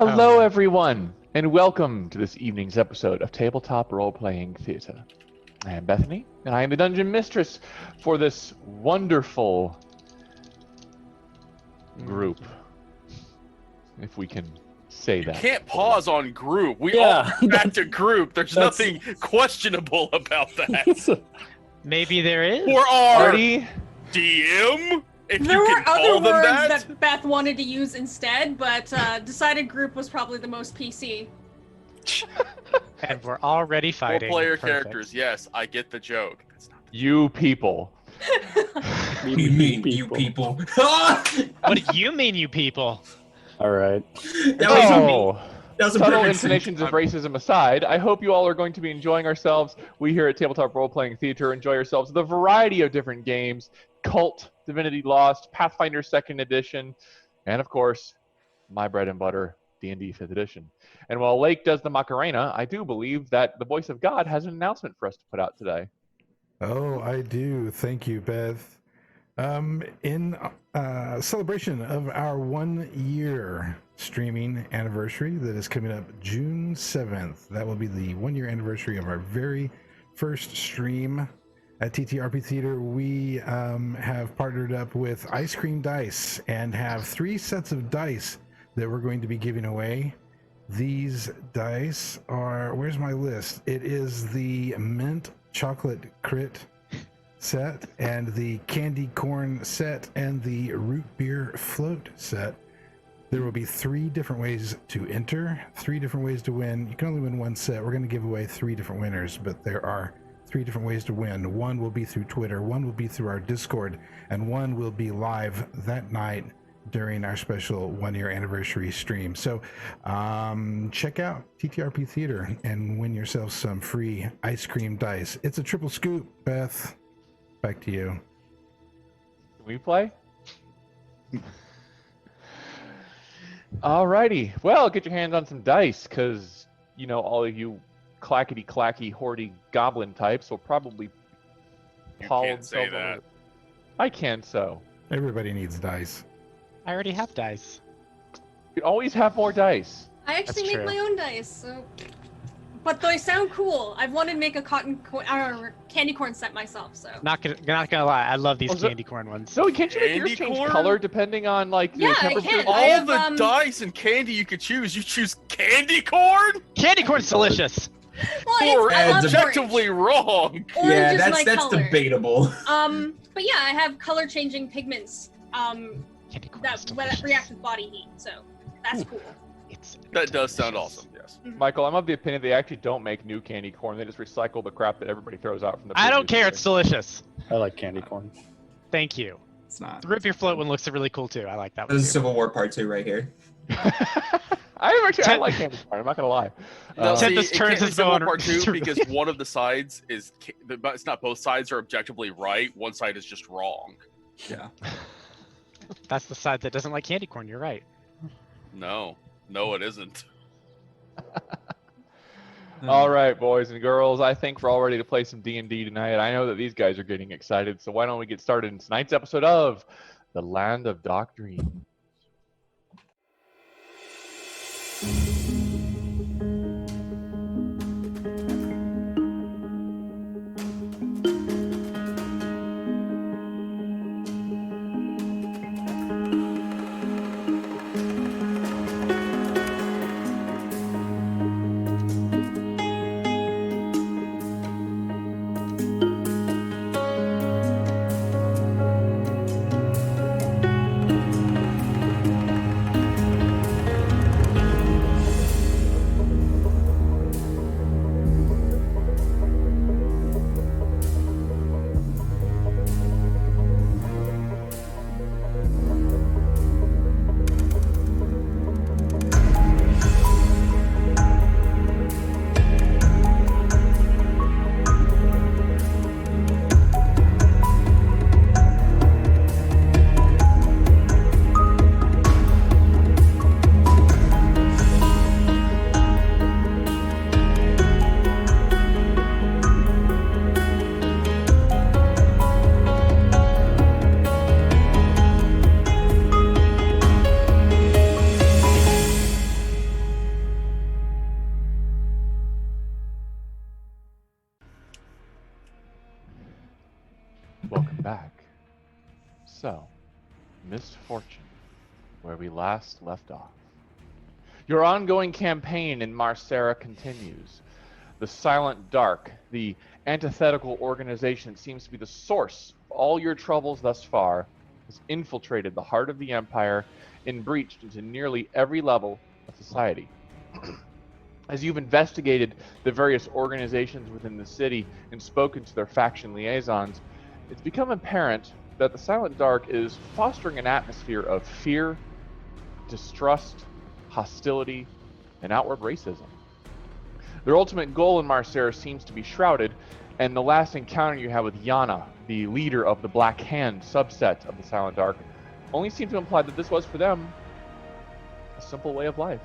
Hello, everyone, and welcome to this evening's episode of Tabletop Role-Playing Theater. I am Bethany, and I am the Dungeon Mistress for this wonderful group, if we can say that. You can't pause on group. We all go back to group. There's nothing questionable about that. Maybe there is. For our Party. DM, if There you were can other call them words that. Beth wanted to use instead, but decided group was probably the most PC. And we're already fighting. Four-player Perfect. characters. Yes, I get the joke. That's not You people. What do you mean, you people? What do you mean, you people? All right. Oh, That was a subtle perfect intonations of racism aside, I hope you all are going to be enjoying ourselves. We here at Tabletop Role-Playing Theater enjoy ourselves with a variety of different games. Cult, Divinity Lost, Pathfinder 2nd Edition, and of course, my bread and butter, D&D 5th Edition. And while Lake does the Macarena, I do believe that the voice of God has an announcement for us to put out today. Oh, I do. Thank you, Beth. In celebration of our 1 year streaming anniversary that is coming up June 7th, that will be the 1 year anniversary of our very first stream at TTRP Theater. We have partnered up with Ice Cream Dice and have 3 sets of dice that we're going to be giving away. These dice are, where's my list? It is the mint chocolate crit set and the candy corn set and the root beer float set. There will be 3 different ways to enter, 3 different ways to win. You can only win 1 set. We're going to give away 3 different winners, but there are 3 different ways to win. 1 will be through Twitter, 1 will be through our Discord, and 1 will be live that night during our special 1 year anniversary stream. So check out TTRP Theater and win yourself some free ice cream dice. It's a triple scoop, Beth. Back to you. Can we play? Alrighty. Well, get your hands on some dice, because, you know, all of you clackety-clacky, hoardy goblin types will probably You pall can't say themselves that. over. I can so. Everybody needs dice. I already have dice. You always have more dice. I actually That's make true. my own dice, so. But they sound cool. I've wanted to make a candy corn set myself, so. Not gonna lie, I love these Oh, so- candy corn ones. So can't you make yours Candy change corn? color depending on like the Yeah, I temperature? can. All I have, the dice and candy you could choose, you choose candy corn? Candy corn's delicious. Well, You're I love objectively wrong. orange. Orange Yeah, is my that's color. debatable. But yeah, I have color changing pigments. Candy corn is That delicious. react with body heat, so that's cool. It's That does sound delicious. awesome, yes. Michael, I'm of the opinion they actually don't make new candy corn. They just recycle the crap that everybody throws out from the. I don't previous care. It's year. delicious. I like candy corn. Thank you. It's not. The root beer float one looks really cool too. I like that one. This is too. Civil War Part 2 right here. I like candy corn. I'm not gonna lie. No, see, Tempest it turns can't be his Civil bow War Part 2 to- because one of the sides is, it's not both sides are objectively right. One side is just wrong. Yeah. That's the side that doesn't like candy corn. You're right. No, it isn't. All right, boys and girls. I think we're all ready to play some D&D tonight. I know that these guys are getting excited, so why don't we get started in tonight's episode of The Land of Dark Dreams. Missed Fortune, where we last left off. Your ongoing campaign in Marcera continues. The Silent Dark, the antithetical organization that seems to be the source of all your troubles thus far, has infiltrated the heart of the Empire and breached into nearly every level of society. As you've investigated the various organizations within the city and spoken to their faction liaisons, it's become apparent that the Silent Dark is fostering an atmosphere of fear, distrust, hostility, and outward racism. Their ultimate goal in Marcera seems to be shrouded, and the last encounter you have with Yana, the leader of the Black Hand subset of the Silent Dark, only seemed to imply that this was for them a simple way of life.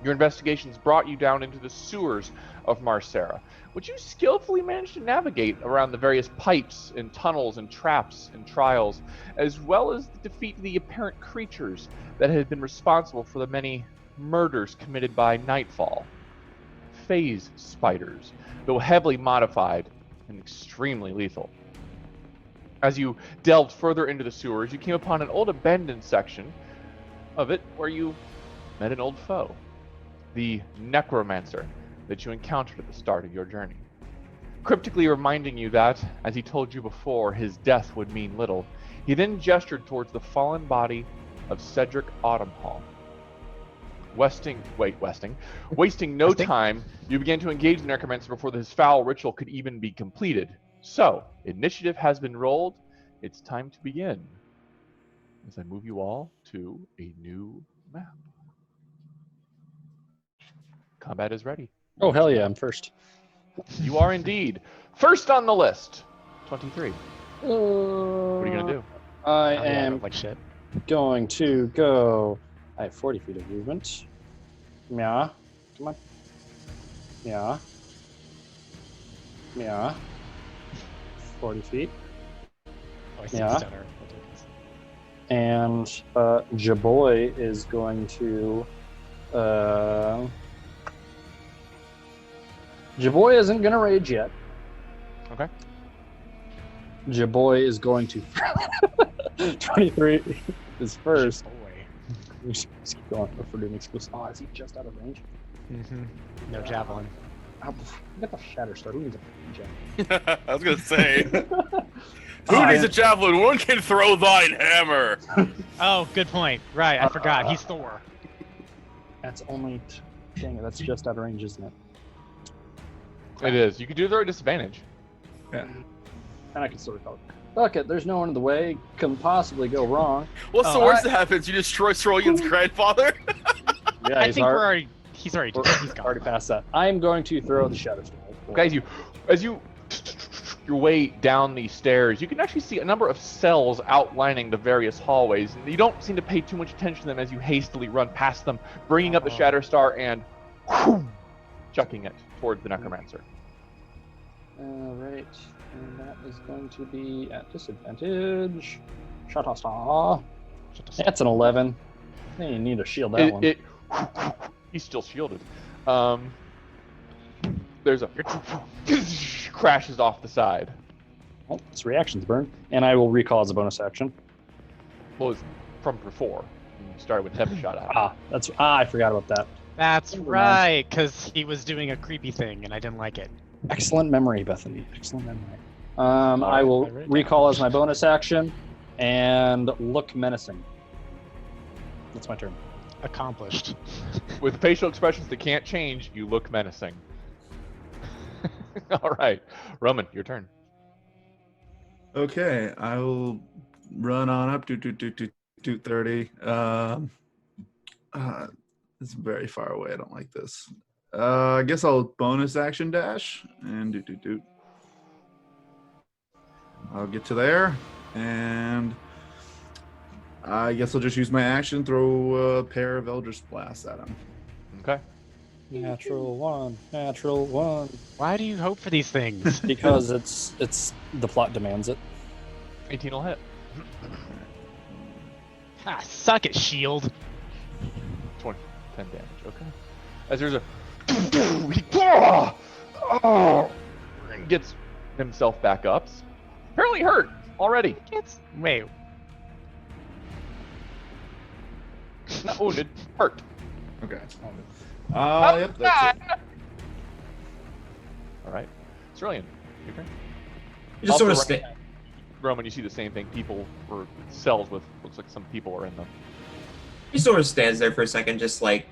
Your investigations brought you down into the sewers of Marcera, which you skillfully managed to navigate around the various pipes and tunnels and traps and trials, as well as defeat the apparent creatures that had been responsible for the many murders committed by Nightfall. Phase spiders, though heavily modified and extremely lethal. As you delved further into the sewers, you came upon an old abandoned section of it where you met an old foe, the necromancer that you encountered at the start of your journey. Cryptically reminding you that, as he told you before, his death would mean little, he then gestured towards the fallen body of Cedric Autumnhall. Wasting no time, you began to engage the necromancer before his foul ritual could even be completed. So, initiative has been rolled. It's time to begin. As I move you all to a new map. Combat is ready. Oh, hell yeah, I'm first. You are indeed first on the list. 23. What are you going to do? I Oh, yeah, I am don't like shit. going to go. I have 40 feet of movement. Yeah. Come on. Yeah. Yeah. 40 feet. Oh, I see Yeah. stutter. And Jaboy is going to. Jaboy isn't going to rage yet. Okay. Jaboy is going to. 23 is first. Oh, wait. Just keep going for doing exclusive. Oh, is he just out of range? Mm-hmm. No javelin. Get the shatter star. Who needs a javelin? I was gonna say, who needs a javelin? One can throw thine hammer. Oh, good point. Right, I forgot. He's Thor. That's only. Dang it, that's just out of range, isn't it? It is. You can do it at disadvantage. And I can still recover. Fuck it, there's no one in the way. Couldn't possibly go wrong. What's the Oh, worst that happens? You destroy Soroyan's grandfather? Yeah, I he's think already, he's already we're gone. already past that. I am going to throw the shadow stone. Okay, as you your way down these stairs, you can actually see a number of cells outlining the various hallways. And you don't seem to pay too much attention to them as you hastily run past them, bringing up the Shatter Star and chucking it towards the Necromancer. Alright, and that is going to be at disadvantage. Shadow star. That's an 11. You need to shield that one. He's still shielded. There's a crashes off the side. Oh, its reactions burn. And I will recall as a bonus action. Well, it's from before. You started with heavy shot at. I forgot about that. That's Never mind. right, because he was doing a creepy thing and I didn't like it. Excellent memory, Bethany. Excellent memory. I will I wrote it recall as my bonus action and look menacing. That's my turn. Accomplished. With facial expressions that can't change, you look menacing. All right, Roman, your turn. Okay, I will run on up to 230. It's very far away. I don't like this. I guess I'll bonus action dash and I'll get to there, and I guess I'll just use my action, throw a pair of Eldritch Blasts at him. Okay. Natural one. Natural one. Why do you hope for these things? Because it's the plot demands it. 18 will hit. Ah, suck it, shield. 10 damage. Okay. As there's a and gets himself back up. Apparently hurt already. Wait. Not wounded, hurt. Okay. Yep, that's it. All right. Cerulean, your turn. You just sort of Also, stay. Roman, you see the same thing. People or cells with looks like some people are in them. He sort of stands there for a second, just like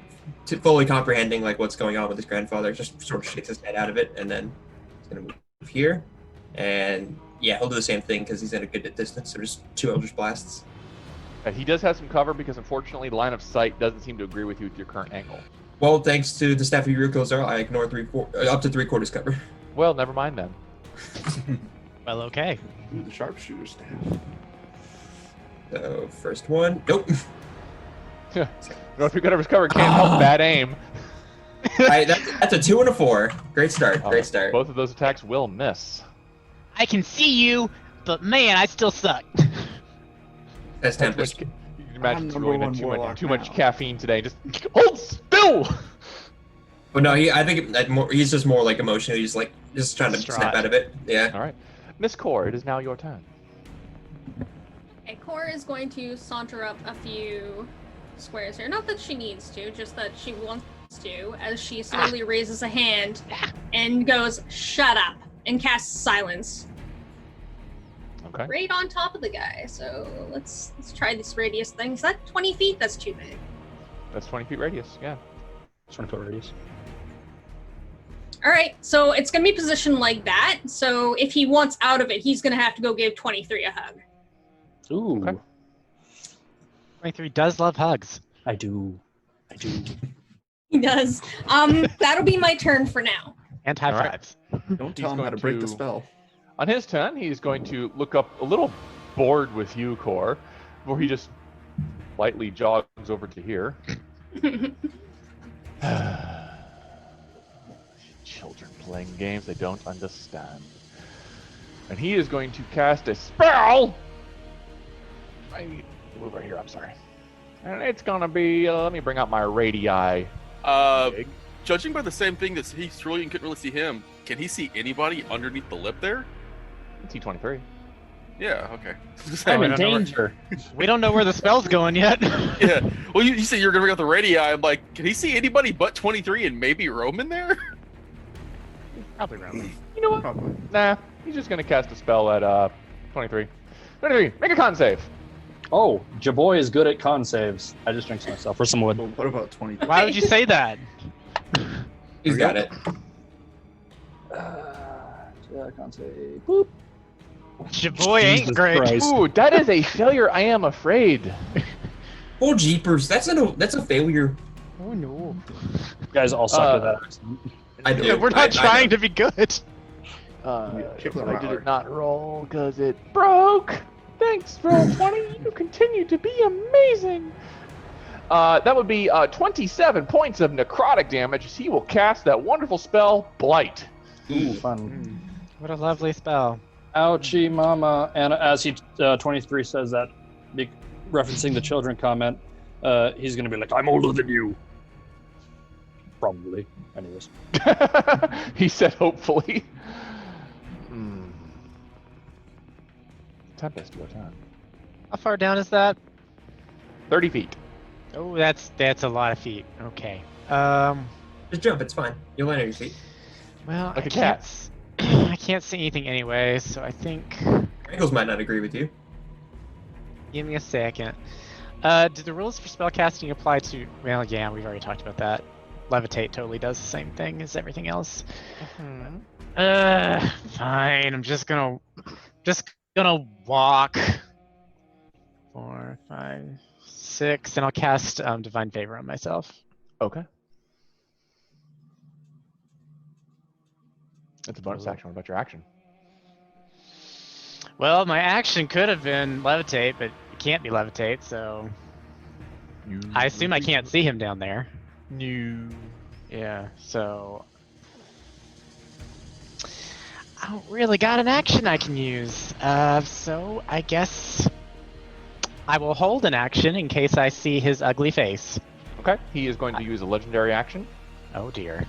fully comprehending like what's going on with his grandfather. Just sort of shakes his head out of it, and then he's gonna move here, and yeah, he'll do the same thing because he's at a good distance. So just 2 Eldritch Blasts. He does have some cover because unfortunately, line of sight doesn't seem to agree with you with your current angle. Well, thanks to the Staff of Yuriko's, I ignore up to 3/4 cover. Well, never mind then. Well, okay. Ooh, the sharpshooter staff. So first one, nope. North Three Quarters cover can't help bad aim. That's a 2 and a 4. Great start. Great start. Both of those attacks will miss. I can see you, but man, I still suck. That's Tempest. You can imagine I'm Cerulean number had one warlock too much now. caffeine today. Just hold still. But no, I think he's just more like emotionally, just trying to Distraught. snap out of it. Yeah. All right, Miss Core, it is now your turn. Okay, Cora is going to saunter up a few squares here. Not that she needs to, just that she wants to, as she slowly raises a hand and goes, "Shut up," and casts silence. Okay. Right on top of the guy. So let's try this radius thing. Is that 20 feet? That's too big. That's 20 feet radius. Yeah. 20-foot radius. All right, so it's gonna be positioned like that. So if he wants out of it, he's gonna have to go give 23 a hug. Ooh, Okay. 23 does love hugs. I do. He does. That'll be my turn for now. And high All right. fives. Don't He's tell him how going to break the to- spell. On his turn, he's going to look up a little bored with you, Core, before he just lightly jogs over to here. Children playing games they don't understand. And he is going to cast a spell! I need to move right here, I'm sorry. And it's gonna be, let me bring out my radii. Big. Judging by the same thing that Cerulean couldn't really see him, can he see anybody underneath the lip there? T23. Yeah, okay. I'm I in don't know where- danger. We don't know where the spell's going yet. Yeah. Well, you said you were gonna bring out the radii. I'm like, can he see anybody but 23 and maybe Roman there? Probably Roman. You know what? Probably. Nah, he's just gonna cast a spell at 23. 23, make a con save. Oh, Jaboy is good at con saves. I just drank myself for some wood. Well, what about 20? Why would you say that? He's got it. Con save. Boop. Your boy ain't Jesus great. Christ. Ooh, that is a failure, I am afraid. Oh jeepers, that's a failure. Oh no. You guys all suck at that accent. I do. Yeah, we're not trying to be good. Kick the I did rock. it not roll because it broke. Thanks, Roll20. You continue to be amazing. That would be 27 points of necrotic damage as he will cast that wonderful spell, Blight. Ooh, fun. What a lovely spell. Ouchie, mama. And as he 23 says that, referencing the children comment, he's gonna be like, "I'm older than you." Probably. Anyways. He said, hopefully. Tempest, your turn. How far down is that? 30 feet. Oh, that's a lot of feet. Okay. Just jump, it's fine. You'll land on your feet. Well, Like I a can't. cat. I can't see anything anyway, so I think. Ankles might not agree with you. Give me a second. Do the rules for spellcasting apply to? Well, yeah, we've already talked about that. Levitate totally does the same thing as everything else. Fine. I'm just gonna walk. 4, 5, 6, and I'll cast Divine Favor on myself. Okay. That's a bonus action. What about your action? Well, my action could have been Levitate, but it can't be Levitate, so I assume I can't see him down there. No. Yeah, so I don't really got an action I can use. So I guess I will hold an action in case I see his ugly face. Okay. He is going to use a legendary action. Oh dear.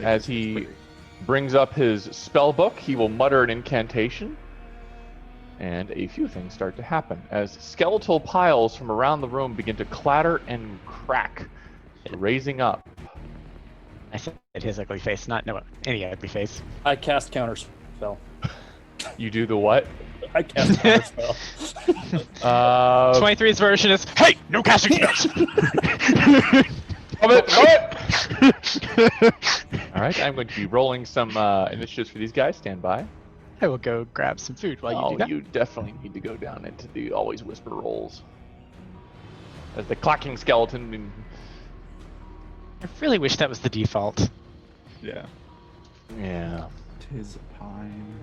As he brings up his spell book, he will mutter an incantation. And a few things start to happen as skeletal piles from around the room begin to clatter and crack, raising up. I said his ugly face, not no any ugly face. I cast counterspell. You do the what? I cast counterspell. 23's version is, hey, no casting spells. All right, I'm going to be rolling some initiatives for these guys. Stand by. I will go grab some food while you do that. You definitely need to go down into the always whisper rolls. As the clacking skeleton. I really wish that was the default. Yeah. Yeah. Tis a pine.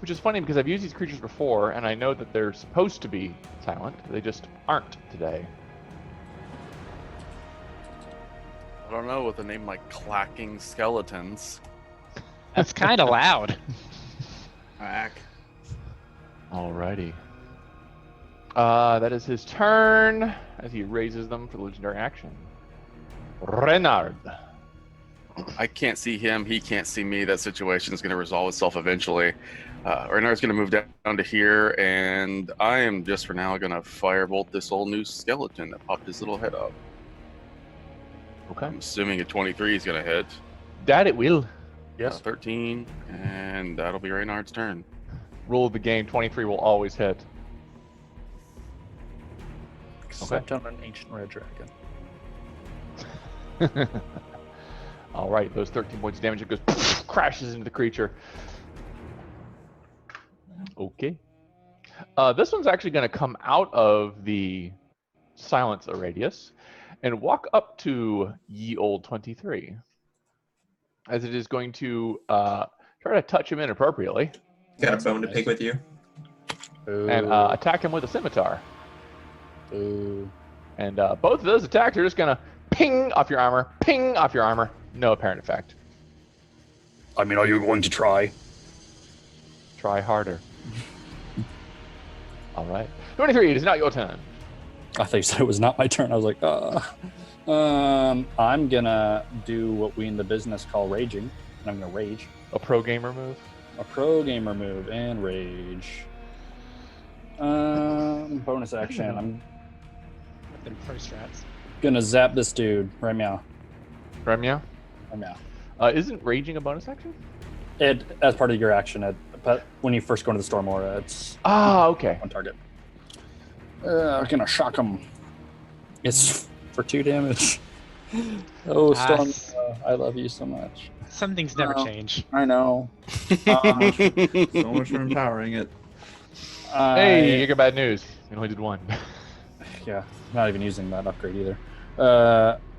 Which is funny because I've used these creatures before, and I know that they're supposed to be silent. They just aren't today. I don't know, with a name like Clacking Skeletons. That's kind of loud. Back. Alrighty. That is his turn as he raises them for the legendary action. Renard. I can't see him. He can't see me. That situation is going to resolve itself eventually. Renard's going to move down to here, and I am just for now going to firebolt this old new skeleton that popped his little head up. Okay. I'm assuming a 23 is going to hit. That it will. Yes. 13, and that'll be Renard's turn. Rule of the game, 23 will always hit. Except on an ancient red dragon. All right, those 13 points of damage, it goes crashes into the creature. Okay. This one's actually going to come out of the silence radius and walk up to ye old 23, as it is going to try to touch him inappropriately. Got a bone to pick with you. And attack him with a scimitar. Ooh. And both of those attacks are just going to ping off your armor, ping off your armor. No apparent effect. I mean, are you going to try? Try harder. All right. 23, it is now your turn. I thought you said it was not my turn. I was like, I'm gonna do what we in the business call raging, and I'm gonna rage. A pro gamer move. A pro gamer move and rage. Bonus action. I'm Them pro strats. gonna zap this dude. Right meow. Remya? Right meow. Isn't raging a bonus action? It as part of your action. But when you first go into the storm aura, it's Okay. on target. I'm gonna shock him. It's for 2 damage. Oh, Storm, I love you so much. Some things never Oh. change. I know. So much for empowering it. Hey, you got bad news. You only did one. Yeah, not even using that upgrade either.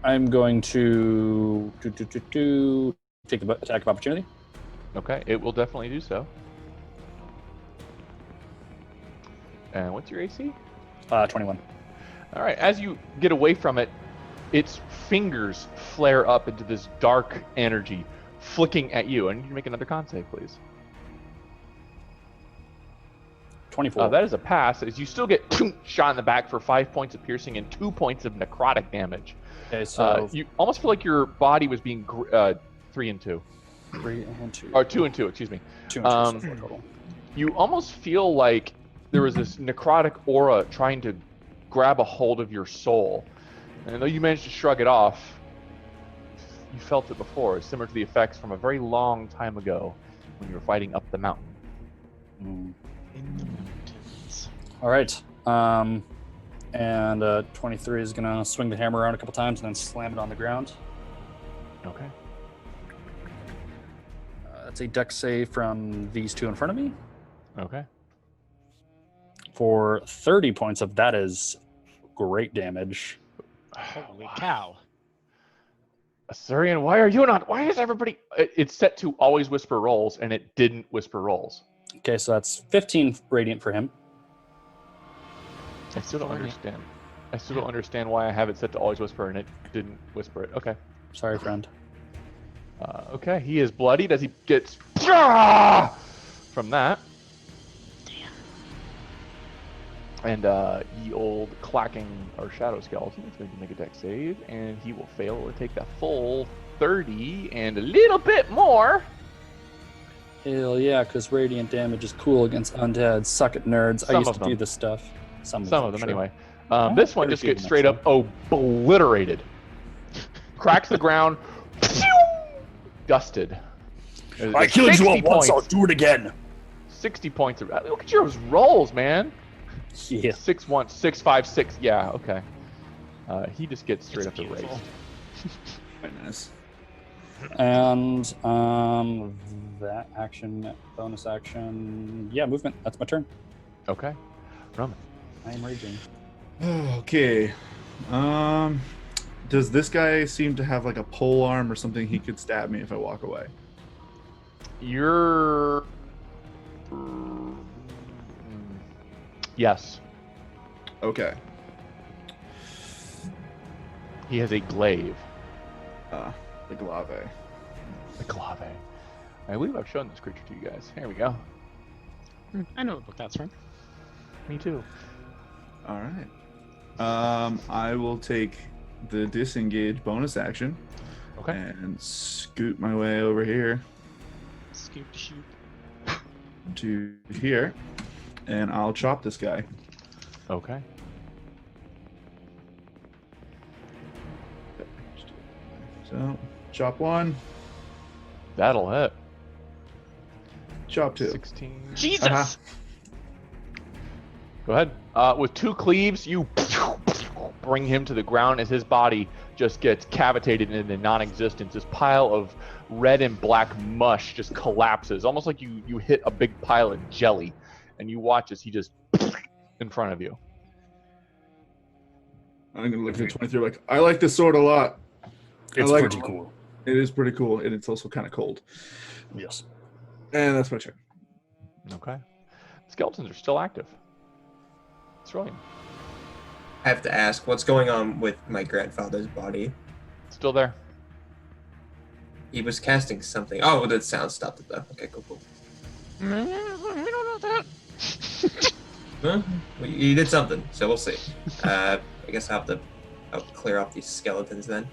I'm going to take the attack of opportunity. Okay, it will definitely do so. And what's your AC? 21. All right, as you get away from it, its fingers flare up into this dark energy, flicking at you. I need you to make another con save, please. 24. That is a pass, as you still get shot in the back for 5 points of piercing and 2 points of necrotic damage. Okay, so You almost feel like your body was being 3 and 2. 3 and 2. Or 2 and 2, excuse me. 2 and 2, so 4 total. You almost feel like there was this necrotic aura trying to grab a hold of your soul. And though you managed to shrug it off, you felt it before, similar to the effects from a very long time ago when you were fighting up the mountain. Mm. In the mountains. All right. And 23 is going to swing the hammer around a couple times and then slam it on the ground. Okay. That's a dex save from these two in front of me. Okay. For 30 points of that is great damage. Holy cow. Assyrian, why are you not? Why is everybody? It's set to always whisper rolls, and it didn't whisper rolls. Okay, so that's 15 radiant for him. I still don't understand. I still don't understand why I have it set to always whisper, and it didn't whisper it. Okay. Sorry, friend. Okay, he is bloodied as he gets from that. And ye old clacking or shadow skeleton is going to make a dex save, and he will fail to take that full 30 and a little bit more. Hell yeah, because radiant damage is cool against undead. Suck it, nerds. I Some used of to do them. this stuff. Some of them sure. anyway. Ah, This one very just few of gets them, straight up obliterated. Cracks the ground. Dusted. I killed you 60 once, I'll points. do it again. 60 points. Look at your rolls, man. Yeah. 6 1, 6 5 6. Yeah, okay. He just gets straight It's up erased. beautiful. Quite nice. And that action, bonus action. Yeah, movement. That's my turn. Okay. Roman. I am raging. Okay. Does this guy seem to have like a pole arm or something he could stab me if I walk away? You're. Yes. Okay. He has a glaive. The glaive. A glaive. I believe I've shown this creature to you guys. Here we go. I know what book that's from. Me too. All right. I will take the disengage bonus action Okay. and scoot my way over here Scoop shoot. to here, and I'll chop this guy. Okay. So, chop 1, That'll hit. chop 2. 16. Jesus! Uh-huh. Go ahead. With 2 cleaves, you bring him to the ground as his body just gets cavitated into non-existence. This pile of red and black mush just collapses, almost like you hit a big pile of jelly, and you watch as he just in front of you. I'm gonna look at 23 like, I like this sword a lot. It's like pretty it. cool. It is pretty cool, and it's also kind of cold. Yes. And that's my turn. Okay. Skeletons are still active. It's really I have to ask, what's going on with my grandfather's body? still there. He was casting something. Oh, the sound stopped it though. Okay, cool. We don't know that. Huh? Well, you did something, so we'll see. I guess I'll clear off these skeletons then.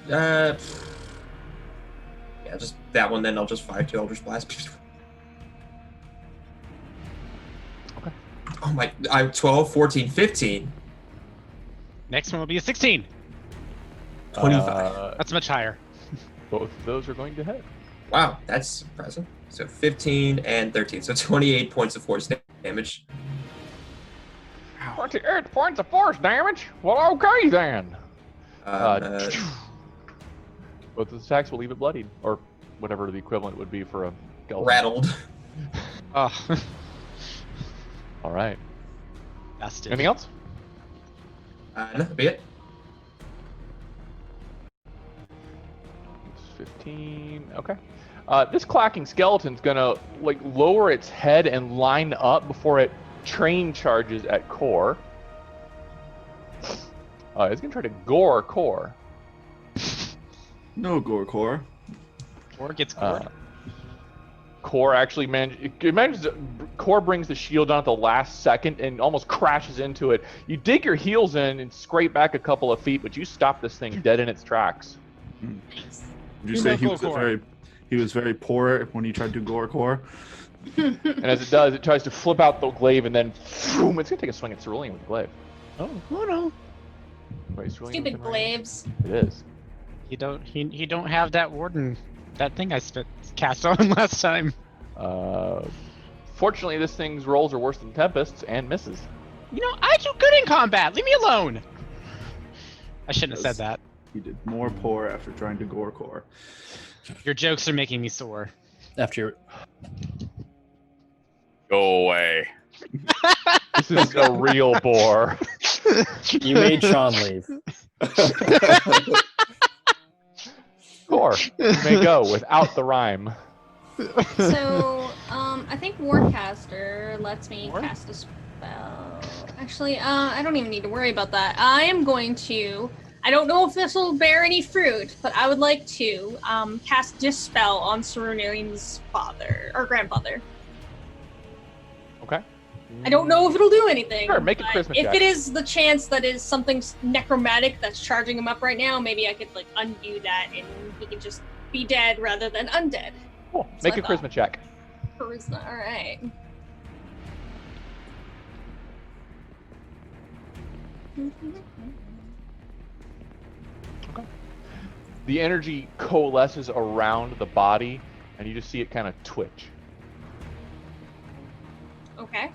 Yeah, just that one. Then I'll just fire 2 Eldritch Blast. Okay. Oh my! I'm 12, 14, 15. Next one will be a 16. 25. That's much higher. Both of those are going to hit. Wow, that's impressive. So 15 and 13. So 28 points of force damage. 28 points of force damage. Well, okay then. Both of the attacks will leave it bloodied, or whatever the equivalent would be for a skeleton. Rattled. Oh, All right. busted. Anything else? No, that'll be it. It's 15. Okay. This clacking skeleton's gonna like lower its head and line up before it train charges at Core. It's gonna try to gore Core. No gore core. Or gets gored. Core actually manages. Core brings the shield down at the last second and almost crashes into it. You dig your heels in and scrape back a couple of feet, but you stop this thing dead in its tracks. Did you say he was very poor when he tried to gore core? And as it does, it tries to flip out the glaive and then boom, it's gonna take a swing at Cerulean with the glaive. Oh no! Wait, Cerulean Stupid within range? glaives. It is. He don't have that warden, that thing I cast on last time. Fortunately, this thing's rolls are worse than Tempest's and misses. You know, I do good in combat. Leave me alone. I shouldn't have said that. He did more poor after trying to gore core. Your jokes are making me sore. After your Go away. This is a real bore. you made Sean leave. Core, you may go without the rhyme. So, I think Warcaster lets me cast a spell. Actually, I don't even need to worry about that. I am going to. I don't know if this will bear any fruit, but I would like to cast Dispel on Cerulean's father or grandfather. Okay. I don't know if it'll do anything. Sure, make a but charisma if check. it is the chance that is something necromantic that's charging him up right now, maybe I could like undo that and he could just be dead rather than undead. Cool. That's Make a what I thought. charisma check. Charisma, alright. The energy coalesces around the body, and you just see it kind of twitch. Okay.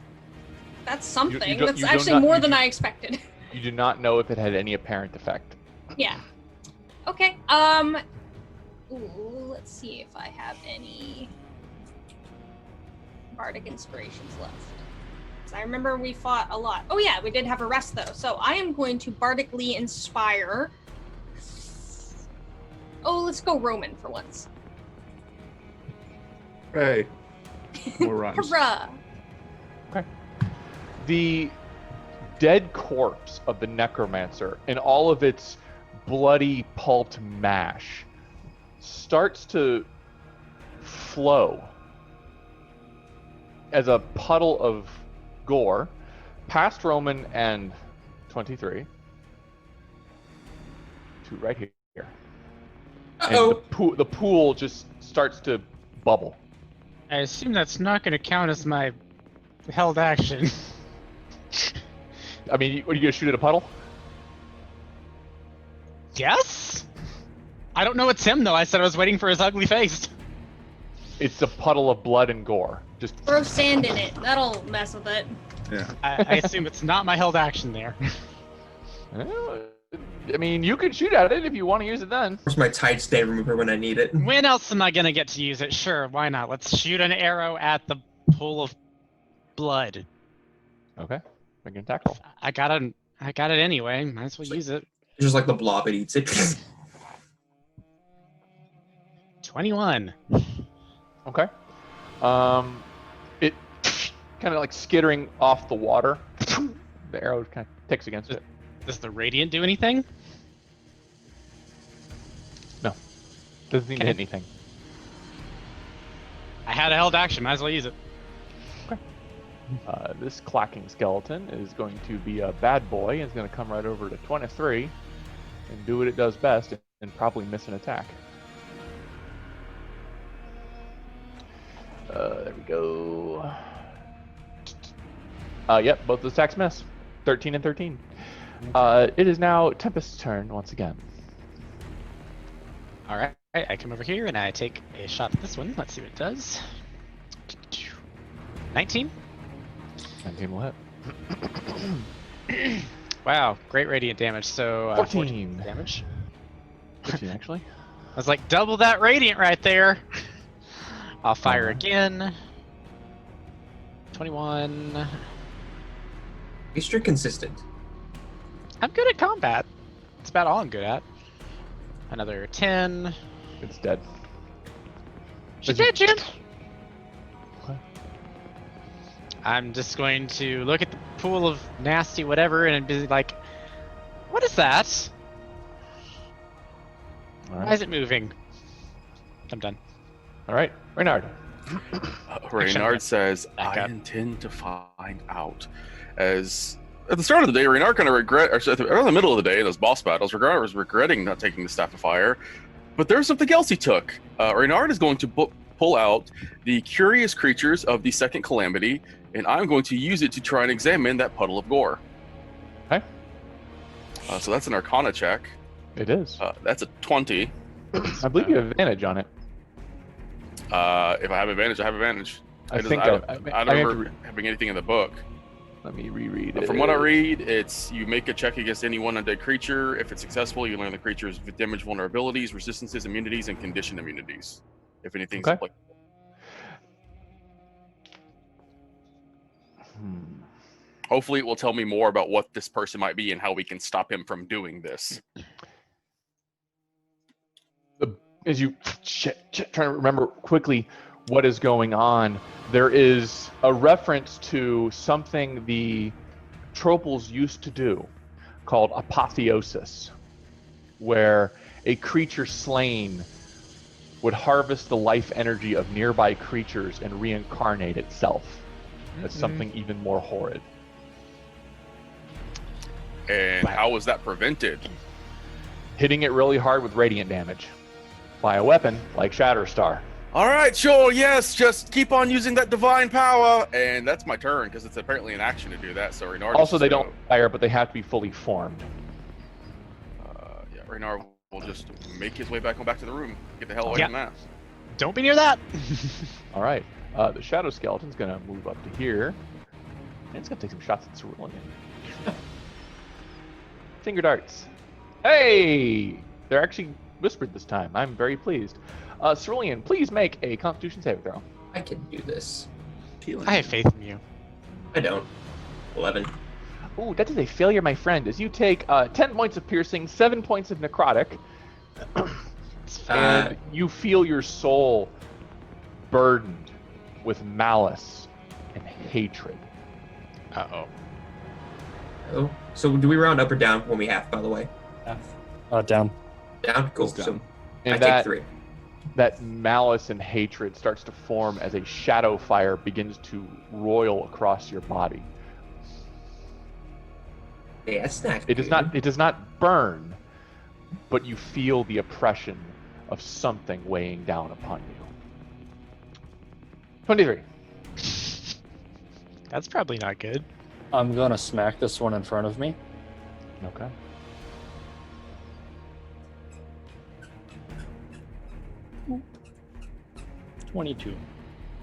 That's something. don't- That's you do actually not- more you than do- I expected. You do not know if it had any apparent effect. Yeah. Okay. Ooh, let's see if I have any bardic inspirations left. 'Cause I remember we fought a lot. Oh yeah, we did have a rest though. So I am going to bardically inspire. Oh, let's go Roman for once. Hey. More runs. Hurrah! The dead corpse of the necromancer and all of its bloody pulped mash starts to flow as a puddle of gore past Roman and 23 to right here. And Uh-oh. the pool just starts to bubble. I assume that's not going to count as my held action. I mean, are you gonna shoot at a puddle? Yes? I don't know it's him though. I said I was waiting for his ugly face. It's a puddle of blood and gore. Just Throw sand in it. That'll mess with it. Yeah. I assume it's not my held action there. I mean, you can shoot at it if you want to use it then. Where's my tide stain remover when I need it? When else am I going to get to use it? Sure, why not? Let's shoot an arrow at the pool of blood. Okay, make an attack roll. I got it anyway. Might as well use it. It's just like the blob, it eats it. 21. Okay. It kind of like skittering off the water. The arrow kind of ticks against it. Does the radiant do anything? Doesn't seem to hit anything. I had a held action. Might as well use it. This clacking skeleton is going to be a bad boy and is going to come right over to 23 and do what it does best and probably miss an attack. There we go. Yep, both the attacks miss. 13 and 13. It is now Tempest's turn once again. All right, I come over here and I take a shot at this one. Let's see what it does. 19. 19 will hit. Wow, great radiant damage. So 14 damage. 15 actually. I was like, double that radiant right there. I'll fire again. 21. At least you're consistent. I'm good at combat. That's about all I'm good at. Another 10. It's dead. She's dead, Jim. I'm just going to look at the pool of nasty whatever and be like, what is that? All Why right. is it moving? I'm done. All right, Reynard. Reynard says, Back I up. intend to find out. As at the start of the day, Reynard kind of regret, or around the middle of the day in those boss battles, Reynard was regretting not taking the Staff of Fire. But there's something else he took. Reynard is going to pull out the Curious Creatures of the Second Calamity, and I'm going to use it to try and examine that puddle of gore. Okay. So that's an Arcana check. It is. That's a 20. I believe you have advantage on it. If I have advantage, I have advantage. I It doesn't- think I don't I remember have to having anything in the book. Let me reread it. From what I read, it's you make a check against any one undead creature. If it's successful, you learn the creature's damage vulnerabilities, resistances, immunities, and condition immunities. If anything's Okay. applicable. Hopefully, it will tell me more about what this person might be and how we can stop him from doing this. As you trying to remember quickly what is going on, there is a reference to something the Tropals used to do called apotheosis, where a creature slain would harvest the life energy of nearby creatures and reincarnate itself. as something even more horrid. And Wow. how was that prevented? Hitting it really hard with radiant damage by a weapon like Shatterstar. All right, sure, yes, just keep on using that divine power. And that's my turn, because it's apparently an action to do that. So Reynard Also, is they just don't fire, but they have to be fully formed. yeah, Reynard will just make his way back to the room. Get the hell away Yeah. from that. Don't be near that. All right. The Shadow Skeleton's going to move up to here. And it's going to take some shots at Cerulean. Finger darts. Hey! They're actually whispered this time. I'm very pleased. Cerulean, please make a Constitution saving throw. I can do this. I have faith in you. I don't. 11. Ooh, that is a failure, my friend, as you take 10 points of piercing, 7 points of necrotic, and you feel your soul burdened with malice and hatred. Uh-oh. Oh, so do we round up or down when we have, by the way? Down. Down? Cool. It's down. So And I take 3. that malice and hatred starts to form as a shadow fire begins to roil across your body. Yeah, that's not It does not burn, but you feel the oppression of something weighing down upon you. 23. That's probably not good. I'm gonna smack this one in front of me. Okay. $22.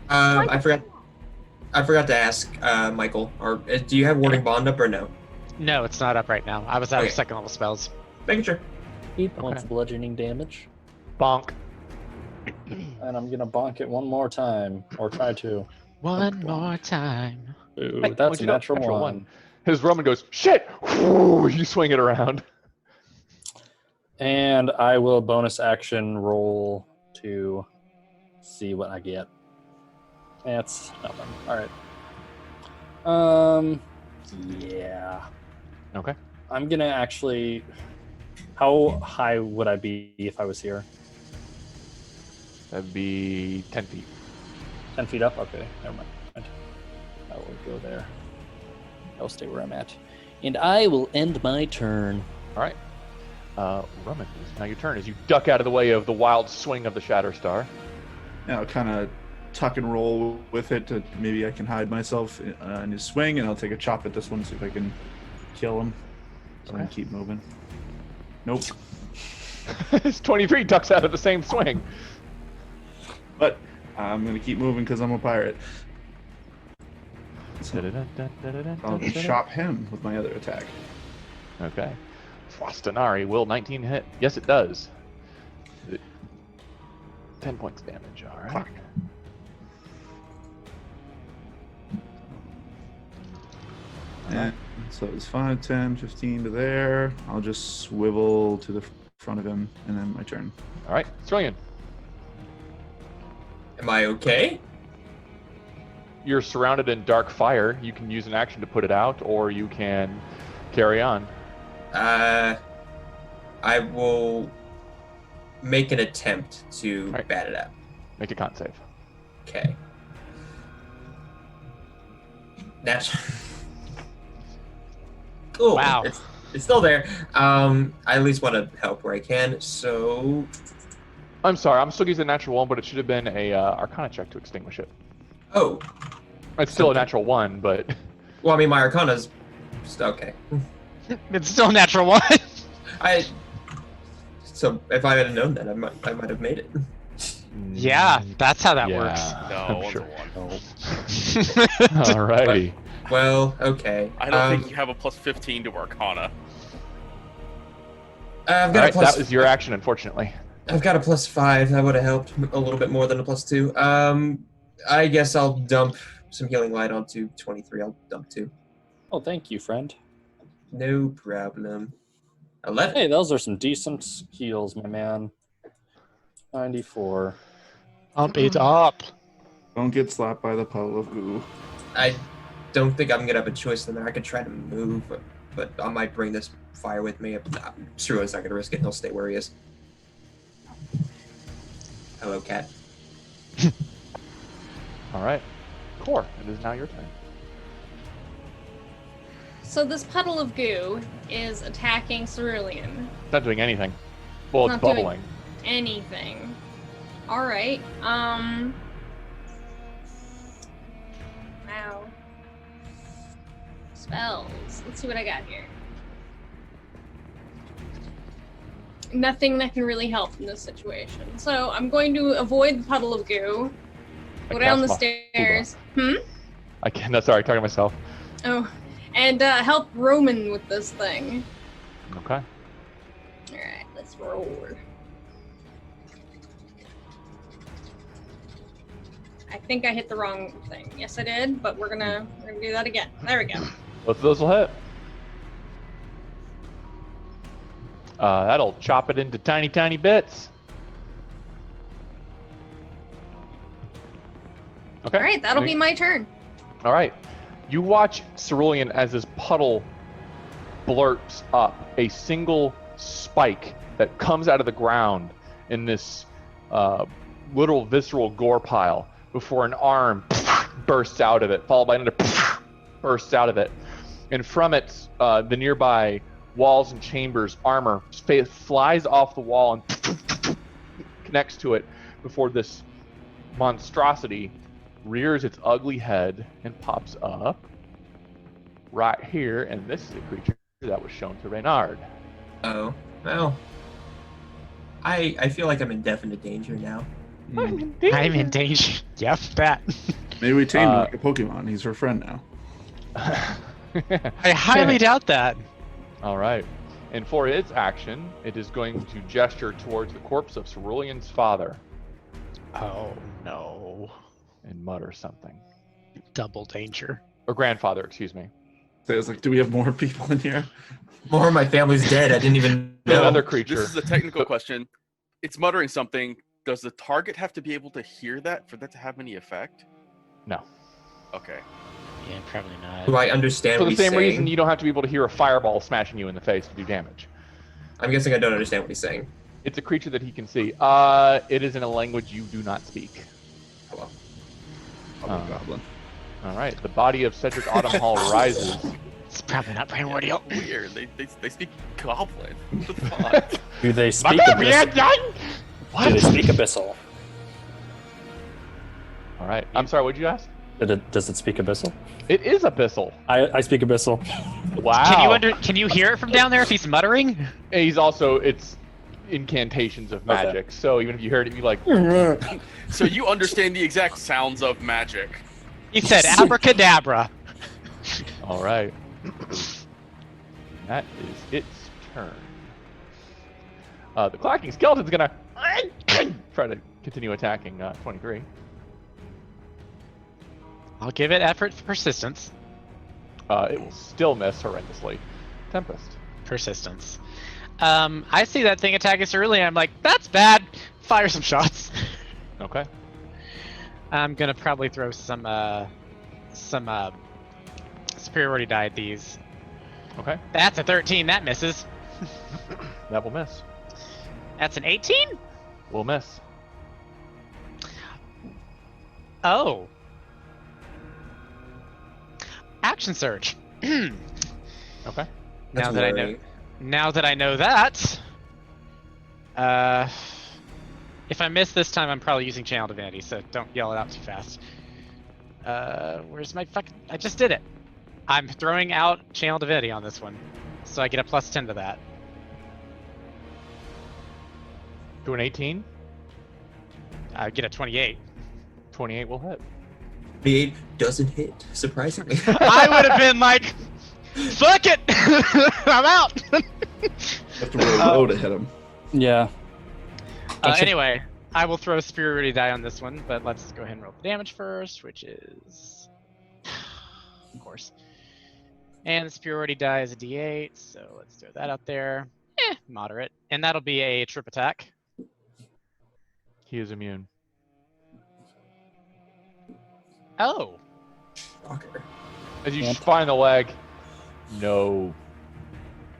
I forgot to ask Michael. Or do you have Warding Bond up or no? No, it's not up right now. I was out Okay. of second level spells. Making sure. 8 points of bludgeoning damage. Bonk. And I'm gonna bonk it one more time. Or try to. One more time. Ooh, Hey, that's what'd a you do? natural Natural one. one. His Roman goes, shit! Whoo, you swing it around. And I will bonus action roll to see what I get. That's nothing. Alright. Yeah. Okay. I'm gonna actually. How high would I be if I was here? That'd be 10 feet. 10 feet up? Okay, never mind. I will go there. I'll stay where I'm at. And I will end my turn. All right. Roman, it's now your turn as you duck out of the way of the wild swing of the Shatterstar. Yeah, I'll kind of tuck and roll with it to maybe I can hide myself in his swing, and I'll take a chop at this one, see if I can kill him. So I can Okay. keep moving. Nope. His 23 ducks out of the same swing. But I'm gonna keep moving because I'm a pirate. So I'll chop him with my other attack. Okay. Frostinari, will 19 hit? Yes, it does. 10 points damage, all right. Fuck. And so it's 5, 10, 15 to there. I'll just swivel to the front of him, and then my turn. All right, Cerulean. Am I okay? You're surrounded in dark fire. You can use an action to put it out, or you can carry on. I will make an attempt to Alright. bat it out. Make a con save. Okay. That's cool. Wow. It's still there. I at least want to help where I can. So I'm sorry, I'm still using a natural one, but it should have been a Arcana check to extinguish it. oh, It's still a natural one, but well, I mean my Arcana's okay. It's still a natural one. So if I had known that, I might have made it. Yeah, that's how that Yeah, works. No, I'm one's sure. a 1. Alrighty. Well, okay. I don't think you have a plus 15 to Arcana. I've got Alright, a plus. that was your action, unfortunately. I've got a +5. That would have helped a little bit more than a +2. I guess I'll dump some healing light onto 23. I'll dump 2. Oh, thank you, friend. No problem. 11. Hey, those are some decent heals, my man. 94. Pump it up. Don't get slapped by the puddle of goo. I don't think I'm gonna have a choice in there. I could try to move, but I might bring this fire with me. Cerulean's not gonna risk it. He'll stay where he is. Hello, cat. Alright. Core, it is now your turn. So this puddle of goo is attacking Cerulean. It's not doing anything. Well, it's Not doing- bubbling. Anything. Alright, wow. Spells. Let's see what I got here. Nothing that can really help in this situation. So I'm going to avoid the puddle of goo. Go down the stairs. I can't. No, sorry, talking to myself. Oh. And help Roman with this thing. Okay. Alright, let's roll. I think I hit the wrong thing. Yes, I did, but we're gonna do that again. There we go. Both of those will hit. That'll chop it into tiny, tiny bits. Okay. All right, that'll be my turn. All right. You watch Cerulean as this puddle blurts up a single spike that comes out of the ground in this literal visceral gore pile before an arm bursts out of it, followed by another bursts out of it. And from it, the nearby walls and chambers, armor flies off the wall and connects to it before this monstrosity rears its ugly head and pops up right here. And this is a creature that was shown to Reynard. Oh, well. I feel like I'm in definite danger now. I'm in danger. Yep, that. Maybe we tamed him like a Pokemon. He's her friend now. I highly doubt that. All right. And for its action, it is going to gesture towards the corpse of Cerulean's father Oh no. and mutter something. Double danger. Or grandfather, excuse me. So I was like, do we have more people in here? More of my family's dead. I didn't even know. Another creature. This is a technical question. It's muttering something. Does the target have to be able to hear that for that to have any effect? No. Okay. Yeah, probably not. Do I understand For what the he's same saying? reason you don't have to be able to hear a fireball smashing you in the face to do damage. I'm guessing I don't understand what he's saying. It's a creature that he can see. It is in a language you do not speak. Hello. Goblin. All right. The body of Cedric Autumn Hall rises. It's probably not primordial. Weird. They speak Goblin. What the fuck? Do they speak abyssal? Do they speak abyssal? All right. I'm sorry. What did you ask? Does it speak abyssal? It is abyssal. I speak abyssal. Wow. Can you hear it from down there if he's muttering? And he's also it's incantations of Okay. magic. So even if you heard it, you'd be like, So you understand the exact sounds of magic. He said abracadabra. all right. That is its turn. The clacking skeleton's gonna try to continue attacking 23. I'll give it effort for persistence. It will still miss horrendously. Tempest. Persistence. I see that thing attacking us early. I'm like, that's bad. Fire some shots. Okay. I'm gonna probably throw some superiority die at these. Okay. That's a 13. That misses. That will miss. That's an 18. Will miss. Oh. Action surge. Okay. Now That's that worrying. I know that, if I miss this time, I'm probably using Channel Divinity, so don't yell it out too fast. Where's my fucking... I just did it. I'm throwing out Channel Divinity on this one, so I get a plus 10 to that. To an 18. I get a 28. 28 will hit. 28 doesn't hit, surprisingly. I would have been like, fuck it! I'm out! Have to roll low to hit him. Yeah. Anyway, I will throw a superiority die on this one, but let's go ahead and roll the damage first, which is... Of course. And the superiority die is a d8, so let's throw that out there. Moderate. And that'll be a trip attack. He is immune. Oh! Shocker. As you Yep. find the leg, no,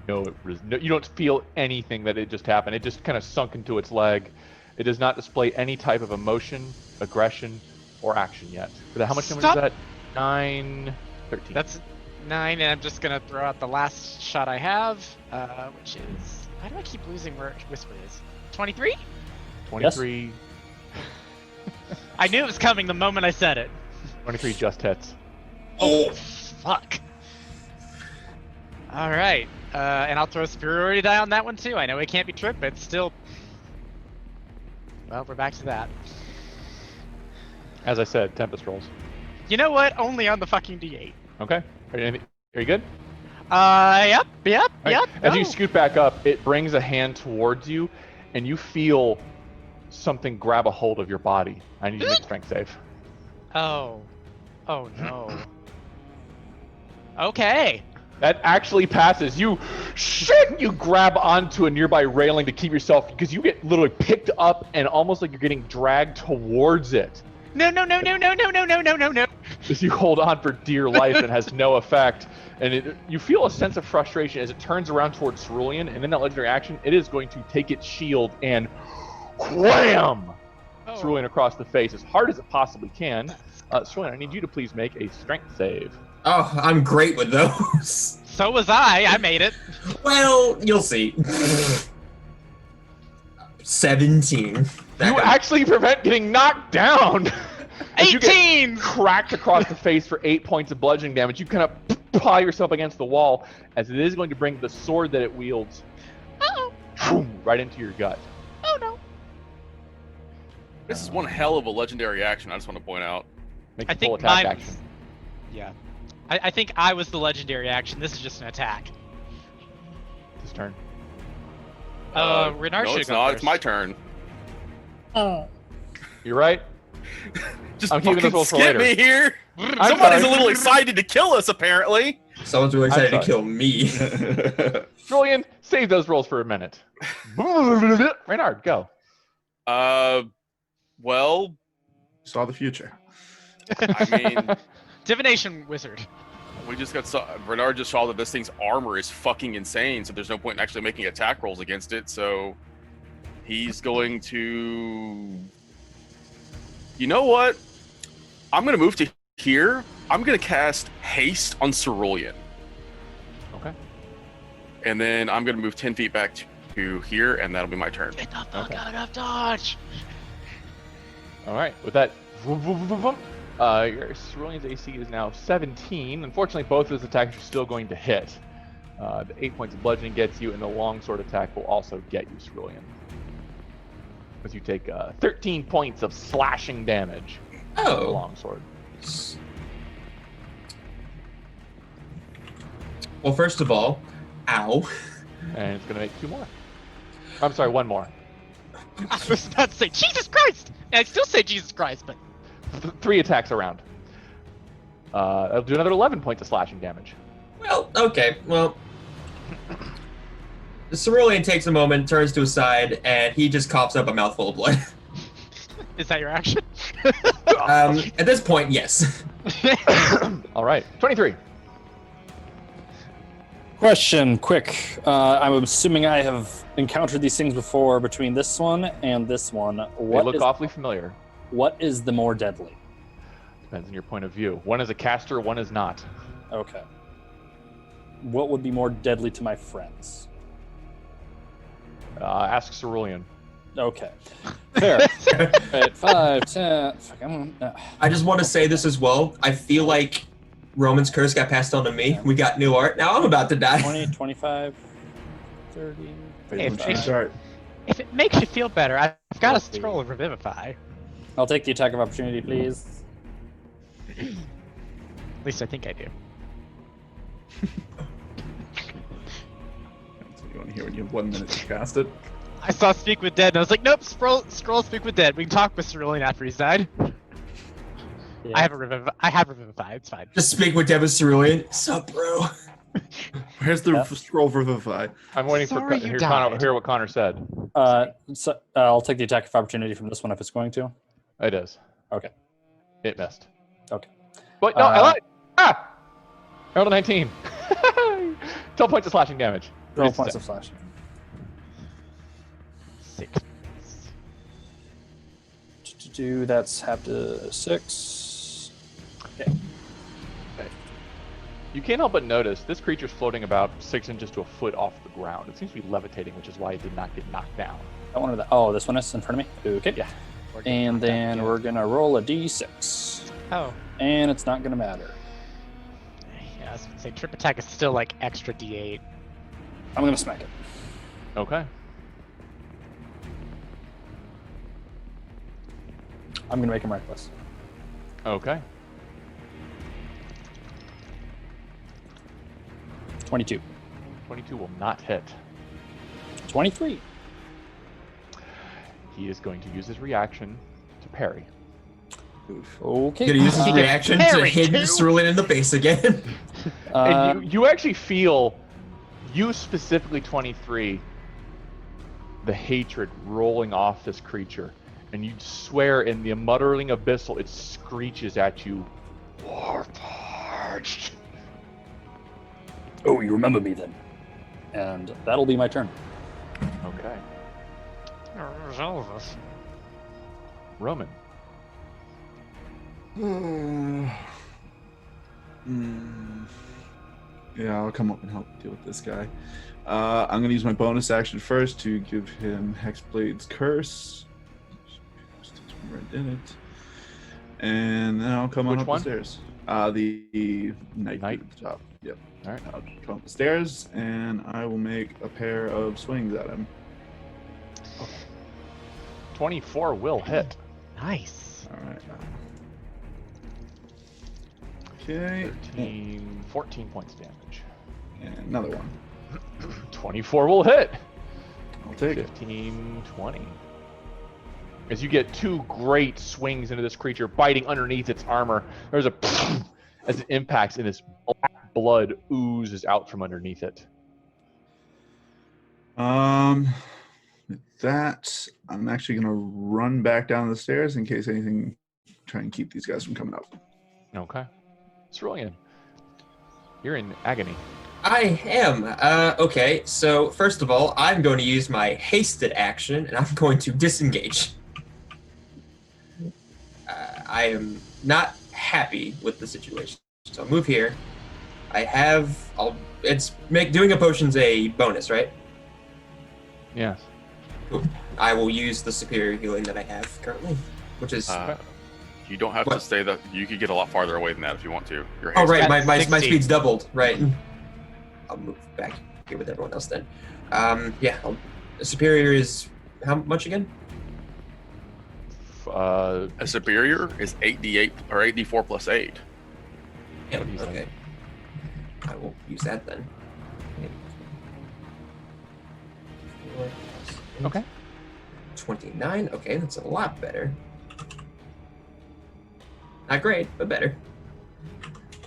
you don't feel anything that it just happened. It just kind of sunk into its leg. It does not display any type of emotion, aggression, or action yet. But how much damage is Stop. that? 9, 13. 9, and I'm just gonna throw out the last shot I have, which is... Why do I keep losing where Whisper is? 23? 23. I knew it was coming the moment I said it. 23 just hits. Oh, fuck. Alright, and I'll throw a superiority die on that one too. I know it can't be tricked, but still... Well, we're back to that. As I said, Tempest rolls. You know what? Only on the fucking D8. Okay. Are you good? Yep. All right. As go. you scoot back up, it brings a hand towards you, and you feel something grab a hold of your body. I need you to make a strength save. Oh. Oh no. Okay. That actually passes. You grab onto a nearby railing to keep yourself, because you get literally picked up and almost like you're getting dragged towards it. No. As you hold on for dear life and has no effect. And you feel a sense of frustration as it turns around towards Cerulean, and in that legendary action, it is going to take its shield and wham! Cerulean across the face as hard as it possibly can. Cerulean, I need you to please make a strength save. Oh, I'm great with those. So was I. I made it. Well, you'll see. 17. You actually prevent getting knocked down. As you get 18! cracked across the face for 8 points of bludgeoning damage. You kind of pile yourself against the wall, as it is going to bring the sword that it wields right into your gut. Oh no. This is one hell of a legendary action. I just want to point out. Make I a full think attack mine action. was... Yeah. I think I was the legendary action. This is just an attack. His turn. Renard No, should it's go not. first. It's my turn. You're right. Just I'm keeping fucking this roll for skip later. me here. I'm Somebody's sorry. a little excited to kill us, apparently. Someone's really excited to sorry. kill me. Cerulean, save those rolls for a minute. Reynard, go. Well, Saw the future. I mean, Divination wizard. we just Renard just saw that this thing's armor is fucking insane, so there's no point in actually making attack rolls against it, so he's going to... You know what? I'm going to move to here. I'm going to cast Haste on Cerulean. Okay. And then I'm going to move 10 feet back to here, and that'll be my turn. Get the fuck Okay. out of dodge. All right. With that, your Cerulean's AC is now 17. Unfortunately, both of his attacks are still going to hit. The 8 points of bludgeoning gets you, and the longsword attack will also get you, Cerulean. As you take 13 points of slashing damage. with The Oh. longsword. Well, first of all, ow. And it's going to make 2 more. I'm sorry, 1 more. I was about to say Jesus Christ. And I still say Jesus Christ, but 3 attacks around. That'll do another 11 points of slashing damage. Well, okay. Well, Cerulean takes a moment, turns to his side, and he just coughs up a mouthful of blood. is that your action? At this point, yes. All right, 23. Question, quick. I'm assuming I have encountered these things before between this one and this one. They What look is, awfully familiar. what is the more deadly? Depends on your point of view. One is a caster, one is not. Okay. What would be more deadly to my friends? Ask Cerulean. Okay. Fair. Right, 5, 10. Fuck, I just want to say this as well. I feel like Roman's curse got passed on to me. We got new art. Now I'm about to die. 20, 25, 30. Hey, 35. Start. If it makes you feel better, I've got a scroll of Revivify. I'll take the attack of opportunity, please. At least I think I do. That's what you want to hear when you have 1 minute to cast it. I saw Speak with Dead, and I was like, nope, scroll Speak with Dead. We can talk with Cerulean after he's died. Yeah. I have Revivify, it's fine. Just speak with Devin Cerulean. Sup, bro? Where's the Yeah. scroll for Vivify? I'm waiting Sorry for you hear, died. hear what Connor said. So, I'll take the attack of opportunity from this one if it's going to. It is. Okay. It missed. Okay. But no, I lied. Ah! I rolled a 19. 12 points of slashing damage. 12 points of slashing. 6. That's half to 6. Okay. You can't help but notice this creature's floating about 6 inches to a foot off the ground. It seems to be levitating, which is why it did not get knocked down. I wanted that. Oh, this one is in front of me? Okay. Yeah. And then we're going to roll a d6. Oh. And it's not going to matter. Yeah, I was gonna say trip attack is still like extra d8. I'm going to smack it. Okay. I'm going to make him reckless. Okay. 22. 22 will not hit. 23. He is going to use his reaction to parry. Okay. Gonna use his reaction to Parry, hit too? Cerulean in the face again. And you actually feel, you specifically 23, the hatred rolling off this creature. And you swear in the muttering abyssal, it screeches at you. Warforged. Oh, you remember me then. And that'll be my turn. Okay. There's all of us. Roman. Yeah, I'll come up and help deal with this guy. I'm going to use my bonus action first to give him Hexblade's Curse. Right in it. And then I'll come on Which up one? the stairs. The knight Knight? at the top. Yep. All right. I'll come up the stairs and I will make a pair of swings at him. 24 will hit. Nice. All right. Okay. 14 points damage. And another one. 24 will hit. I'll take it. 15, 20. As you get 2 great swings into this creature, biting underneath its armor, there's a as it impacts, and this black blood oozes out from underneath it. With that, I'm actually gonna run back down the stairs in case anything. Try and keep these guys from coming up. Okay. Cerulean, you're in agony. I am. Okay, so first of all, I'm going to use my hasted action, and I'm going to disengage. I am not happy with the situation, so I'll move here. Doing a potion's a bonus, right? Yes. Cool. I will use the superior healing that I have currently, which is. You don't have What? to stay that. You could get a lot farther away than that if you want to. Your Oh haste- right, That's my 60. speed's doubled. Right. I'll move back here with everyone else then. Superior is how much again? A superior is 8d8 or 8d4 plus 8. Yeah, What do you okay. think? I will use that then. Okay. 29. Okay, that's a lot better. Not great, but better.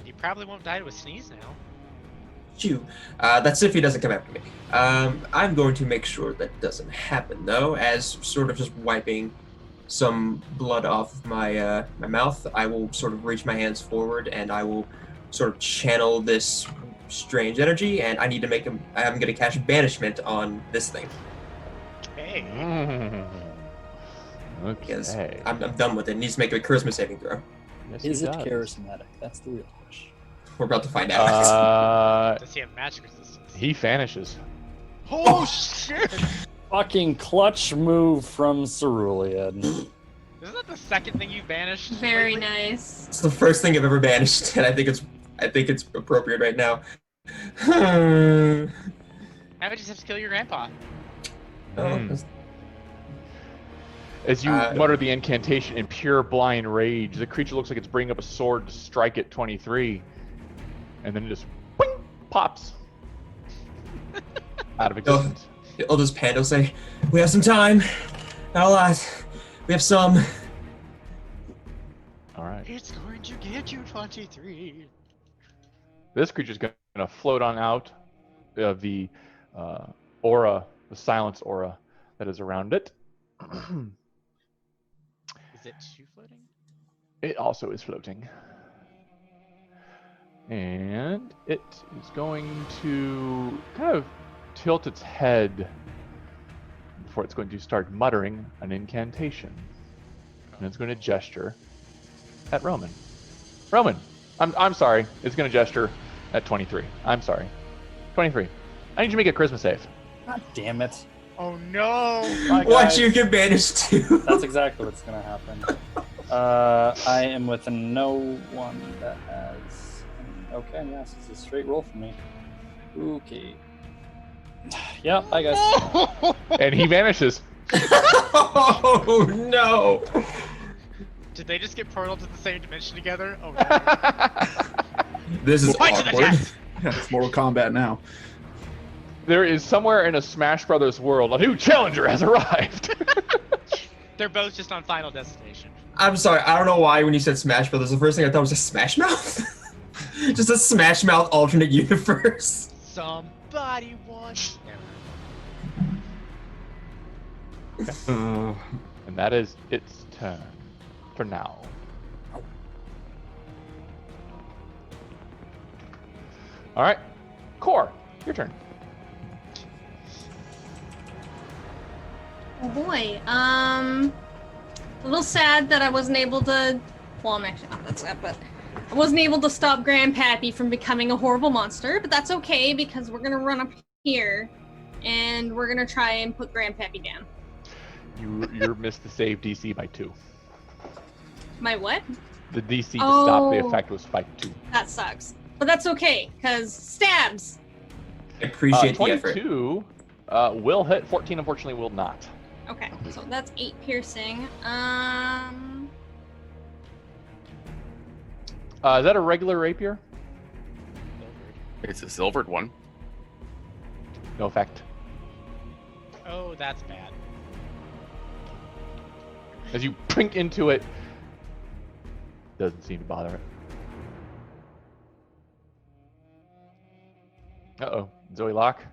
You probably won't die to a sneeze now. Chew. That's if he doesn't come after me. I'm going to make sure that doesn't happen though, as sort of just wiping some blood off of my my mouth. I will sort of reach my hands forward and I will sort of channel this strange energy, and I need to make him. I'm going to cast banishment on this thing Hey. because Okay. I'm done with it. It needs to make a charisma saving throw. Yes, Is he it does. charismatic? That's the real question. We're about to find out. Does he have magic resistance? He vanishes. Oh shit! Fucking clutch move from Cerulean. Isn't that the second thing you banished? Very lately? nice. It's the first thing I've ever banished, and I think it's appropriate right now. I would just have to kill your grandpa. As you Uh, mutter the incantation in pure blind rage, the creature looks like it's bringing up a sword to strike at 23, and then it just boing, pops out of existence. I'll just pant. I'll say, "We have some time. Not a lot. We have some." All right. It's going to get you 23. This creature's going to float on out of the aura, the silence aura that is around it. Is it two floating? It also is floating. And it is going to kind of tilt its head before it's going to start muttering an incantation. And it's going to gesture at Roman. Roman, I'm sorry. It's going to gesture At 23. I'm sorry. 23. I need you to make a charisma save. God damn it. Oh no! Bye, Watch guys. you get banished too. That's exactly what's gonna happen. I am with no one that has. Okay, yes, it's a straight roll for me. Okay. Yeah, bye guys. And he vanishes. Oh no! Did they just get portaled to the same dimension together? Oh no. This is Point to the awkward. death. Yeah, it's Mortal Kombat now. There is somewhere in a Smash Brothers world, a new challenger has arrived. They're both just on Final Destination. I'm sorry, I don't know why when you said Smash Brothers, the first thing I thought was a Smash Mouth. Just a Smash Mouth alternate universe. Somebody wants. Uh, And that is its turn for now. All right, Core, your turn. Oh boy. A little sad that I wasn't able to. Well, I'm actually not that sad, but I wasn't able to stop Grandpappy from becoming a horrible monster. But that's okay because we're gonna run up here, and we're gonna try and put Grandpappy down. You missed the save DC by 2. My what? The DC to stop the Oh. effect was by 2. That sucks. But that's okay, because stabs! I appreciate the effort. 22 will hit. 14 unfortunately will not. Okay, so that's 8 piercing. Is that a regular rapier? It's a silvered one. No effect. Oh, that's bad. As you prink into it, doesn't seem to bother it. Uh-oh. Zoe locked.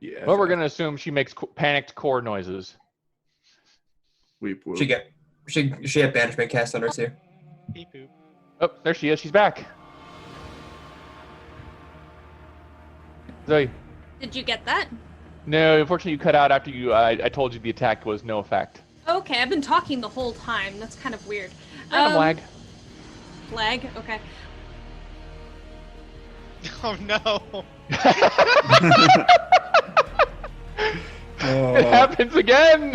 yeah. Well, we're going to assume she makes panicked core noises. Weep, whoop. She had banishment cast on her too. Beep boop. Oh, there she is. She's back. Zoe. Did you get that? No, unfortunately you cut out after you. I told you the attack was no effect. Okay, I've been talking the whole time. That's kind of weird. Random lag. Lag? Okay. Oh no. It happens again.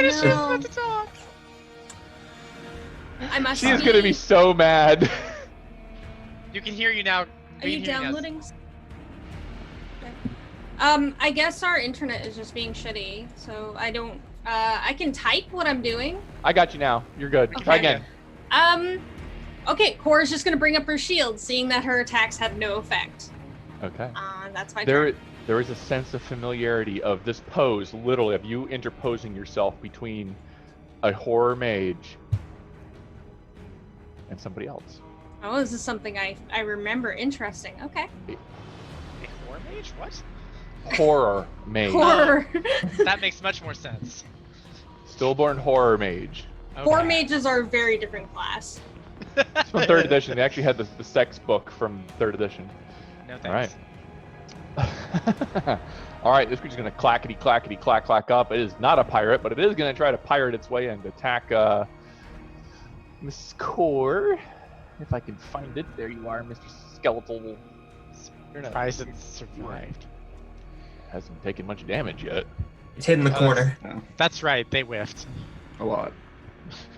No. I must She's going to be so mad. You can hear you now. Are We you can hear downloading? Okay. I guess our internet is just being shitty, so I don't. I can type what I'm doing. I got you now. You're good. Okay. Try again. Okay, Cora's just gonna bring up her shield, seeing that her attacks had no effect. Okay. That's my turn. There is a sense of familiarity of this pose, literally, of you interposing yourself between a horror mage and somebody else. Oh, this is something I remember. Interesting. Okay. A horror mage? What? Horror mage. Horror. That makes much more sense. Stillborn horror mage. Okay. Horror mages are a very different class. It's from 3rd edition. They actually had the sex book from 3rd edition. No All right. thanks. All right, this creature's going to clackety clack up. It is not a pirate, but it is going to try to pirate its way in to attack Mrs. Core. If I can find it. There you are, Mr. Skeletal. Surprised it survived. Hasn't taken much damage yet. It's hidden in the corner. That's right, they whiffed. A lot.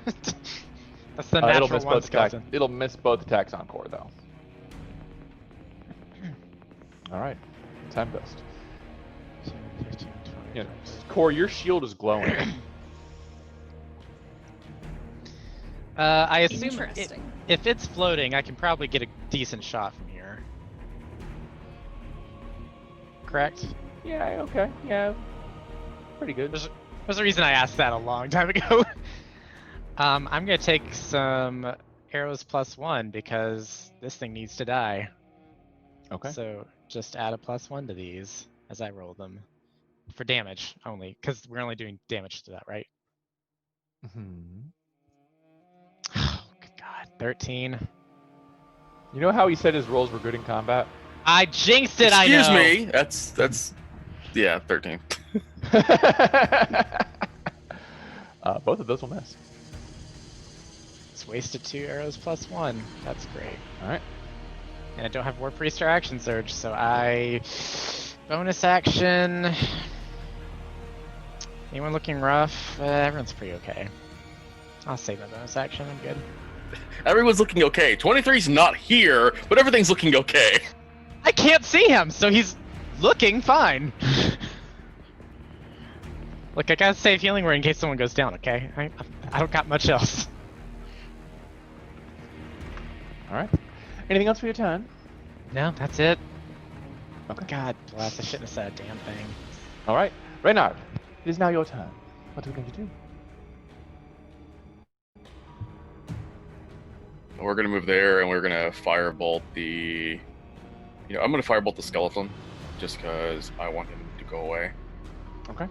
That's the It'll natural miss one both attacks. skeleton. It'll miss both attacks on Core, though. All right, Tempest. 15, 20, Yeah, Core, your shield is glowing. I assume Interesting. if it's floating, I can probably get a decent shot from here. Correct? Yeah. Okay. Yeah. Pretty good. There's a reason I asked that a long time ago. I'm gonna take some arrows +1 because this thing needs to die. Okay. So just add a +1 to these as I roll them for damage only, because we're only doing damage to that, right? Mhm. Oh, good God, 13. You know how he said his rolls were good in combat? I jinxed it. I know. Excuse me. That's yeah, 13. Both of those will miss. It's wasted 2 arrows plus 1. That's great. All right. And I don't have War Priest or Action Surge, so I bonus action. Anyone looking rough? Everyone's pretty okay. I'll save my bonus action. I'm good. Everyone's looking okay. 23's not here, but everything's looking okay. I can't see him, so he's looking fine. Look, I gotta save healing word in case someone goes down. Okay, I don't got much else. All right. Anything else for your turn? No, that's it. Okay. God bless, I shouldn't have said a damn thing. All right. Reynard, it is now your turn. What are we going to do? We're gonna move there, and we're gonna firebolt the. I'm gonna firebolt the skeleton, just because I want him to go away. Okay.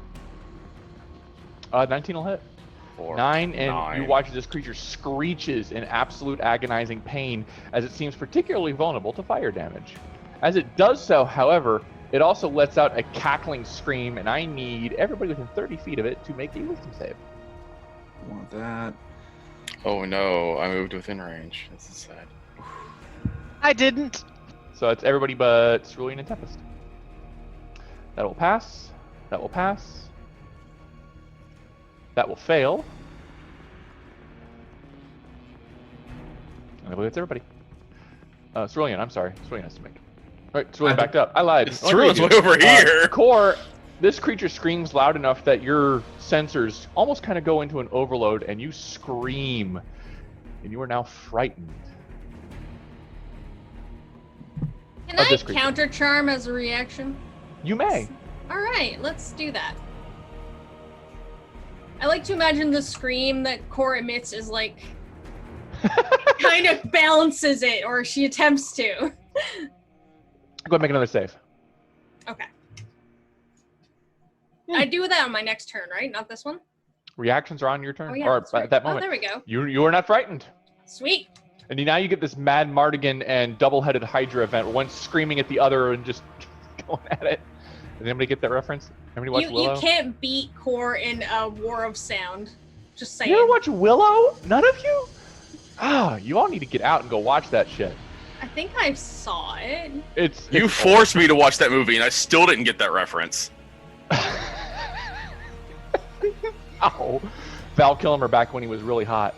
19 will hit. 9, and you watch as this creature screeches in absolute agonizing pain as it seems particularly vulnerable to fire damage. As it does so, however, it also lets out a cackling scream, and I need everybody within 30 feet of it to make a wisdom save. Want that. Oh no, I moved within range. This is sad. I didn't. So it's everybody but Cerulean and Tempest. That will pass. That will pass. That will fail. And I believe it's everybody. Cerulean, I'm sorry. Cerulean has to make it. Alright, Cerulean backed up. I lied. Cerulean's way over here. Core, this creature screams loud enough that your sensors almost kind of go into an overload and you scream. And you are now frightened. Can Of I this creature. counter charm as a reaction? You may. Alright, let's do that. I like to imagine the scream that Core emits is like kind of balances it, or she attempts to. Go ahead and make another save. Okay. I do that on my next turn, right? Not this one? Reactions are on your turn. Oh, yeah, or that's at right. that Oh, moment. there we go. You are not frightened. Sweet. And now you get this Mad Mardigan and double-headed Hydra event, one screaming at the other and just going at it. Did anybody get that reference? Anybody watch You Willow? can't beat Core in a War of Sound. Just saying. You ever watch Willow? None of you? Ah, you all need to get out and go watch that shit. I think I saw it. You forced me to watch that movie, and I still didn't get that reference. Ow. Val Kilmer back when he was really hot.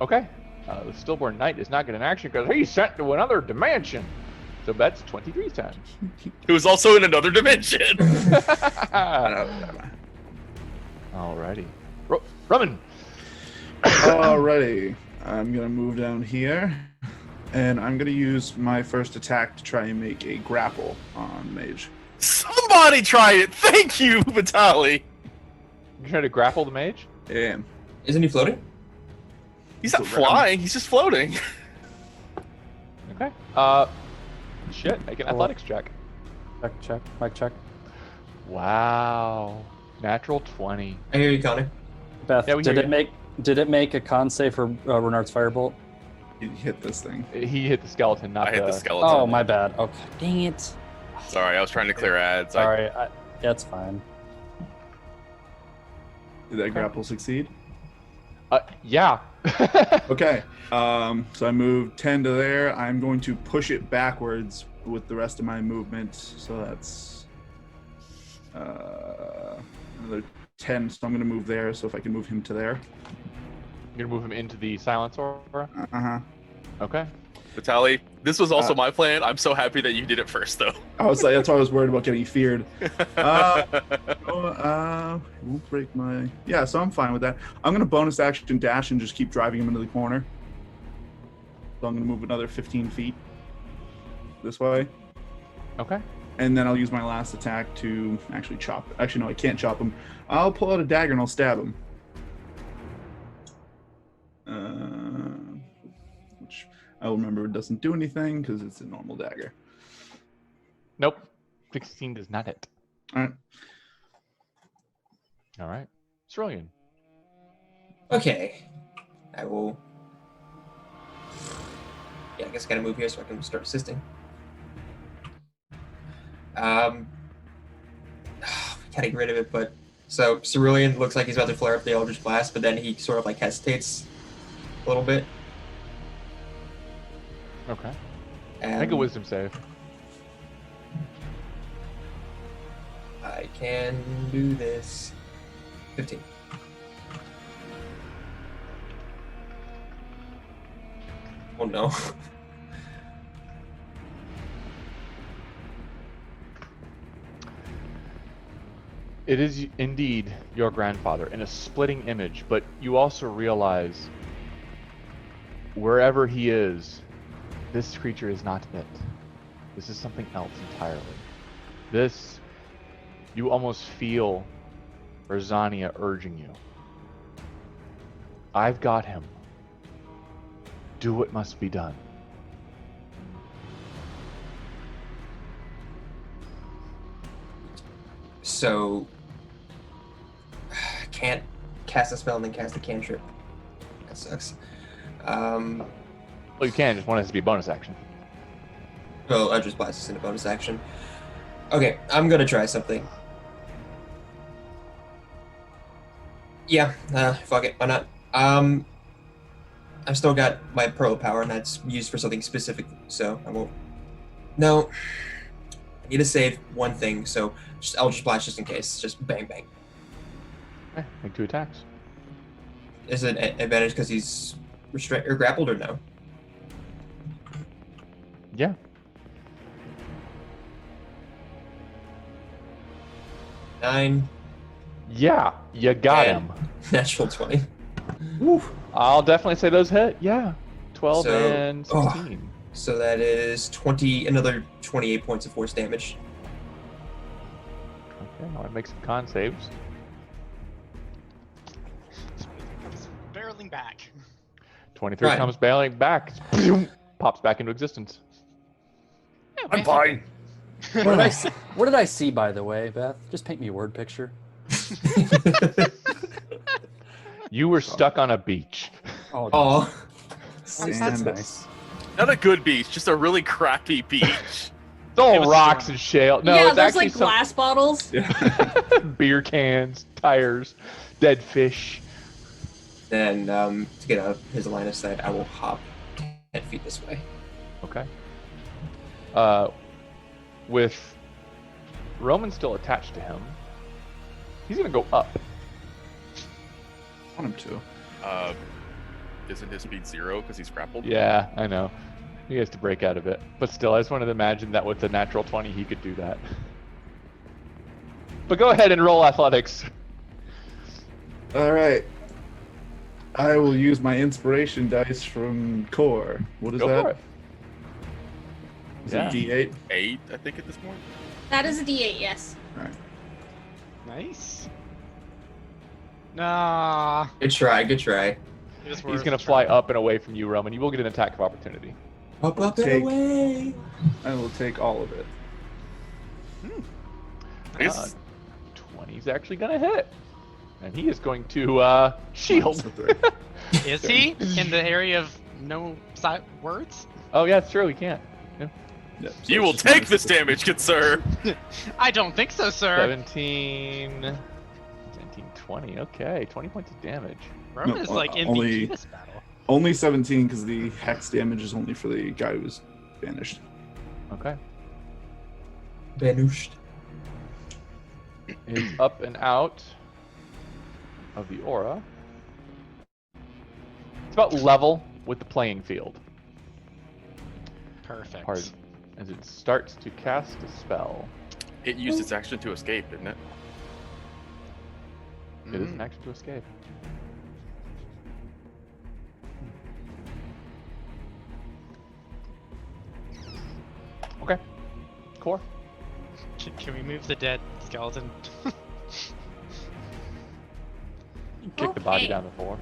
Okay. The Stillborn Knight is not getting action because he's sent to another dimension. So that's 23's turn. It was also in another dimension. Alrighty. Rummin. Alrighty. I'm going to move down here. And I'm going to use my first attack to try and make a grapple on Mage. Somebody try it. Thank you, Vitali. You trying to grapple the mage? Yeah. Isn't he floating? He's not flying. He's just floating. Okay. Shit. Make an athletics check. Check. Mic check. Wow. Natural 20. I hear you, Connor. Beth, Yeah, we hear did it make a con save for Renard's firebolt? You hit this thing. He hit the skeleton, not I hit the skeleton. Oh, my bad. Okay. Dang it. Sorry, I was trying to clear ads. Sorry. That's fine. Did that grapple succeed? Yeah. Okay. So I moved 10 to there. I'm going to push it backwards with the rest of my movement. So that's another 10. So I'm going to move there. So if I can move him to there. You're gonna move him into the silence aura? Uh-huh. Okay. Vitali, this was also my plan. I'm so happy that you did it first, though. I was like, that's why I was worried about getting feared. We'll break my... Yeah, so I'm fine with that. I'm going to bonus action dash and just keep driving him into the corner. So I'm going to move another 15 feet this way. Okay. And then I'll use my last attack to actually chop. Actually, no, I can't chop him. I'll pull out a dagger and I'll stab him. Which I'll remember doesn't do anything because it's a normal dagger. Nope. 16 does not hit. All right. All right. Cerulean. Okay. I will... Yeah, I guess I gotta move here so I can start assisting. We gotta get rid of it, but So Cerulean looks like he's about to flare up the Eldritch Blast, but then he sort of like hesitates a little bit. Okay. And Make a wisdom save. I can do this. 15. Oh no. It is indeed your grandfather in a splitting image, but you also realize wherever he is, this creature is not it. This is something else entirely. This, you almost feel Rosania urging you. I've got him. Do what must be done. So can't cast a spell and then cast a cantrip. That sucks. Well, you can, just want it to be a bonus action. Well, Eldritch Blast is in a bonus action. Okay, I'm gonna try something. Yeah, fuck it, why not? I've still got my Pearl of Power, and that's used for something specific, so I won't. No, I need to save one thing, so just Eldritch Blast just in case. Just bang bang. Okay, make 2 attacks. Is it an advantage because he's restrained or grappled, or no? Yeah. Nine. Yeah, you got And him. Natural 20. Woo. I'll definitely say those hit. Yeah. 12 So- and oh. 16. So that is another 28 points of force damage. Okay, now I make some con saves. Barreling back. 23 Right. comes bailing back. Pops back into existence. I'm fine. What did I see, by the way, Beth? Just paint me a word picture. You were stuck on a beach. Oh, Oh, that's nice. Not a good beach, just a really crappy beach. It's all It was rocks stormy. and shale. No, yeah, it's there's actually like glass bottles. beer cans, tires, dead fish. then to get out of his line of sight, I will hop 10 feet this way. Okay. With Roman still attached to him, he's gonna go up. I want him to. Isn't his speed 0 because he's grappled? Yeah, I know. He has to break out of it. But still, I just wanted to imagine that with a natural 20, he could do that. But go ahead and roll athletics. All right. I will use my inspiration dice from Core. What is Go that? for it. Is Yeah. it D8? 8, I think, at this point. That is a D8, yes. All right. Nice. Nah. Good try, good try. It was He's worth gonna a fly try. up and away from you, Roman. You will get an attack of opportunity. Up, and Take- away. I will take all of it. I guess 20's actually gonna hit. And he is going to shield. Minus the 3. Is he in the area of no words? Oh yeah, it's true, he can't. Yep, so you it's will just take minus this the 3. damage, good sir. I don't think so, sir. 17, 20, okay. 20 points of damage. Roman No, is like MVP only- this battle. Only 17 because the hex damage is only for the guy who was banished. Okay. Banished. Is up and out of the aura. It's about level with the playing field. Perfect. Pardon. As it starts to cast a spell. It used its action to escape, didn't it? It is an action to escape. Okay. Core. Can we move the dead skeleton? Kick the body Okay. down the floor.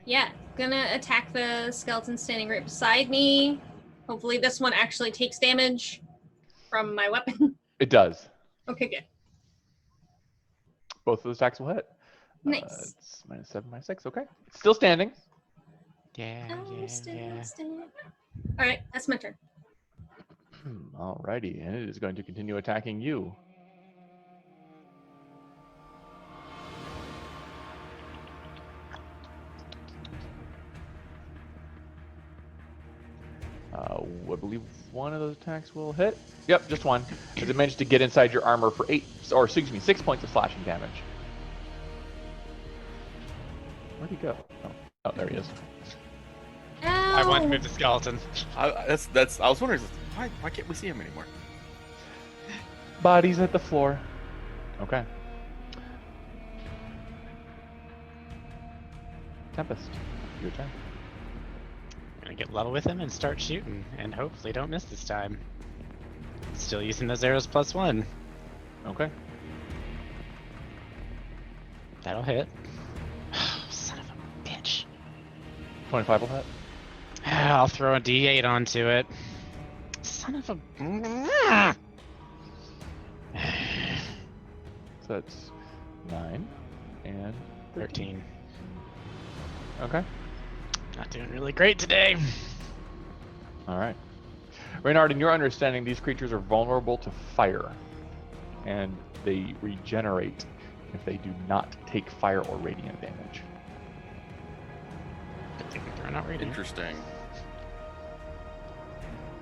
Yeah, gonna attack the skeleton standing right beside me. Hopefully this one actually takes damage from my weapon. It does. Okay, good. Both of those attacks will hit. Nice. It's -7, -6. Okay. It's still standing. Yeah, Alright, that's my turn. Alrighty, and it is going to continue attacking you. I believe one of those attacks will hit. Yep, just one. As it managed to get inside your armor for 6 points of slashing damage. Where'd he go? Oh, there he is. Ow! I want to move the skeleton. I was wondering why can't we see him anymore? Bodies at the floor. Okay. Tempest, your turn. Gonna get level with him and start shooting, and hopefully don't miss this time. Still using those arrows +1. Okay. That'll hit. Son of a bitch. 25 will hit. I'll throw a D8 onto it. Son of a. So that's 9 and 13. Okay. Not doing really great today. All right. Reynard, in your understanding, these creatures are vulnerable to fire, and they regenerate if they do not take fire or radiant damage. Good thing they're not radiant. Interesting.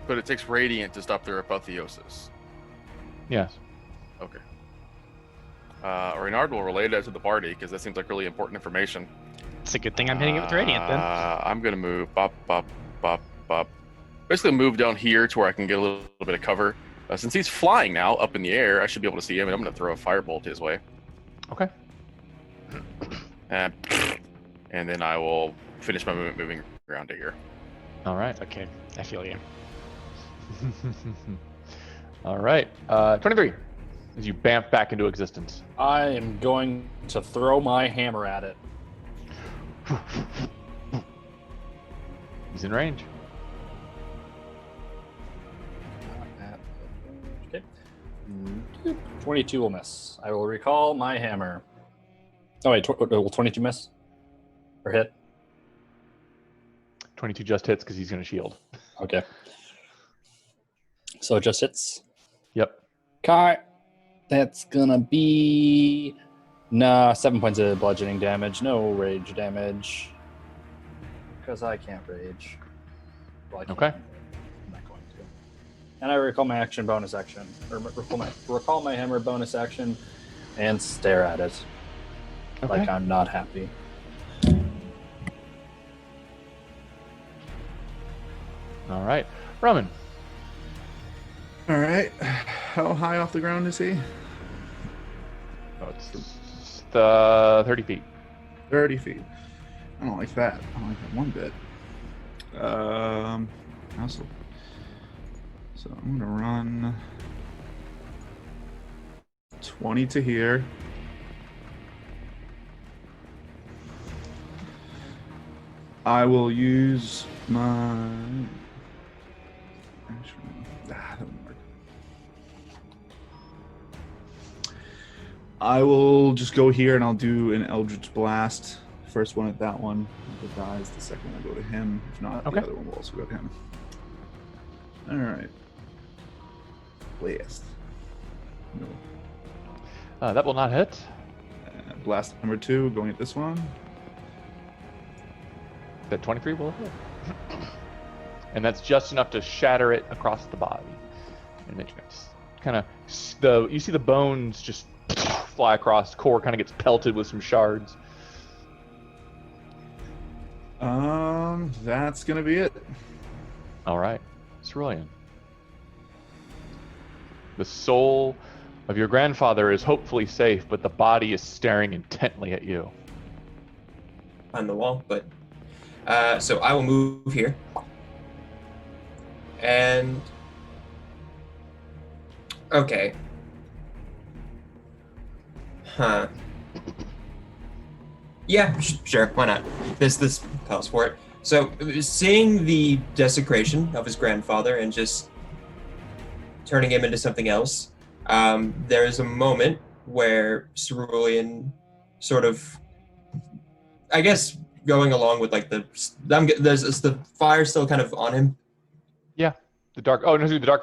But it takes radiant to stop their apotheosis. Yes. Okay. Reynard will relay that to the party because that seems like really important information. It's a good thing I'm hitting it with radiant then. I'm gonna move bop. Basically move down here to where I can get a little bit of cover. Since he's flying now up in the air, I should be able to see him, and I'm gonna throw a firebolt his way. Okay. And then I will finish my movement moving around to here. All right. Okay, I feel you. All right. 23. As you bamf back into existence. I am going to throw my hammer at it. He's in range. Okay. 22 will miss. I will recall my hammer. Oh wait, will 22 miss? Or hit? 22 just hits because he's going to shield. Okay. So it just hits? Yep. Okay. That's gonna be 7 points of bludgeoning damage, no rage damage. Because I can't rage. Well, I can't. Okay. I'm not going to. And I recall my action bonus action. Or recall my hammer bonus action and stare at it. Okay. Like I'm not happy. All right. Roman. All right. How high off the ground is he? Oh, it's 30 feet. 30 feet. I don't like that. I don't like that one bit. Also, so I'm gonna run 20 to here. I will use my. That won't work. I will just go here and I'll do an Eldritch Blast. First one at that one. If it dies, the second one will go to him. If not, Okay. the other one will also go to him. Alright. Blast. No. That will not hit. Blast number 2, going at this one. That 23 will hit. And that's just enough to shatter it across the body. And then you see the bones just fly across. Core kind of gets pelted with some shards. That's gonna be it. All right, Cerulean. The soul of your grandfather is hopefully safe, but the body is staring intently at you. On the wall, but so I will move here. And okay. Huh. Yeah, sure, why not? This calls for it. So, seeing the desecration of his grandfather and just turning him into something else, there is a moment where Cerulean sort of, I guess, going along with like there's the fire still kind of on him. Yeah, the dark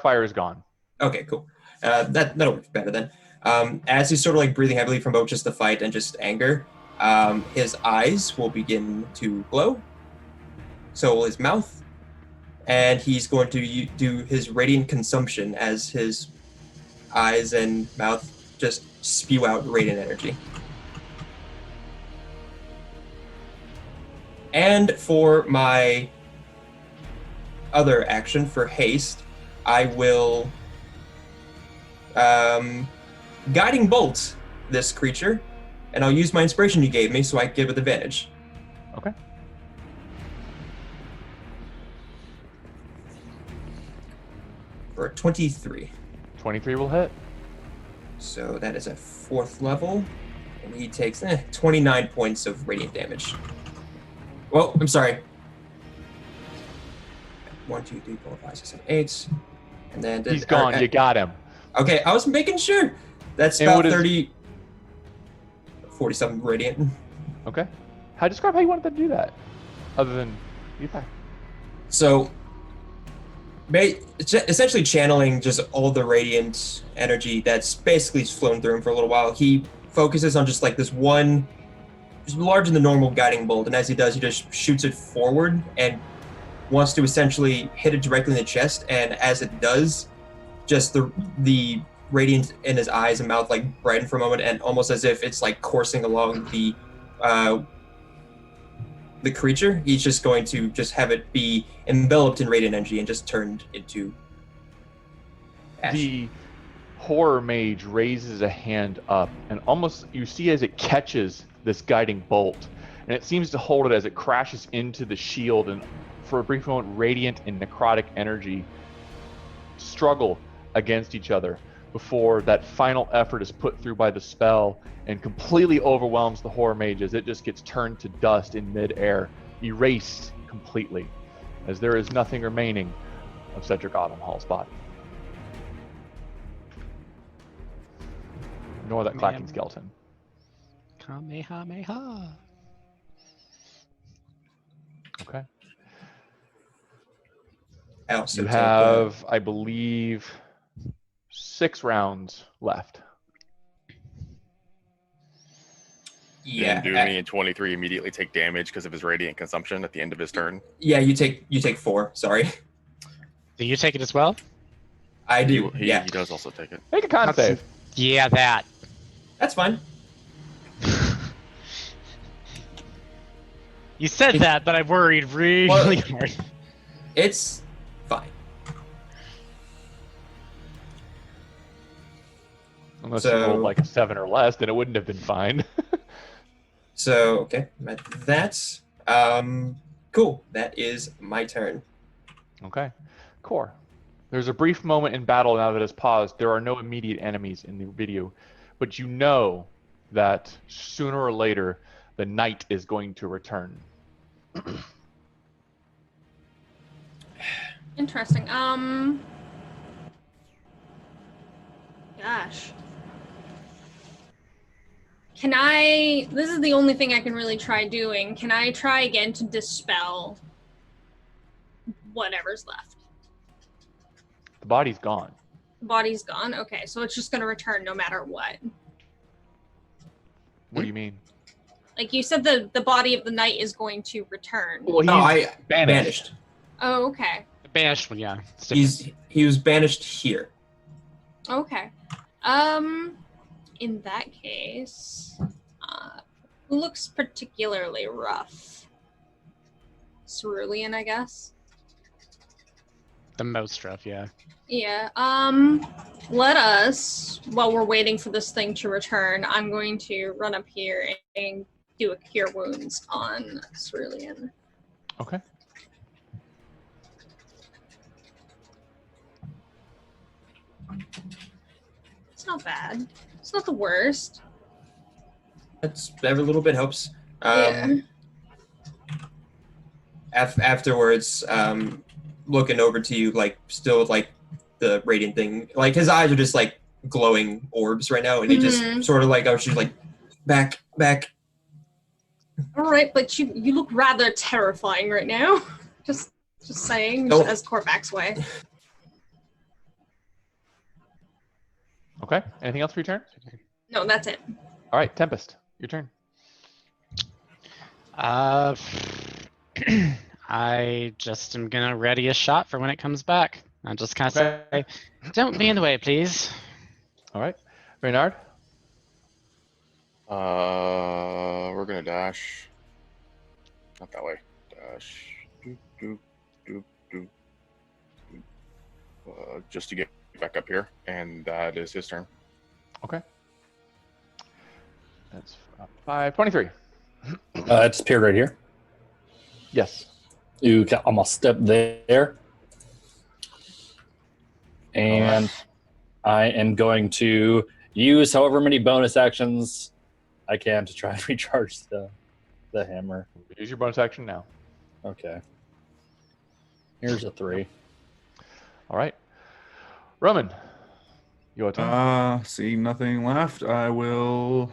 fire is gone. Okay, cool. That'll work better then. As he's sort of like breathing heavily from both just the fight and just anger, his eyes will begin to glow. So will his mouth. and he's going to do his radiant consumption as his eyes and mouth just spew out radiant energy. And for my other action, for haste, I will guiding bolt this creature, and I'll use my inspiration you gave me so I can give it advantage. Okay. For 23. 23 will hit. So that is a 4th level, and he takes 29 points of radiant damage. Well, I'm sorry. 1, 2, 3, 4, 5, 6, 7, 8. And then He's gone. You got him. Okay, I was making sure. That's And about what is- 47 radiant. Okay. Describe how you wanted to do that, other than you attack. So, essentially channeling just all the radiant energy that's basically flown through him for a little while. He focuses on just like this one, just larger than normal guiding bolt, and as he does, he just shoots it forward and wants to essentially hit it directly in the chest. And as it does, just the radiant in his eyes and mouth like brighten for a moment, and almost as if it's like coursing along the creature. He's just going to just have it be enveloped in radiant energy and just turned into ash. The horror mage raises a hand up, and almost you see as it catches this guiding bolt, and it seems to hold it as it crashes into the shield, and for a brief moment, radiant and necrotic energy struggle against each other before that final effort is put through by the spell and completely overwhelms the horror mage as it just gets turned to dust in midair, erased completely, as there is nothing remaining of Cedric Autumnhall's body. Nor that clacking skeleton. Kamehameha. Okay. I also You take, have, I believe, 6 rounds left. yeah, Didn't Doomy and 23 immediately take damage because of his radiant consumption at the end of his turn. yeah. You take 4. Sorry, Do you take it as well? I do. He Yeah, does also take it. Make a con save. Yeah, that. that's fine. You said that, but I worried really hard. It's fine. Unless So- you rolled like a 7 or less, then it wouldn't have been fine. So okay, that's cool. That is my turn. Okay. Core. There's a brief moment in battle now that has paused. There are no immediate enemies in the video, but you know that sooner or later the night is going to return. Interesting. Gosh. Can I... This is the only thing I can really try doing. Can I try again to dispel whatever's left? The body's gone. The body's gone? Okay, so it's just going to return no matter what. What do you mean? Like you said, the body of the knight is going to return. Well, No, I banished. Oh, okay. The banished one, yeah. It's different. He was banished here. Okay. In that case, who looks particularly rough? Cerulean, I guess. The most rough, yeah. Yeah. Let us, while we're waiting for this thing to return, I'm going to run up here and do a cure wounds on Cerulean. Okay. It's not bad. It's not the worst. That's every little bit helps. Yeah. Afterwards, looking over to you, like still with like the radiant thing, like his eyes are just like glowing orbs right now, and he just sort of like, oh, she's like, back. All right, but you look rather terrifying right now. Just saying, Don't- as Korvac's way. Okay. Anything else for your turn? No, that's it. All right, Tempest, your turn. I just am gonna ready a shot for when it comes back. I'm just kind of Okay. say, don't be in the way, please. All right. Reynard? We're gonna dash. Not that way. Dash. Doop, doop, doop, doop, doop. Just to get back up here, and that is his turn. Okay. That's 523. It's appeared right here. Yes. You can almost step there. And I am going to use however many bonus actions I can to try and recharge the hammer. Use your bonus action now. Okay. Here's a 3. All right. Roman, your turn. Seeing nothing left, I will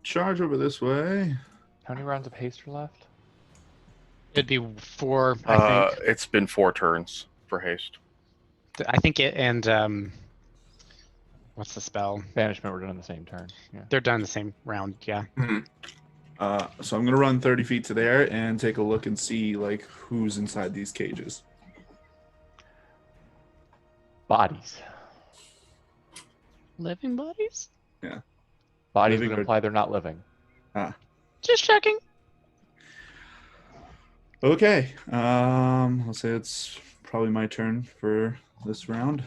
charge over this way. How many rounds of haste are left? It'd be 4, I think. It's been 4 turns for haste. I think it and what's the spell? Banishment were done in the same turn. Yeah. They're done the same round. Yeah. So I'm gonna run 30 feet to there and take a look and see like who's inside these cages. Bodies. Living bodies? Bodies Living would or- imply they're not living. Just checking. Okay. I'll say it's probably my turn for this round.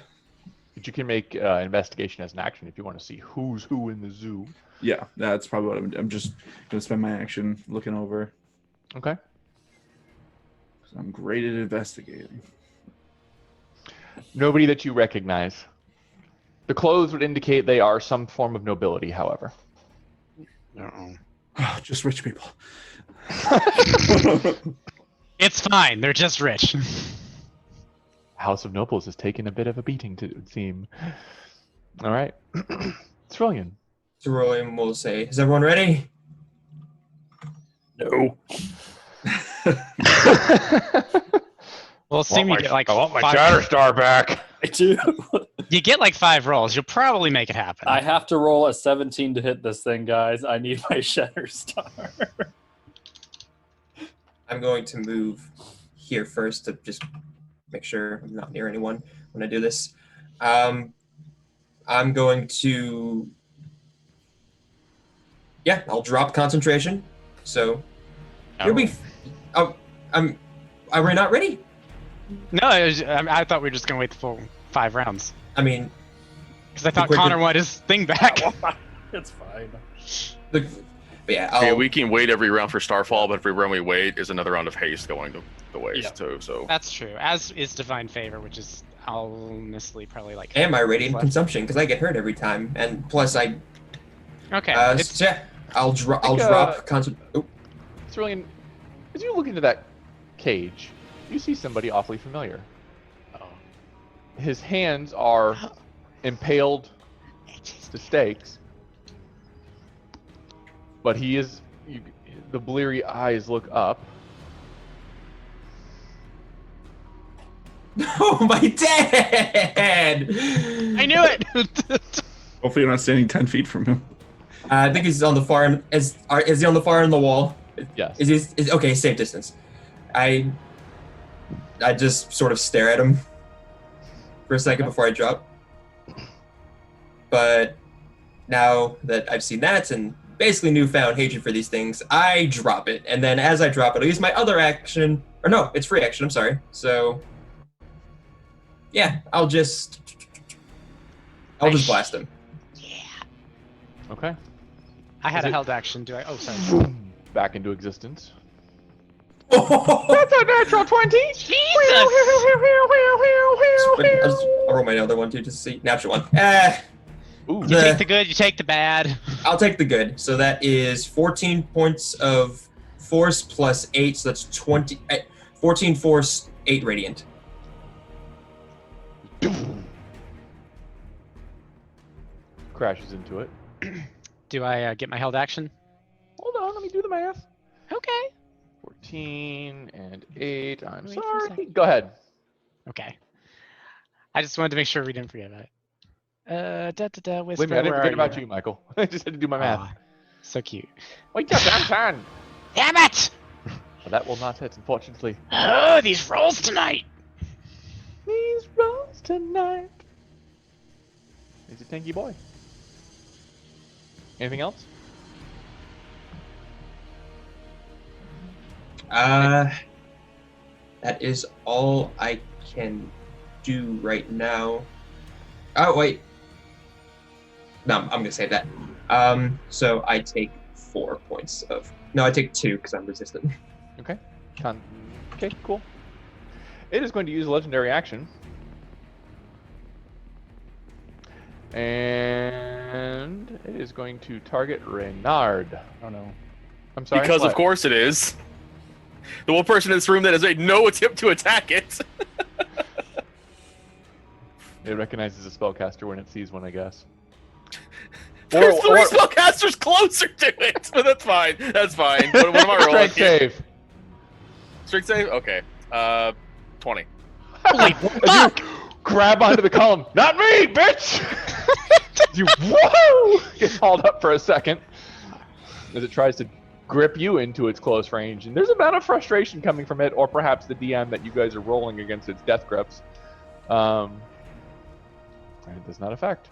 But you can make investigation as an action if you want to see who's who in the zoo. Yeah, that's probably what I'm just gonna spend my action looking over. Okay. 'Cause I'm great at investigating. Nobody that you recognize. The clothes would indicate they are some form of nobility, however. Just rich people. It's fine. They're just rich. House of Nobles has taken a bit of a beating, to seem. All right. Trillion. Cerulean will say, "Is everyone ready?" No. Well, assume you get like I want my 5 Shatterstar back. I do. You get like 5 rolls. You'll probably make it happen. I have to roll a 17 to hit this thing, guys. I need my Shatterstar. I'm going to move here first to just make sure I'm not near anyone when I do this. I'm going to, I'll drop concentration. So you'll be. Oh, are we not ready? No, I thought we were just gonna wait the full 5 rounds. I mean, Because I thought quicker- Connor wanted his thing back. It's fine. but yeah, Okay, we can wait every round for Starfall, but every round we wait is another round of haste going to the waste Yeah. too. So That's true. As is Divine Favor, which is honestly probably like. and my radiant left. consumption because I get hurt every time, and plus I. Okay. So yeah, I'll drop Oh, Trillion, as you look into that cage, you see somebody awfully familiar. His hands are impaled to stakes, but he is. The bleary eyes look up. Oh, my dad! I knew it. Hopefully, you're not standing 10 feet from him. I think he's on the far end. Is he on the far end of the wall? Yes. Is okay? Same distance. I just sort of stare at him for a second before I drop. But now that I've seen that and basically newfound hatred for these things, I drop it, and then as I drop it, I use my other action. Or no, it's free action. I'm sorry. So yeah, I'll just blast him. Okay. I had Is a it- held action. Do I? Oh, sorry. Boom. Back into existence. Oh! That's a natural 20. I'll roll my other one too, just to see. Natural one. Ooh. You take the good, you take the bad. I'll take the good. So that is 14 points of force plus 8, so that's 20. 14 force, 8 radiant. Crashes into it. Do I get my held action? Hold on, let me do the math. Okay. 14 and 8. I'm Wait for a sorry. second. Go ahead. Okay. I just wanted to make sure we didn't forget about it. Whisper, Wait a minute, I didn't where forget are about you, Michael. I just had to do my math. Aw, so cute. Wait, yeah, I'm done. Damn it! But that will not hit, unfortunately. Oh, these rolls tonight. These rolls tonight. He's a tanky boy. Anything else? That is all I can do right now. Oh wait. No, I'm gonna save that. So I take 4 points of. No, I take 2 because I'm resistant. Okay. Okay, cool. It is going to use a legendary action. And it is going to target Reynard. Oh no. I'm sorry. Because what? of course it is. The one person in this room that has made no attempt to attack it. It recognizes a spellcaster when it sees one, I guess. There's 3 spellcasters closer to it, but that's fine. That's fine. What am I rolling? Strength save. Strength save? Okay. 20. Holy fuck! You grab onto the column. Not me, bitch! You whoa! Get hauled up for a second as it tries to grip you into its close range, and there's a amount of frustration coming from it, or perhaps the DM that you guys are rolling against its death grips. And it does not affect.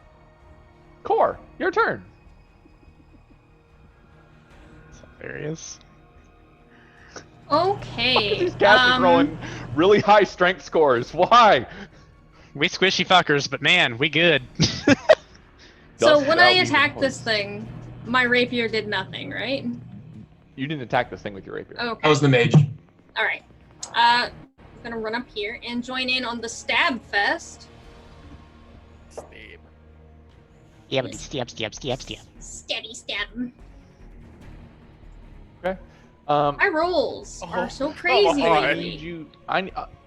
Core, your turn. Hilarious. Okay. These cats are rolling really high strength scores. Why? We squishy fuckers, but man, we good. So Dust when I shall be attacked removed. this thing, my rapier did nothing, right? You didn't attack this thing with your rapier. Okay. I was the mage. All right. I'm gonna run up here and join in on the stab fest. Yeah, but stab. Stabby stab. Okay. My rolls are so crazy on. I lately. need you.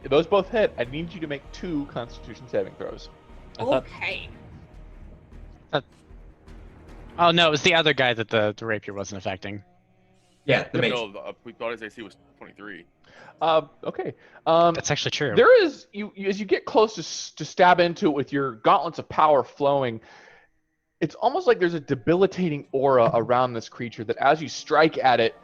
Those both hit. I need you to make 2 Constitution saving throws. Okay. Oh no, it was the other guy that the rapier wasn't affecting. Yeah, the mage. No, we thought his AC was 23. Okay. That's actually true. There is you as you get close to stab into it with your gauntlets of power flowing. It's almost like there's a debilitating aura around this creature that as you strike at it,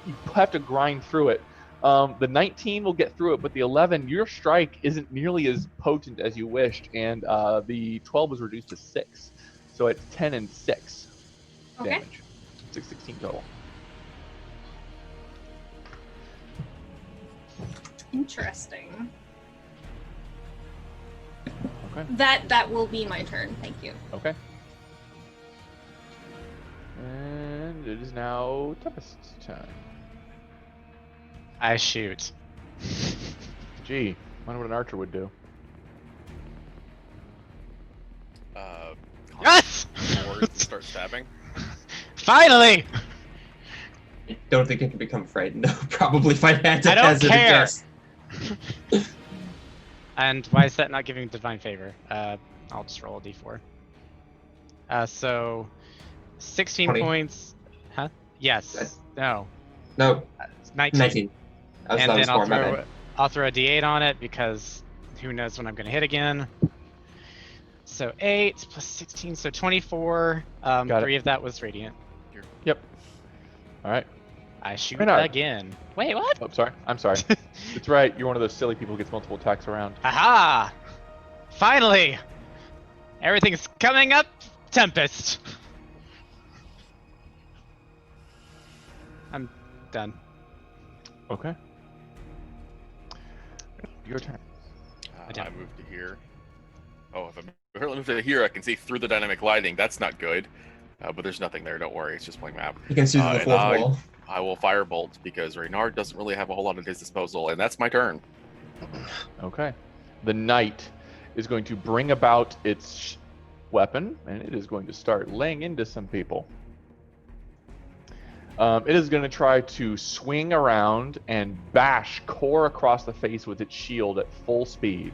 you have to grind through it. The 19 will get through it, but the 11, your strike isn't nearly as potent as you wished, and the 12 was reduced to 6. So it's 10 and 6 Okay. damage. 16 total. Interesting. Okay. That will be my turn. Thank you. Okay. And it is now Tempest's turn. I shoot. Gee, wonder what an archer would do. Yes! Or start stabbing. Finally! I don't think I can become frightened. No, probably if I had to I don't hazard a care. guess. And why is that not giving divine favor? I'll just roll a d4. So 16 20. points. Huh? Yes. No. No, It's 19. 19. That And was then more, my bad. I'll throw a d8 on it because who knows when I'm going to hit again. So 8 plus 16, so 24. Got it. 3 of that was radiant. Yep. All right. I shoot Reynard. again. Wait, what? Oh, sorry. I'm sorry. It's right. You're one of those silly people who gets multiple attacks around. Aha! Finally! Everything's coming up, Tempest. I'm done. Okay. Your turn. I moved to here. Oh, if I move to here, I can see through the dynamic lighting. That's not good. But there's nothing there. Don't worry. It's just blank map. You can see the and fourth wall. I will firebolt because Reynard doesn't really have a whole lot at his disposal, and that's my turn. Okay. The knight is going to bring about its weapon, and it is going to start laying into some people. It is going to try to swing around and bash Core across the face with its shield at full speed.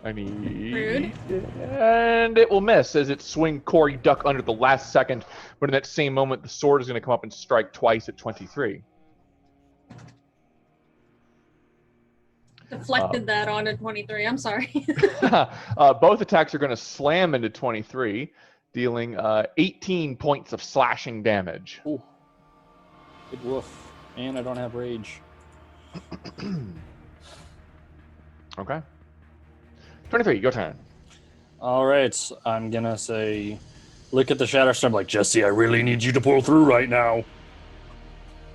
Rude. And it will miss as it swing Core. You duck under the last second, but in that same moment, the sword is going to come up and strike twice at 23. Deflected that on a 23. I'm sorry. Both attacks are going to slam into 23, dealing 18 points of slashing damage. Ooh. Good woof. And I don't have rage. Okay. 23, your turn. All right, I'm gonna say, look at the Shatterstorm like, Jesse, I really need you to pull through right now.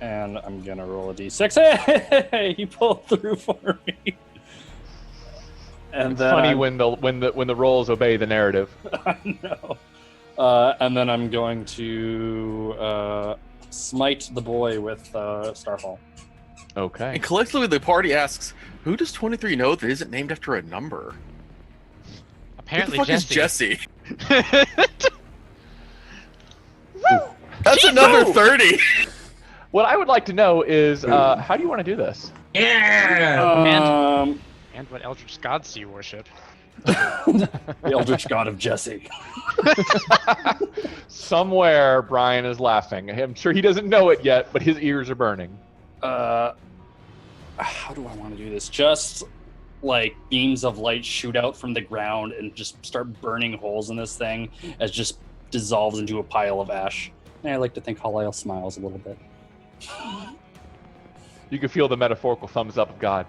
And I'm gonna roll a d6. Hey, you pulled through for me. And It's then funny when the rolls obey the narrative. I know. And then I'm going to smite the boy with Starfall. Okay. And collectively, the party asks, "Who does 23 know that isn't named after a number? Apparently Who the fuck Jesse. is Jesse? That's another 30. What I would like to know is, how do you want to do this? Yeah. And what eldritch gods do you worship? The Eldritch God of Jesse. Somewhere Brian is laughing. I'm sure he doesn't know it yet, but his ears are burning. How do I want to do this? Just like beams of light shoot out from the ground and just start burning holes in this thing as just dissolves into a pile of ash. And I like to think Hallel smiles a little bit. You can feel the metaphorical thumbs up of God.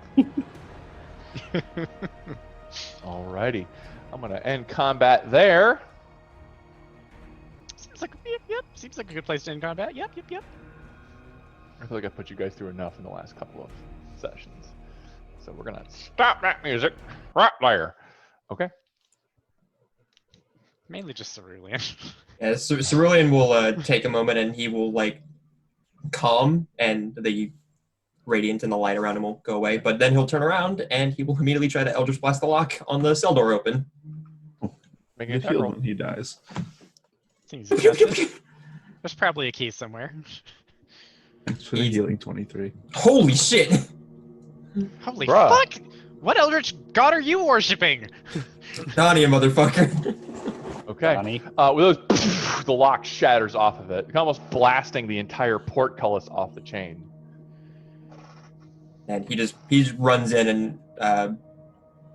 Alrighty. I'm going to end combat there. Seems like seems like a good place to end combat. Yep. I feel like I put you guys through enough in the last couple of sessions. So we're going to stop that music right there. Okay. Mainly just Cerulean. Yeah, Cerulean will take a moment and he will like calm, and the radiant and the light around him will go away. But then he'll turn around and he will immediately try to Eldritch Blast the lock on the cell door open. Making Get a healed roll. when he dies. Seems justice. There's probably a key somewhere. Thanks for the healing, 23. Holy shit! Holy Bruh. fuck! What eldritch god are you worshipping? Donnie, motherfucker. Okay. Johnny. With those, the lock shatters off of it, almost blasting the entire portcullis off the chain. And he just runs in and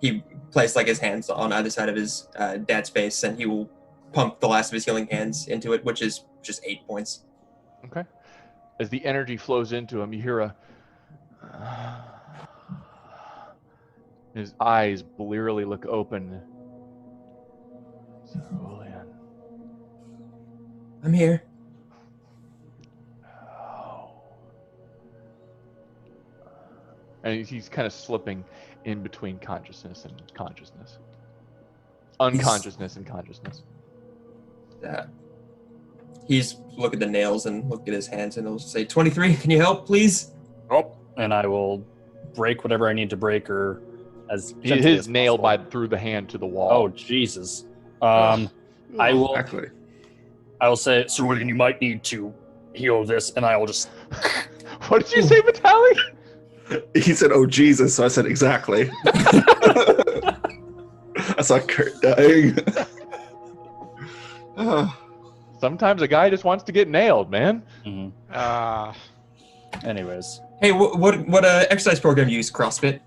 he places like his hands on either side of his dad's face, and he will pump the last of his healing hands into it, which is just 8 points. Okay. As the energy flows into him, you hear a. His eyes blearily look open. Cerulean. I'm here. And he's kind of slipping in between consciousness and consciousness. Unconsciousness and consciousness. He's look at the nails and look at his hands, and he'll say, 23, can you help, please? Oh, And I will break whatever I need to break, or as gently His as nailed possible. through the hand to the wall. Oh Jesus! I will. Exactly. I will say, Cerulean, you might need to heal this, and I will just. What did you say, Vitaly? He said, "Oh Jesus!" So I said, "Exactly." I saw Kurt dying. Sometimes a guy just wants to get nailed, man. Mhm. Anyways, Hey, what exercise program do you use? CrossFit?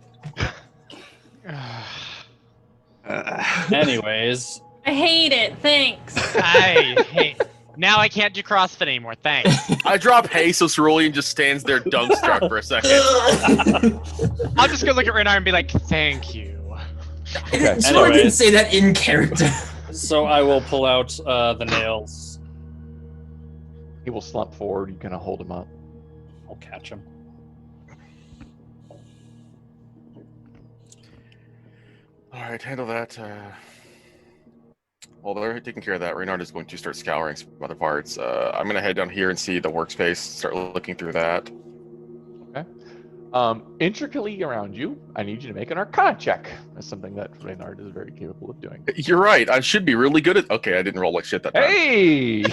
anyways, I hate it. Thanks. I hate. Now I can't do CrossFit anymore. Thanks. I drop hay so Cerulean just stands there dumbstruck for a second. I'm just gonna look at Renar and be like, "Thank you." Okay. Sure, I didn't Anyways. say that in character. so I will pull out the nails. He will slump forward. You kind of hold him up. I'll catch him. All right, handle that. While they're taking care of that, Reynard is going to start scouring some other parts. I'm going to head down here and see the workspace, start looking through that. Intricately around you, I need you to make an Arcana check. That's something that Reynard is very capable of doing. You're right. I should be really good at. Okay, I didn't roll like shit that time. Hey!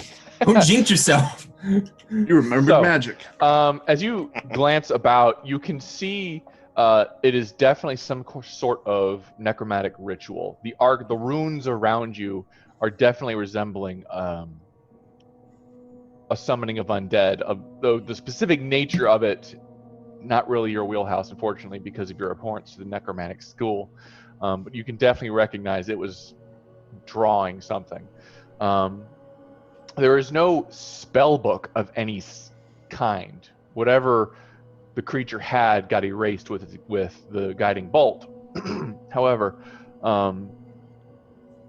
Don't jinx yourself. You remembered So, magic. As you glance about, you can see it is definitely some sort of necromantic ritual. The runes around you are definitely resembling a summoning of undead. Though the specific nature of it, not really your wheelhouse, unfortunately, because of your abhorrence to the necromantic school. But you can definitely recognize it was drawing something. There is no spell book of any kind whatever the creature had got erased with the guiding bolt. However,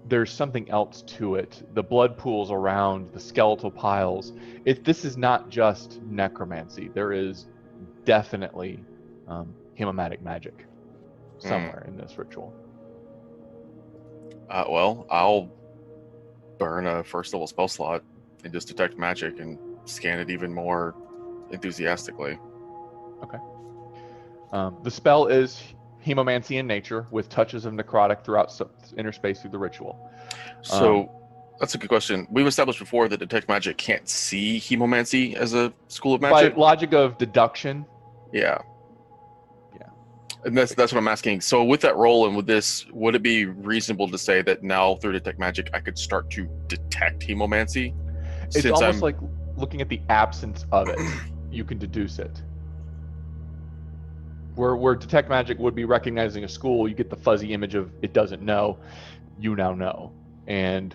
there's something else to it. The blood pools around the skeletal piles. This is not just necromancy. There is definitely hemomatic magic somewhere in this ritual. Well, I'll burn a first level spell slot and just detect magic and scan it even more enthusiastically. Okay. The spell is hemomancy in nature, with touches of necrotic throughout interspace through the ritual. So that's a good question. We've established before that detect magic can't see hemomancy as a school of magic. By logic of deduction. Yeah. Yeah. And that's what I'm asking. So with that roll and with this, would it be reasonable to say that now through detect magic I could start to detect hemomancy? It's almost like looking at the absence of it. You can deduce it. Where detect magic would be recognizing a school, you get the fuzzy image of it doesn't know. You now know. And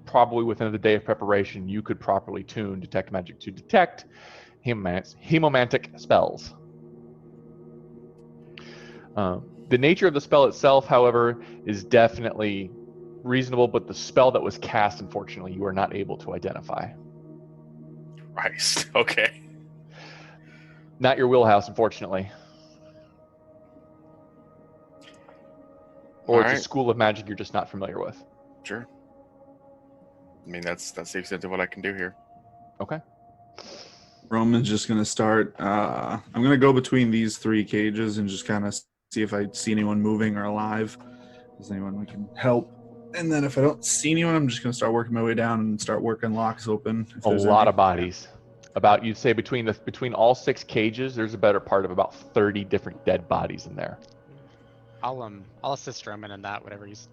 probably within the day of preparation, you could properly tune detect magic to detect hemomantic spells. The nature of the spell itself, however, is definitely reasonable, but the spell that was cast, unfortunately, you are not able to identify. Christ. Okay. Not your wheelhouse, unfortunately. Or it's a school of magic you're just not familiar with. Sure. I mean, that's the extent of what I can do here. Okay. Roman's just gonna start. I'm gonna go between these three cages and just kind of see if I see anyone moving or alive. Is anyone we can help? And then if I don't see anyone, I'm just gonna start working my way down and start working locks open. A lot of bodies. About, you'd say between all 6 cages, there's a better part of about 30 different dead bodies in there. I'll assist Roman in that, whatever he's.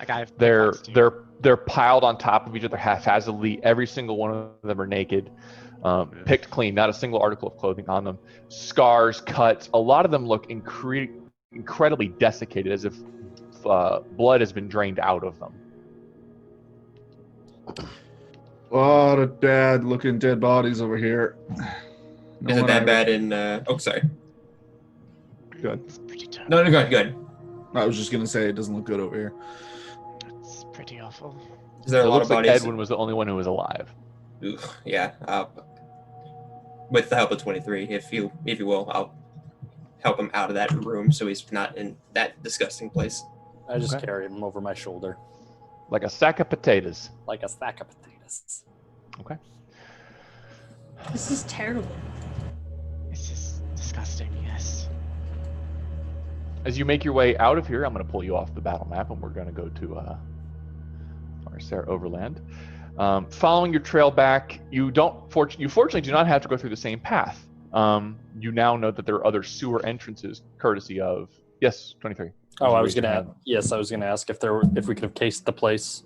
A guy. They're piled on top of each other haphazardly. Every single one of them are naked, picked clean. Not a single article of clothing on them. Scars, cuts. A lot of them look incredibly desiccated, as if blood has been drained out of them. A lot of bad-looking dead bodies over here. Is it that bad in? Oh, sorry. Good. It's pretty tough. No, good. I was just gonna say it doesn't look good over here. It's pretty awful. Is there It a lot looks of like bodies? Edwin was the only one who was alive. Ooh, yeah. With the help of 23, if you will, I'll help him out of that room so he's not in that disgusting place. I just carry him over my shoulder. Like a sack of potatoes. Like a sack of potatoes. Okay. This is terrible. This is disgusting, yes. As you make your way out of here, I'm going to pull you off the battle map, and we're going to go to Sarah Overland. Following your trail back, you fortunately do not have to go through the same path. You now know that there are other sewer entrances, courtesy of 23. Oh, I was gonna ask if we could have cased the place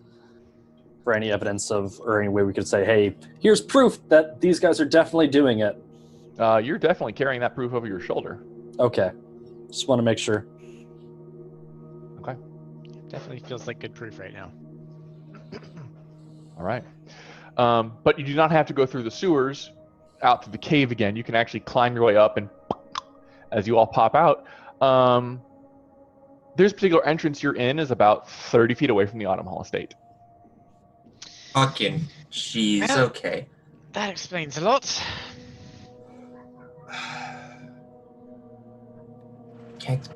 for any evidence of, or any way we could say, hey, here's proof that these guys are definitely doing it. You're definitely carrying that proof over your shoulder. Okay. Just want to make sure. Okay. Definitely feels like good proof right now. All right. But you do not have to go through the sewers out to the cave again. You can actually climb your way up, and as you all pop out, this particular entrance you're in is about 30 feet away from the Autumn Hall estate. Fucking jeez, Well, okay. That explains a lot.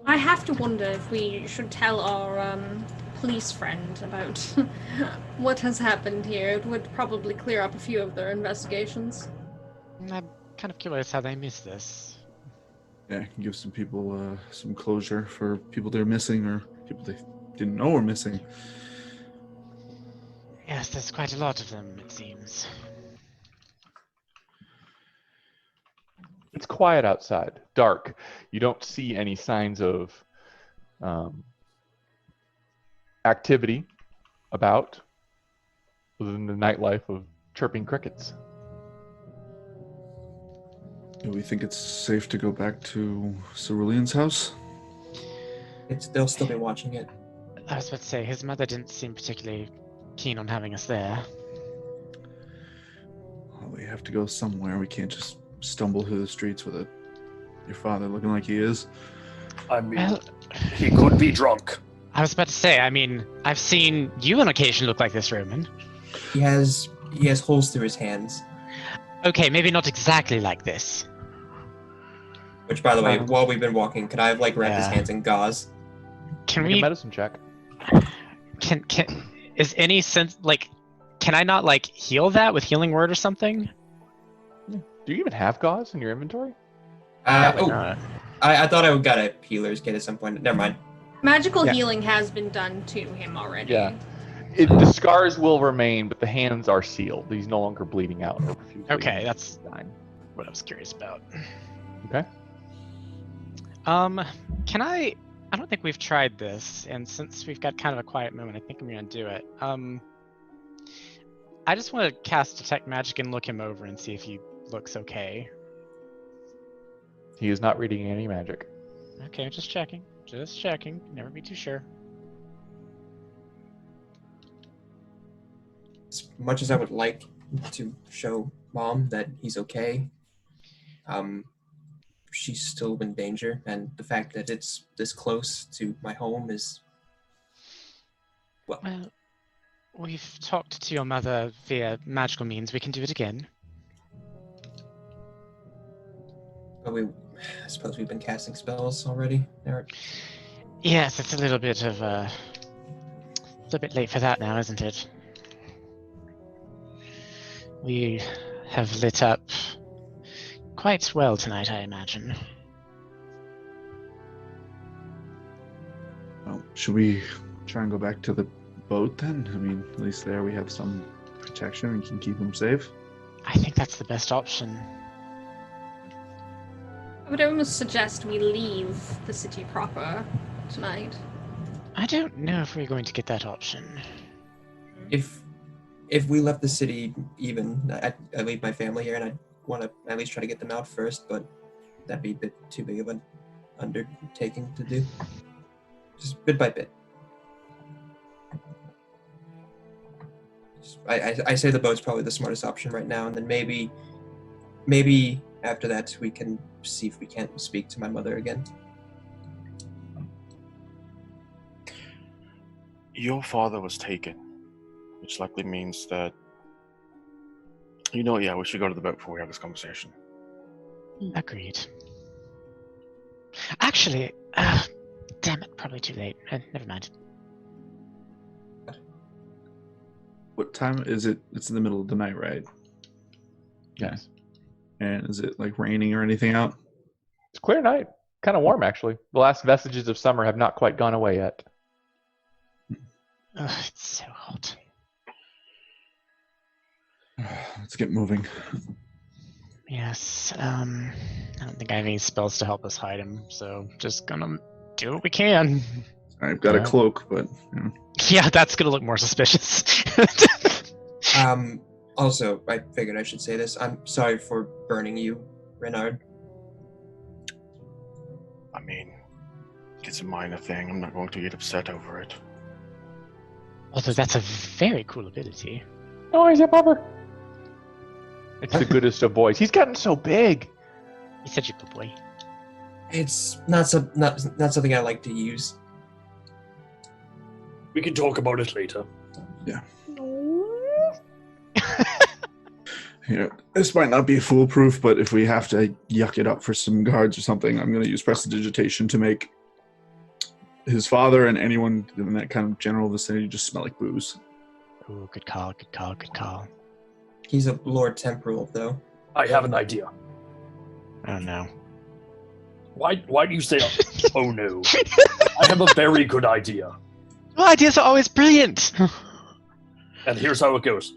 I have to wonder if we should tell our police friend about what has happened here. It would probably clear up a few of their investigations. I'm kind of curious how they missed this. Yeah, give some people some closure for people they're missing or people they didn't know were missing. Yes, there's quite a lot of them, it seems. It's quiet outside, dark. You don't see any signs of activity about, other than the nightlife of chirping crickets. Do we think it's safe to go back to Cerulean's house? They'll still be watching it. I was about to say, his mother didn't seem particularly keen on having us there. Well, we have to go somewhere. We can't just stumble through the streets with your father looking like he is. I mean, Well, he could be drunk. I was about to say, I mean, I've seen you on occasion look like this, Roman. He has holes through his hands. Okay, maybe not exactly like this. Which, by the way, Um, while we've been walking, could I have like wrapped his yeah. hands in gauze? Can Make a we? medicine check. Can is any sense like? Can I not like heal that with healing word or something? Do you even have gauze in your inventory? Probably Oh, not. I thought I got a healer's kit at some point. Never mind. Magical Yeah. healing has been done to him already. Yeah. The scars will remain, but the hands are sealed. He's no longer bleeding out or profusely. Okay, that's dying. what I was curious about. Okay. Can I? I don't think we've tried this, and since we've got kind of a quiet moment, I think I'm gonna do it. I just want to cast detect magic and look him over and see if he looks okay. He is not reading any magic. Okay, just checking. Just checking. Never be too sure. As much as I would like to show Mom that he's okay, she's still in danger, and the fact that it's this close to my home is, well, Well, we've talked to your mother via magical means. We can do it again. but I suppose we've been casting spells already, Eric. Yes, it's a little bit late for that now, isn't it? We have lit up quite well tonight, I imagine. Well, should we try and go back to the boat then? I mean, at least there we have some protection and can keep him safe. I think that's the best option. I would almost suggest we leave the city proper tonight. I don't know if we're going to get that option. If we left the city even, I leave my family here, and I want to at least try to get them out first, but that'd be a bit too big of an undertaking to do. Just bit by bit. I say the boat's probably the smartest option right now, and then maybe after that we can see if we can't speak to my mother again. Your father was taken, which likely means that, yeah, we should go to the boat before we have this conversation. Agreed. Actually, damn it, probably too late. Never mind. What time is it? It's in the middle of the night, right? Yes. And is it like raining or anything out? It's a clear night. Kind of warm, actually. The last vestiges of summer have not quite gone away yet. Ugh, it's so hot. Let's get moving. Yes, I don't think I have any spells to help us hide him, so just gonna do what we can. I've got a Yeah. cloak, but Yeah, that's gonna look more suspicious. Also, I figured I should say this. I'm sorry for burning you, Renard. I mean, it's a minor thing. I'm not going to get upset over it. Although that's a very cool ability. Oh, is it, Bubba? It's the goodest of boys. He's gotten so big. You said you good boy. It's not something I like to use. We can talk about it later. This might not be foolproof, but if we have to yuck it up for some guards or something, I'm going to use prestidigitation to make his father and anyone in that kind of general vicinity just smell like booze. Ooh, good call, good call, good call. He's a Lord Temporal, though. I have an idea. Oh no. Why do you say, oh no? I have a very good idea. Well, ideas are always brilliant! And here's how it goes.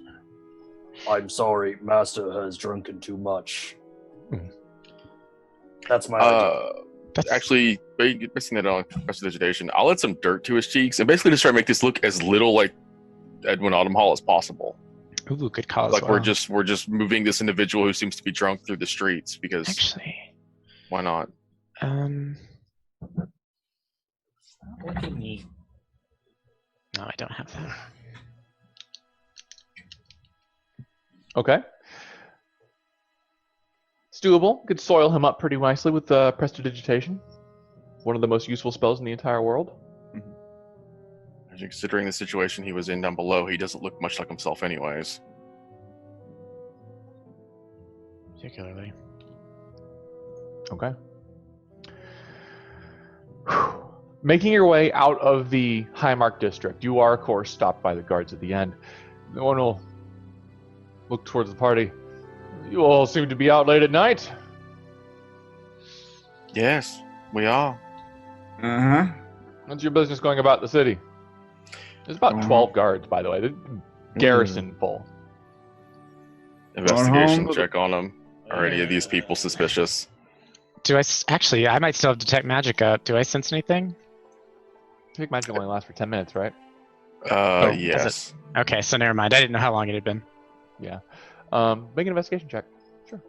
I'm sorry, Master has drunken too much. That's my idea. Actually, basing that on prestidigitation, I'll add some dirt to his cheeks and basically just try to make this look as little like Edwin Autumn Hall as possible. Ooh, good call. Like as well. we're just moving this individual who seems to be drunk through the streets because Actually, why not? what do you need? No, I don't have that. Okay. doable. Could soil him up pretty nicely with prestidigitation. One of the most useful spells in the entire world. Considering the situation he was in down below, he doesn't look much like himself anyways. Particularly. Okay. Making your way out of the Highmark district, you are, of course, stopped by the guards at the end. No one will look towards the party. You all seem to be out late at night. Yes, we are. Uh-huh. What's your business going about the city? There's about 12 guards, by the way. The garrison full. Investigation home. check on him. Are any of these people suspicious? Do I actually? I might still have detect magic up. Do I sense anything? I think magic only lasts for 10 minutes, right? does Yes. Okay, so never mind. I didn't know how long it had been. Yeah. Make an investigation check. Sure.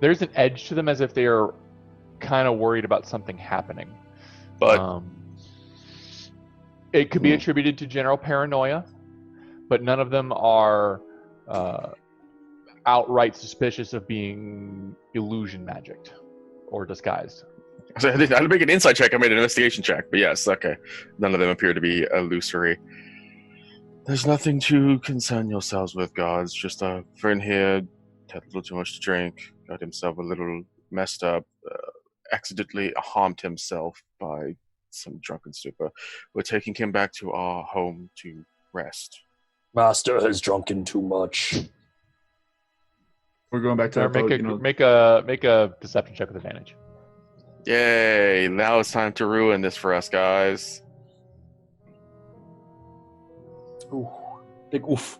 There's an edge to them as if they are kind of worried about something happening. But it could be attributed to general paranoia, but none of them are outright suspicious of being illusion magicked or disguised. I had to make an insight check. I made an investigation check, but yes, okay. None of them appear to be illusory. There's nothing to concern yourselves with, guards. Just a friend here had a little too much to drink, got himself a little messed up, accidentally harmed himself by some drunken stupor. We're taking him back to our home to rest. Master has drunken too much. We're going back to our boat, Make a deception check with advantage. Yay! Now it's time to ruin this for us, guys. Ooh, big oof.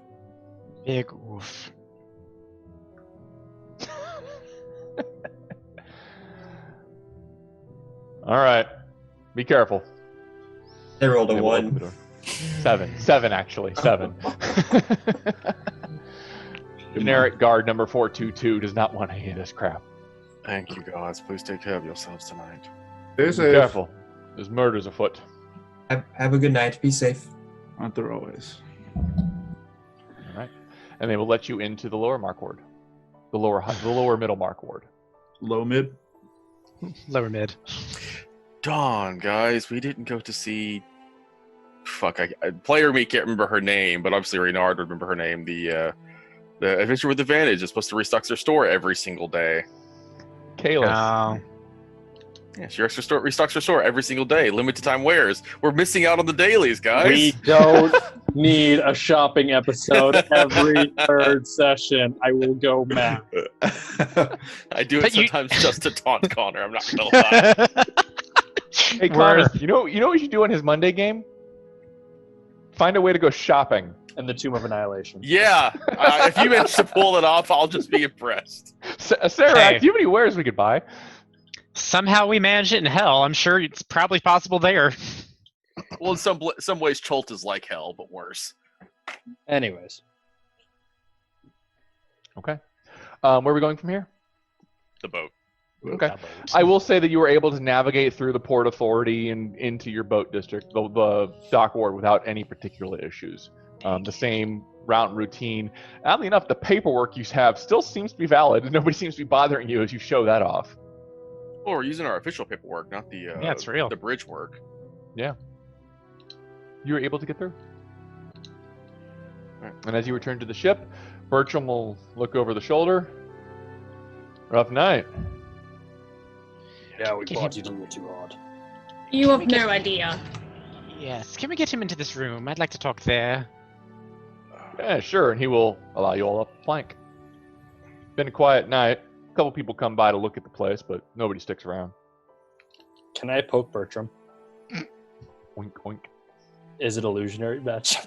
Big oof. All right. Be careful. They rolled a They will open the 1. door. 7 actually. 7. Generic guard number 422 does not want any of this crap. Thank you, guys. Please take care of yourselves tonight. Stay Be safe. careful. There's murders afoot. Have a good night. Be safe. Aren't there always? All right. And they will let you into the lower mark ward. The lower middle mark ward. Low mid? Lower mid. Darn, guys, we didn't go to see. Fuck, player me can't remember her name, but obviously Reynard would remember her name. The Adventure with Advantage is supposed to restock their store every single day. Kalis. Oh. Yeah, she restocks her store every single day. Limited time wares. We're missing out on the dailies, guys. We don't need a shopping episode every third session. I will go mad. I do it But sometimes just to taunt Connor. I'm not gonna lie. Hey Connor, you know what you should do on his Monday game? Find a way to go shopping. And the Tomb of Annihilation. Yeah, if you manage to pull it off, I'll just be impressed. Sarah, Hey. do you have any wares we could buy? Somehow we managed it in hell. I'm sure it's probably possible there. Well, in some ways, Cholt is like hell, but worse. Anyways. Okay. Where are we going from here? The boat. Okay. I will say that you were able to navigate through the Port Authority and into your boat district, the dock ward, without any particular issues. The same route and routine. Oddly enough, the paperwork you have still seems to be valid, and nobody seems to be bothering you as you show that off. Well, we're using our official paperwork, not the Yeah, it's real. the bridge work. Yeah. You were able to get through. All right. And as you return to the ship, Bertram will look over the shoulder. Rough night. Yeah, we Get partied him- a little too hard. You Can have we get- no idea. Yes. Can we get him into this room? I'd like to talk there. Yeah, sure, and he will allow you all up the plank. Been a quiet night. A couple people come by to look at the place, but nobody sticks around. Can I poke Bertram? Wink, wink. Is it illusionary magic?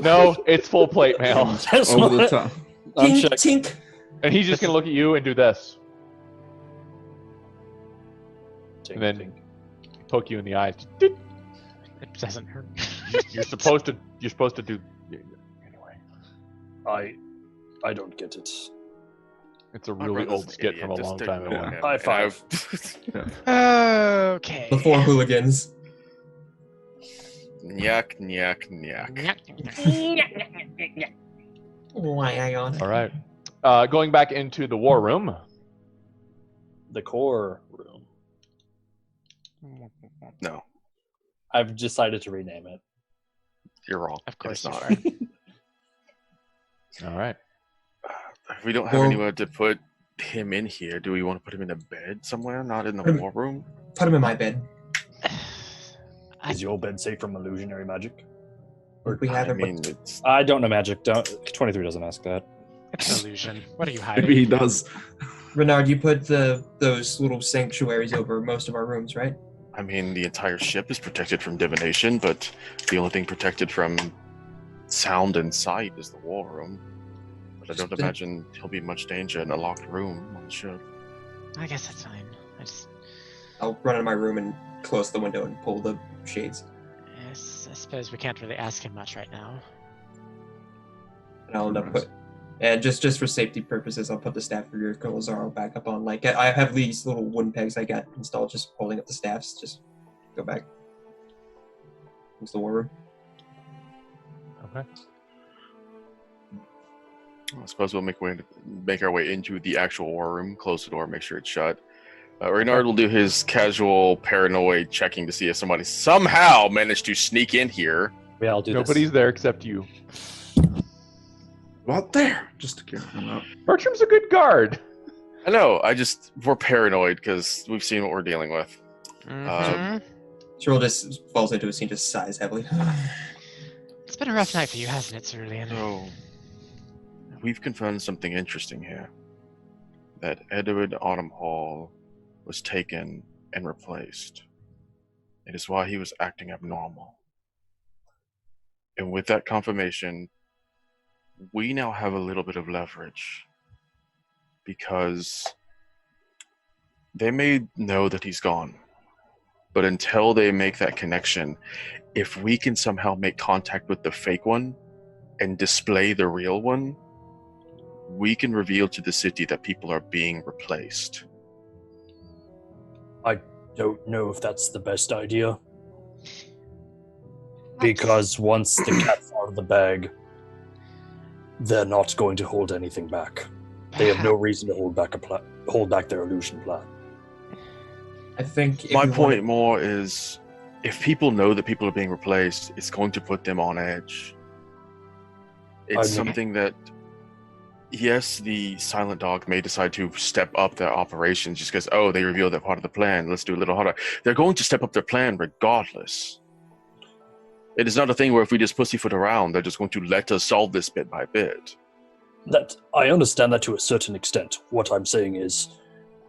No, it's full plate mail. That's Over the what- top. I'm Tink, checking. tink. And he's just going to look at you and do this. Tink, And then tink. poke you in the eyes. It doesn't hurt. You're supposed to do anyway. I don't get it. It's a My really brother's old an skit idiot. from a Just long time ignore ago. him. High And five. Okay. Before hooligans. Nyak, nyak, nyak. Why Ion? All right. Going back into the war room. The core room. No, I've decided to rename it. you're wrong. Of course It's you not. are. All right. If we don't have Well- anywhere to put him in here, do we want to put him in a bed somewhere, not in the Um, war room? Put him in my bed. Is your bed safe from illusionary magic? Or We I haven't. mean, it's I don't know magic. 23 doesn't ask that. It's an illusion. What are you Maybe he hiding? does. Renard, you put those little sanctuaries over most of our rooms, right? I mean, the entire ship is protected from divination, but the only thing protected from sound and sight is the war room. But I don't Just- imagine he'll be in much danger in a locked room on the ship. I guess that's fine. I'll run into my room and close the window and pull the shades. Yes, I suppose we can't really ask him much right now. And I'll end up put. And just for safety purposes, I'll put the staff of your Lazaro back up on. Like I have these little wooden pegs I got installed, just holding up the staffs. Just go back. Into the war room. Okay. I suppose we'll make our way into the actual war room, close the door, make sure it's shut. Renard will do his casual paranoid checking to see if somebody somehow managed to sneak in here. Yeah, I'll do Nobody's there except you. Out there, just to carry him out. Bertram's a good guard. I know, we're paranoid because we've seen what we're dealing with. Mhm. Cheryl just falls into a scene, just sighs heavily. It's been a rough night for you, hasn't it, Cerulean? So, we've confirmed something interesting here. That Edward Autumn Hall was taken and replaced. It is why he was acting abnormal. And with that confirmation, we now have a little bit of leverage. Because they may know that he's gone. But until they make that connection, if we can somehow make contact with the fake one and display the real one, we can reveal to the city that people are being replaced. Don't know if that's the best idea. Because once the cat's out of the bag, they're not going to hold anything back. They have no reason to hold back their illusion plan. I think. My point more is, if people know that people are being replaced, it's going to put them on edge. It's something that, yes, the silent dog may decide to step up their operations just because, oh, they revealed that part of the plan. Let's do a little harder. They're going to step up their plan regardless. It is not a thing where if we just pussyfoot around, they're just going to let us solve this bit by bit. That I understand that to a certain extent. What I'm saying is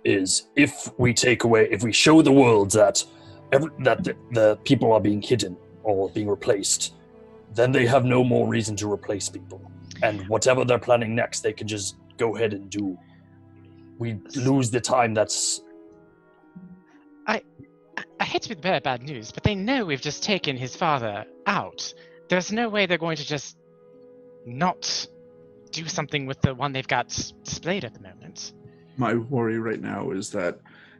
if we show the world that the people are being hidden or being replaced, then they have no more reason to replace people. And whatever they're planning next, they can just go ahead and do. We lose the time that's... I hate to be the bearer of bad news, but they know we've just taken his father out. There's no way they're going to just not do something with the one they've got displayed at the moment. My worry right now is that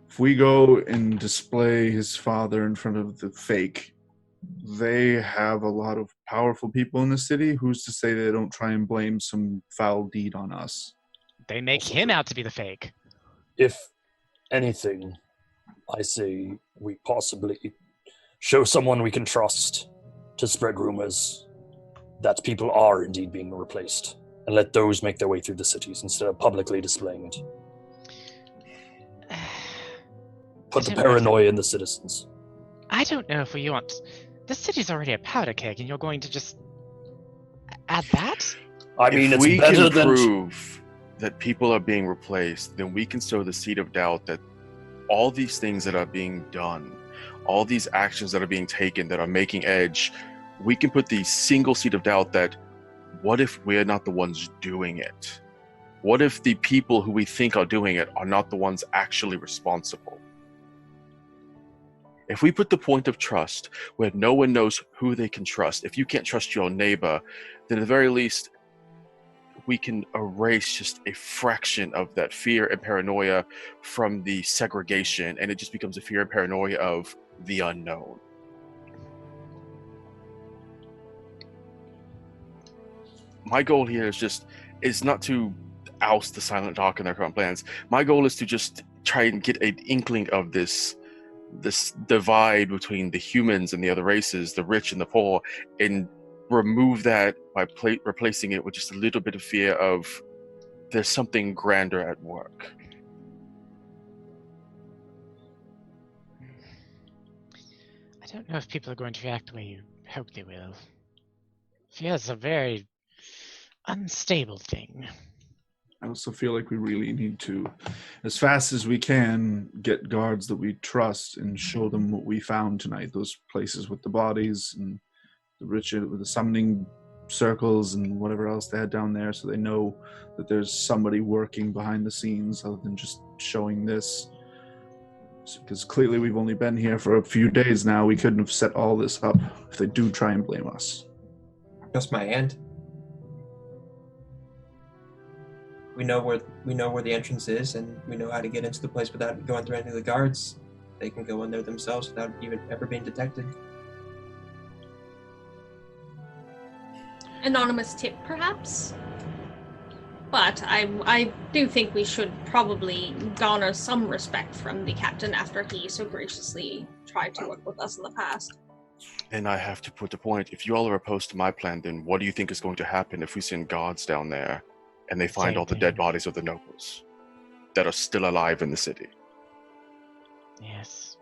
if we go and display his father in front of the fake, they have a lot of powerful people in the city. Who's to say they don't try and blame some foul deed on us? They make him out to be the fake. If anything, I say we possibly show someone we can trust to spread rumors that people are indeed being replaced, and let those make their way through the cities instead of publicly displaying it. Put the paranoia in the citizens. I don't know if we want... The city's already a powder keg, and you're going to just add that? I mean, if it's we better can than... prove that people are being replaced, then we can sow the seed of doubt that all these things that are being done, all these actions that are being taken that are making edge, we can put the single seed of doubt that what if we're not the ones doing it? What if the people who we think are doing it are not the ones actually responsible? If we put the point of trust where no one knows who they can trust, if you can't trust your neighbor, then at the very least, we can erase just a fraction of that fear and paranoia from the segregation, and it just becomes a fear and paranoia of the unknown. My goal here is not to oust the Silent Talk and their current plans. My goal is to just try and get an inkling of this divide between the humans and the other races, the rich and the poor, and remove that by replacing it with just a little bit of fear of there's something grander at work. I don't know if people are going to react the way you hope they will. Fear is a very unstable thing. I also feel like we really need to, as fast as we can, get guards that we trust and show them what we found tonight. Those places with the bodies and the ritual, with the summoning circles and whatever else they had down there, so they know that there's somebody working behind the scenes other than just showing this. Because clearly we've only been here for a few days now. We couldn't have set all this up if they do try and blame us. Just my hand. We know where the entrance is, and we know how to get into the place without going through any of the guards. They can go in there themselves without even ever being detected. Anonymous tip, perhaps? But I do think we should probably garner some respect from the captain after he so graciously tried to work with us in the past. And I have to put the point, if you all are opposed to my plan, then what do you think is going to happen if we send guards down there and they find Same all the thing. dead bodies of the nobles that are still alive in the city? Yes.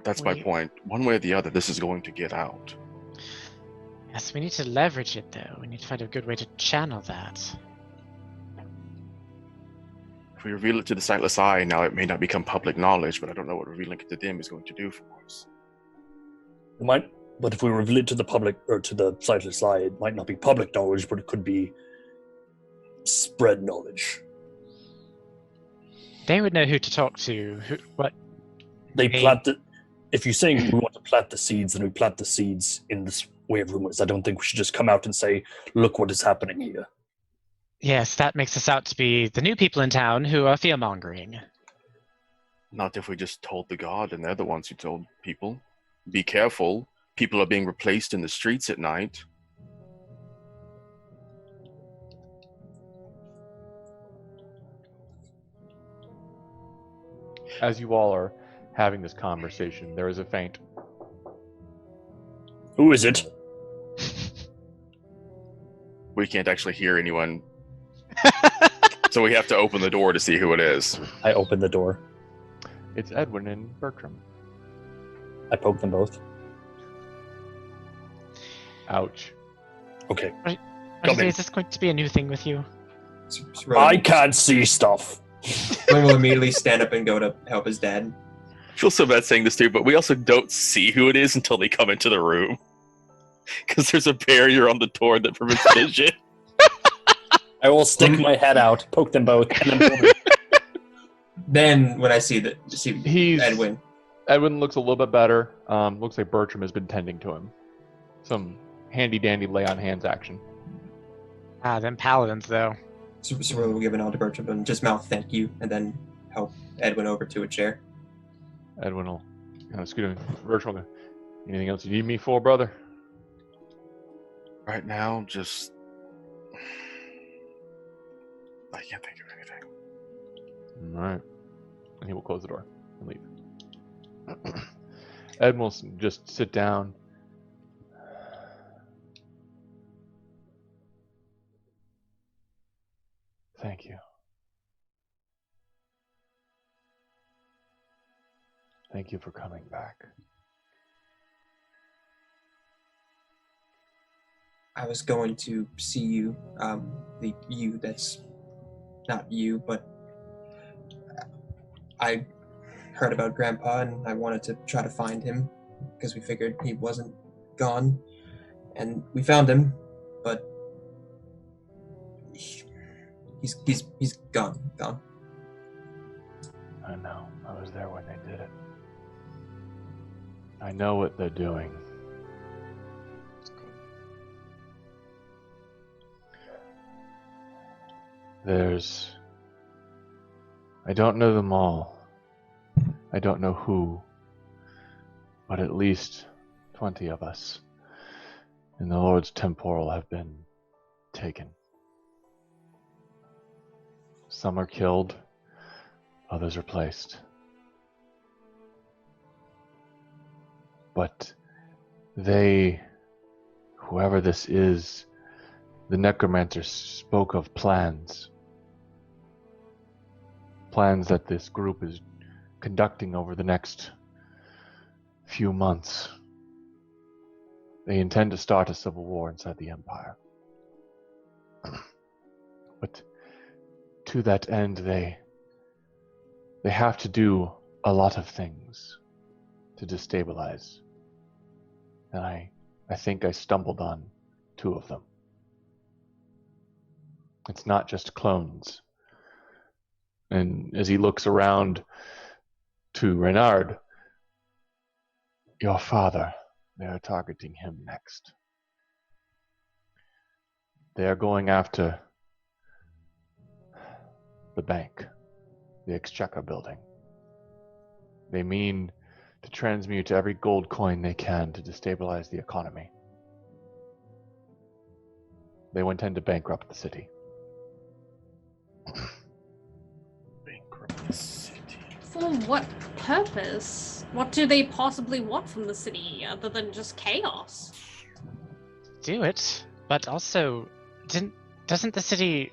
That's my We- point. One way or the other, this is going to get out. Yes, we need to leverage it though. We need to find a good way to channel that. If we reveal it to the sightless eye, now it may not become public knowledge, but I don't know what revealing it to them is going to do for us. It might, but if we reveal it to the public or to the sightless eye, it might not be public knowledge, but it could be spread knowledge. They would know who to talk to. What? They Hey. plant the. If you're saying we want to plant the seeds, then we plant the seeds in this way of rumors. I don't think we should just come out and say, "Look what is happening here." Yes, that makes us out to be the new people in town who are fear mongering. Not if we just told the guard and they're the ones who told people. Be careful. People are being replaced in the streets at night. As you all are having this conversation, there is a faint Who is it? We can't actually hear anyone, so we have to open the door to see who it is. I open the door. It's Edwin and Bertram. I poke them both. Ouch. Okay. Honestly, in. is this going to be a new thing with you? I can't see stuff. Rowan will immediately stand up and go to help his dad. I feel so bad saying this too, but we also don't see who it is until they come into the room. Because there's a barrier on the door that prevents vision. I will stick my head out, poke them both, and then Then when I see He's Edwin, Edwin looks a little bit better. Looks like Bertram has been tending to him. Some handy dandy lay on hands action. Ah, them paladins though. Rowan will give an nod to Bertram and just mouth thank you, and then help Edwin over to a chair. Edwin will kind of scoot him. Bertram will go, anything else you need me for, brother? Right now, just... I can't think of anything. All right. And he will close the door and leave. Edwin will just sit down. Thank you. Thank you for coming back. I was going to see you, the you that's not you, but I heard about Grandpa and I wanted to try to find him because we figured he wasn't gone, and we found him, but he's gone. I know. I was there when they did it. I know what they're doing. I don't know them all. I don't know who, but at least 20 of us. and the Lord's temporal have been taken. Some are killed, others replaced. But they, whoever this is, the necromancer spoke of plans. Plans that this group is conducting over the next few months. They intend to start a civil war inside the Empire. But to that end, they have to do a lot of things to destabilize. And I think I stumbled on 2 of them. It's not just clones. And as he looks around to Renard, your father, they are targeting him next. They are going after the bank, the Exchequer building. They mean to transmute every gold coin they can to destabilize the economy. They intend to bankrupt the city. Bankrupt the city. For what purpose? What do they possibly want from the city other than just chaos? Do it, but also, doesn't the city...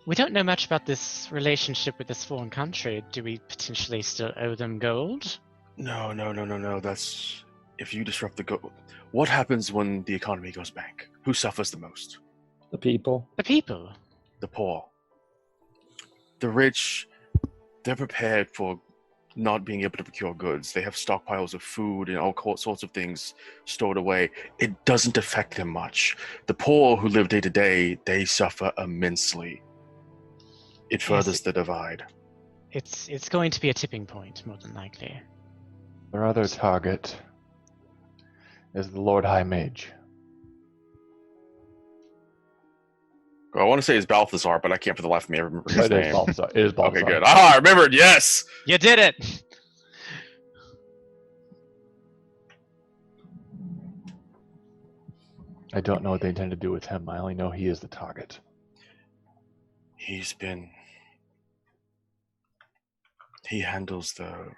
We don't know much about this relationship with this foreign country. Do we potentially still owe them gold? No. That's if you disrupt the gold. What happens when the economy goes bank? Who suffers the most? The people. The people. The poor. The rich, they're prepared for not being able to procure goods. They have stockpiles of food and all sorts of things stored away. It doesn't affect them much. The poor who live day to day, they suffer immensely. It furthers the divide. It's going to be a tipping point, more than likely. Their other target is the Lord High Mage. I want to say it's Balthazar, but I can't for the life of me remember his It is name. Balthazar. It is Balthazar. Okay, good. I remembered. Yes. You did it! I don't know what they intend to do with him. I only know he is the target. He handles the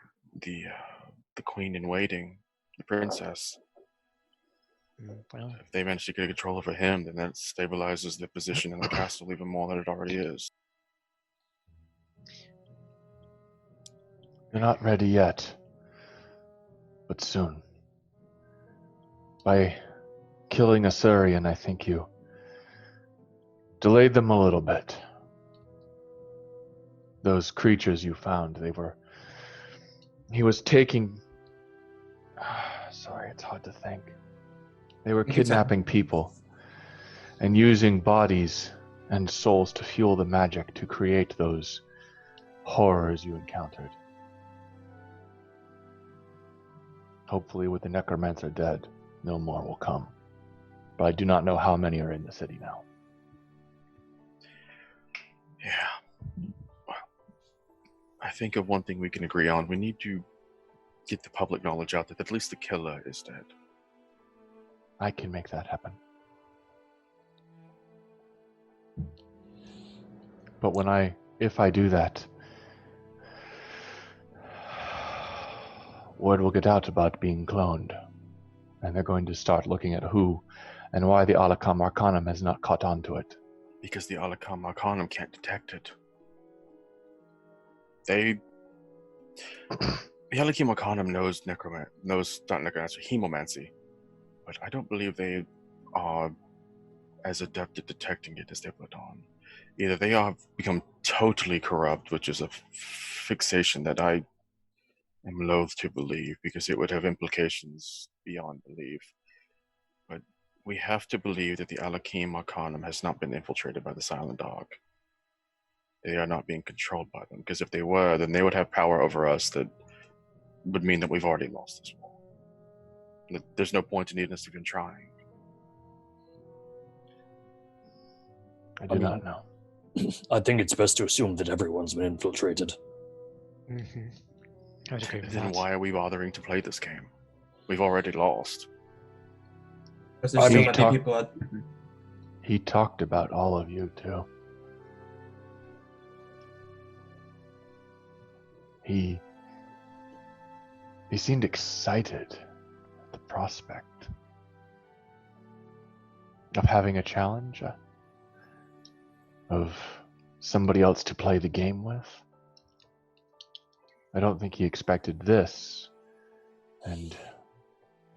queen in waiting, the princess. Well, If they manage to get control over him, then that stabilizes the position in the castle even more than it already is. You're not ready yet, but soon. By killing Asurian, I think you delayed them a little bit. Those creatures you found, he was taking... Sorry, it's hard to think. They were kidnapping people and using bodies and souls to fuel the magic to create those horrors you encountered. Hopefully with the necromancer dead, no more will come. But I do not know how many are in the city now. Yeah. Well, I think of one thing we can agree on. We need to get the public knowledge out that at least the killer is dead. I can make that happen. But if I do that, word will get out about being cloned. And they're going to start looking at who and why the Alakam Arcanum has not caught on to it. Because the Alakam Arcanum can't detect it. The Alakam Arcanum knows hemomancy, but I don't believe they are as adept at detecting it as they put on. Either they have become totally corrupt, which is a fixation that I am loath to believe because it would have implications beyond belief. But we have to believe that the Alakam Arcanum has not been infiltrated by the Silent Dog. They are not being controlled by them, because if they were, then they would have power over us that would mean that we've already lost this war. There's no point in even us even trying. I do not know. I think it's best to assume that everyone's been infiltrated. Mm-hmm. I would agree with Then that. why are we bothering to play this game? We've already lost. Because there's so mean, many people out. He talked about all of you too. He seemed excited at the prospect of having a challenge, of somebody else to play the game with. I don't think he expected this and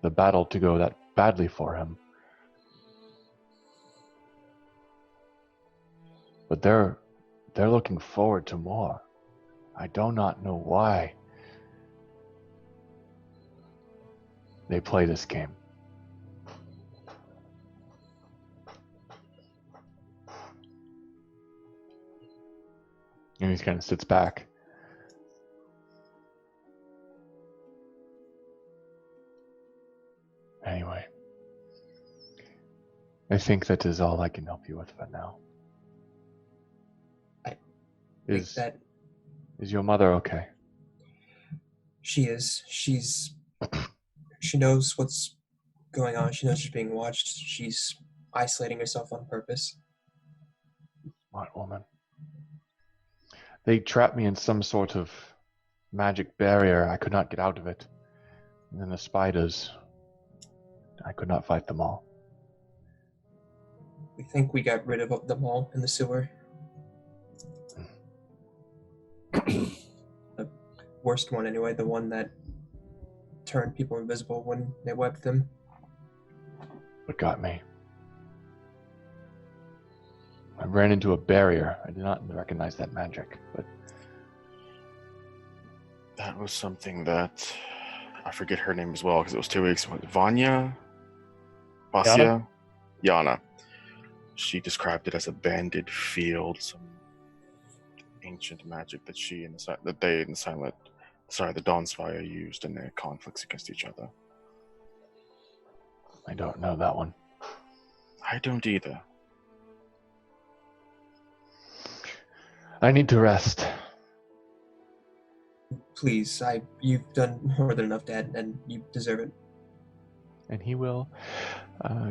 the battle to go that badly for him. But they're looking forward to more. I do not know why they play this game. And he kind of sits back. Anyway, I think that is all I can help you with for now. Is your mother okay? She is. She knows what's going on. She knows she's being watched. She's isolating herself on purpose. Smart woman. They trapped me in some sort of magic barrier. I could not get out of it. And then the spiders, I could not fight them all. We think we got rid of them all in the sewer. The worst one anyway, the one that turned people invisible when they webbed them. What got me? I ran into a barrier. I did not recognize that magic, but That was something that I forget her name as well because it was 2 weeks. Vanya, Vasya, Yana. She described it as a banded field, some ancient magic that she and the Dawnspire used in their conflicts against each other. I don't know that one. I don't either. I need to rest. Please, you've done more than enough, Dad, and you deserve it. And he will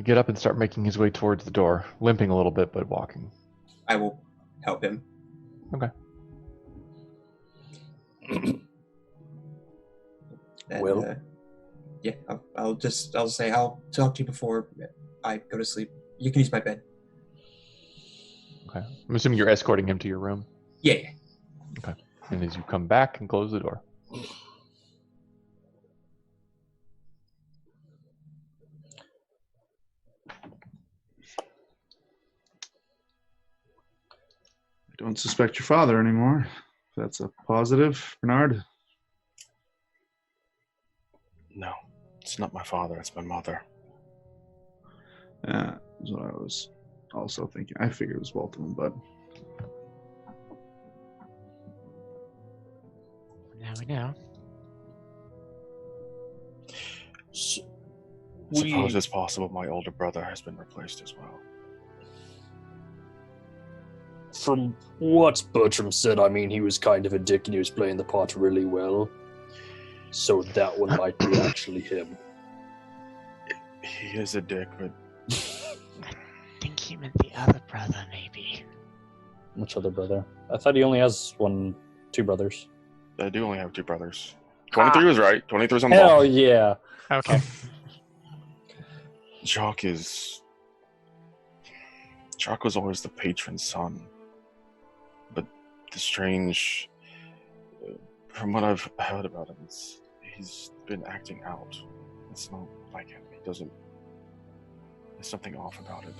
get up and start making his way towards the door, limping a little bit, but walking. I will help him. Okay. And, yeah, I'll say I'll talk to you before I go to sleep. You can use my bed. Okay. I'm assuming you're escorting him to your room. Yeah. Okay. And as you come back and close the door. I don't suspect your father anymore. That's a positive, Bernard. No, it's not my father, it's my mother. Yeah, that's what I was also thinking. I figured it was both of them, but Now we know. Suppose it's possible my older brother has been replaced as well. From what Bertram said, I mean, he was kind of a dick and he was playing the part really well. So that one might be actually him. He is a dick, but I think he meant the other brother, maybe. Which other brother? I thought he only has two brothers. I do only have 2 brothers. 23 was right. 23 was on the Hell ball. yeah. Okay. Jock was always the patron's son. But the strange, from what I've heard about him, he's been acting out. It's not like him. There's something off about it.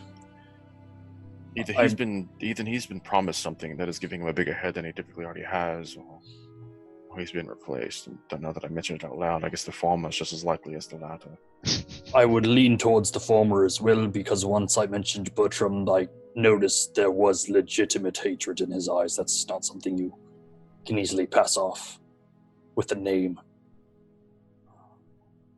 Either he's been promised something that is giving him a bigger head than he typically already has, or he's been replaced. And now that I mentioned it out loud, I guess the former is just as likely as the latter. I would lean towards the former as well, because once I mentioned Bertram, I noticed there was legitimate hatred in his eyes. That's not something you can easily pass off with a name.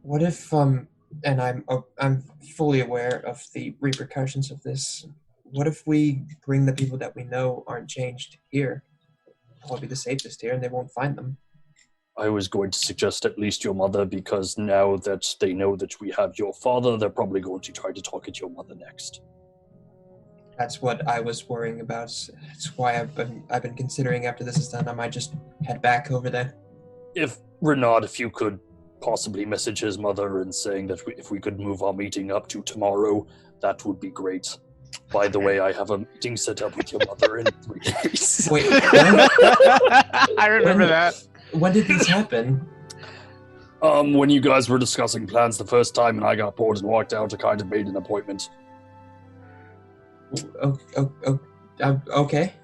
What if and I'm fully aware of the repercussions of this. What if we bring the people that we know aren't changed here? Probably the safest here, and they won't find them. I was going to suggest at least your mother, because now that they know that we have your father, they're probably going to try to talk at your mother next. That's what I was worrying about. That's why I've been considering after this is done, I might just head back over there. If Renaud, if you could possibly message his mother and saying that if we could move our meeting up to tomorrow, that would be great. By the way, I have a meeting set up with your mother in 3 days. Wait, I remember that. when did this happen? When you guys were discussing plans the first time and I got bored and walked out, I kind of made an appointment. Okay.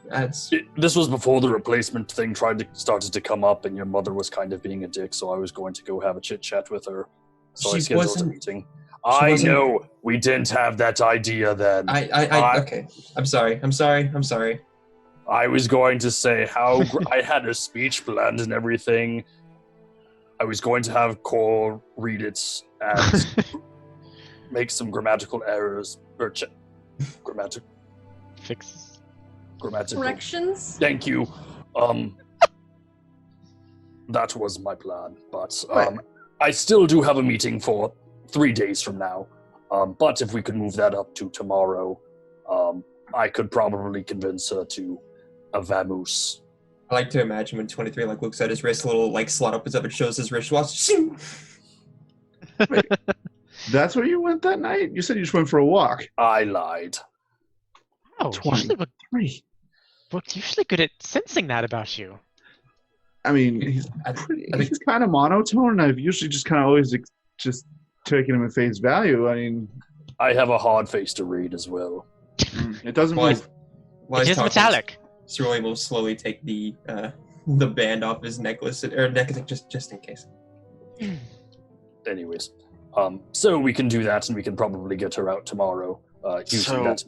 This was before the replacement thing started to come up, and your mother was kind of being a dick, so I was going to go have a chit chat with her. So I scheduled a meeting. I know we didn't have that idea then. Okay. I'm sorry. I was going to say how I had a speech planned and everything. I was going to have Cole read it and make some grammatical errors or grammatical Fixes. grammatical Corrections? Thank you. That was my plan, but I still do have a meeting for 3 days from now. But if we could move that up to tomorrow, I could probably convince her to a vamoose. I like to imagine when 23 like looks at his wrist, a little like slot opens up and shows his wristwatch. Wait, that's where you went that night? You said you just went for a walk. I lied. Oh, usually Three. we're usually good at sensing that about you. I mean, he's kind of monotone, and I've usually just kind of always just taken him at face value. I mean, I have a hard face to read as well. it doesn't While move. It is metallic. Cerulean will slowly take the band off his necklace or neck just in case. Anyways, so we can do that, and we can probably get her out tomorrow. Using that.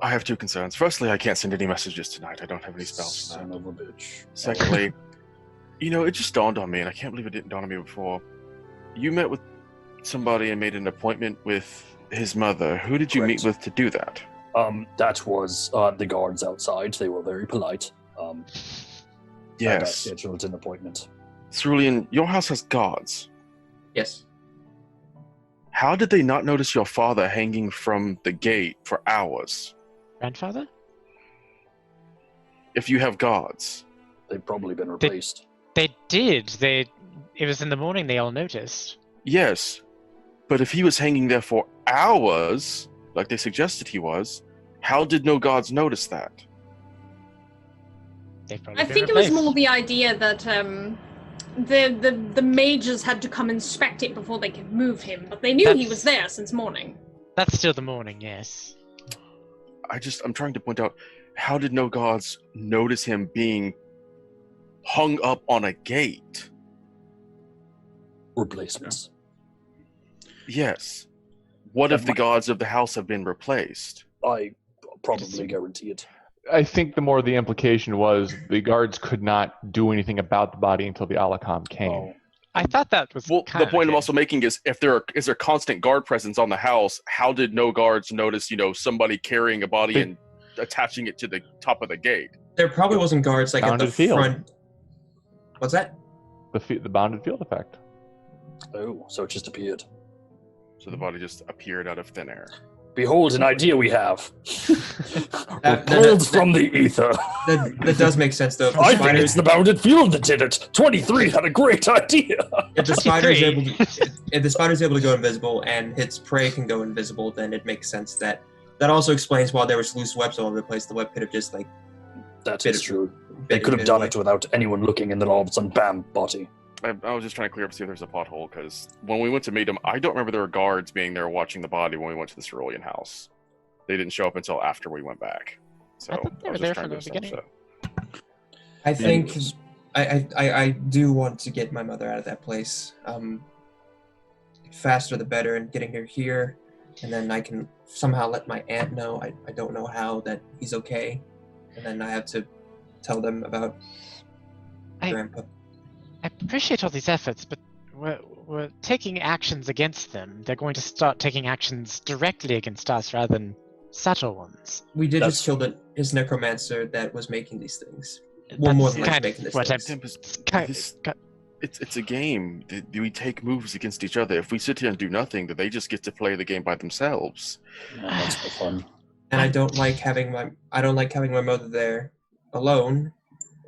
I have 2 concerns. Firstly, I can't send any messages tonight. I don't have any spells for that. Son of a bitch. Secondly, it just dawned on me, and I can't believe it didn't dawn on me before. You met with somebody and made an appointment with his mother. Who did you meet with to do that? That was the guards outside. They were very polite. Yes. And I scheduled an appointment. Cerulean, your house has guards. Yes. How did they not notice your father hanging from the gate for hours? Grandfather? If you have guards. They've probably been replaced. They did. It was in the morning they all noticed. Yes. But if he was hanging there for hours, like they suggested he was, how did no guards notice that? They've probably I been think it was replaced. more the idea that the mages had to come inspect it before they could move him, but they knew he was there since morning. That's still the morning, yes. I'm trying to point out, how did no guards notice him being hung up on a gate? Replacements. Yes. What if the guards of the house have been replaced? I probably guarantee it. I think the more the implication was the guards could not do anything about the body until the Alacom came. Oh. I thought that was Well, kind the point I'm also making is if is there constant guard presence on the house, how did no guards notice, somebody carrying a body and attaching it to the top of the gate? There probably wasn't guards like at the Bounded field. front. What's that? The bounded field effect. Oh, so it just appeared. So the body just appeared out of thin air. Behold, an idea we have. That- Pulled from the ether. That does make sense though. If the I think spider- it's the bounded field that did it. 23 had a great idea. If the spider is 23. able to, if the spider is able to go invisible and its prey can go invisible, then it makes sense that also explains why there was loose webs all over the place. The web could have just like That Bit is of- true. They could have done it without anyone looking, and then all of a sudden, bam, body. I was just trying to clear up, see if there's a plot hole, because when we went to meet him, I don't remember there were guards being there watching the body when we went to the Cerulean house. They didn't show up until after we went back. So I thought they were was there just from trying the to establish beginning. that. I think I do want to get my mother out of that place. Faster the better, and getting her here, and then I can somehow let my aunt know. I don't know how that he's okay, and then I have to tell them about Grandpa. I appreciate all these efforts, but we're taking actions against them. They're going to start taking actions directly against us rather than subtle ones. We did That's- just kill his necromancer that was making these things. Well, more than likely making this what I'm things. Tempest, kind this- It's a game. We take moves against each other. If we sit here and do nothing, then they just get to play the game by themselves. And that's no fun. And I don't like having my mother there alone,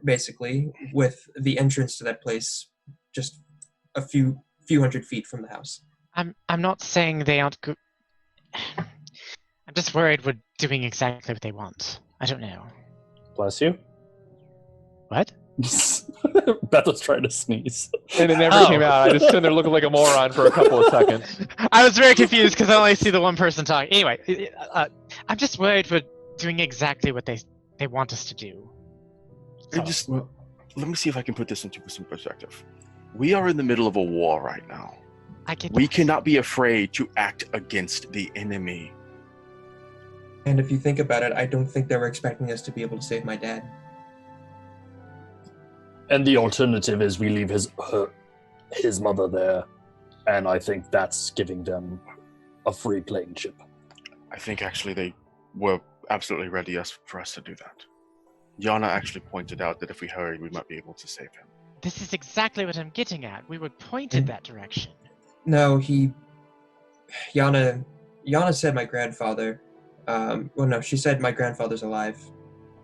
basically, with the entrance to that place just a few hundred feet from the house. I'm not saying they aren't good. I'm just worried we're doing exactly what they want. I don't know. Bless you. What? Beth was trying to sneeze. And it never came out. I just stood there looking like a moron for a couple of seconds. I was very confused because I only see the one person talking. Anyway, I'm just worried we're doing exactly what they want us to do. And just let me see if I can put this into some perspective. We are in the middle of a war right now. I get We that. cannot be afraid to act against the enemy. And if you think about it, I don't think they were expecting us to be able to save my dad. And the alternative is we leave his mother there, and I think that's giving them a free playing chip. I think actually they were absolutely ready for us to do that. Yana actually pointed out that if we hurry, we might be able to save him. This is exactly what I'm getting at. We were pointed that direction. No, Yana said my grandfather. Well, no, she said my grandfather's alive.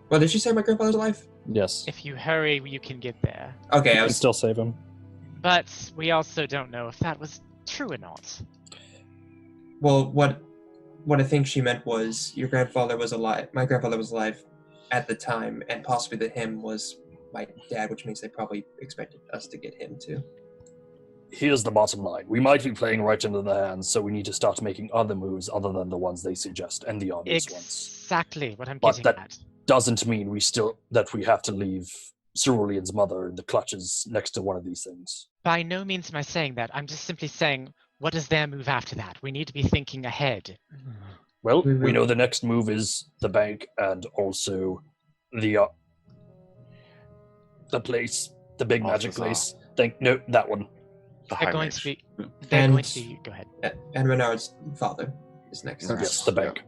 Well, did she say my grandfather's alive? Yes. If you hurry, you can get there. Okay, You I can was still save him. But we also don't know if that was true or not. Well, what I think she meant was your grandfather was alive. My grandfather was alive at the time, and possibly the him was my dad, which means they probably expected us to get him too. Here's the bottom line. We might be playing right into their hands, so we need to start making other moves other than the ones they suggest, and the obvious ones. Exactly what I'm But getting that- at. Doesn't mean we have to leave Cerulean's mother in the clutches next to one of these things. By no means am I saying that. I'm just simply saying, what is their move after that? We need to be thinking ahead. Well, We we will- know the next move is the bank and also the place, the big magic Balthazar. place. No, that one. The They're High going Mage. to be. Yeah. They're And- going to be. Go ahead. And Renard's father is next. That's- Yes, the bank.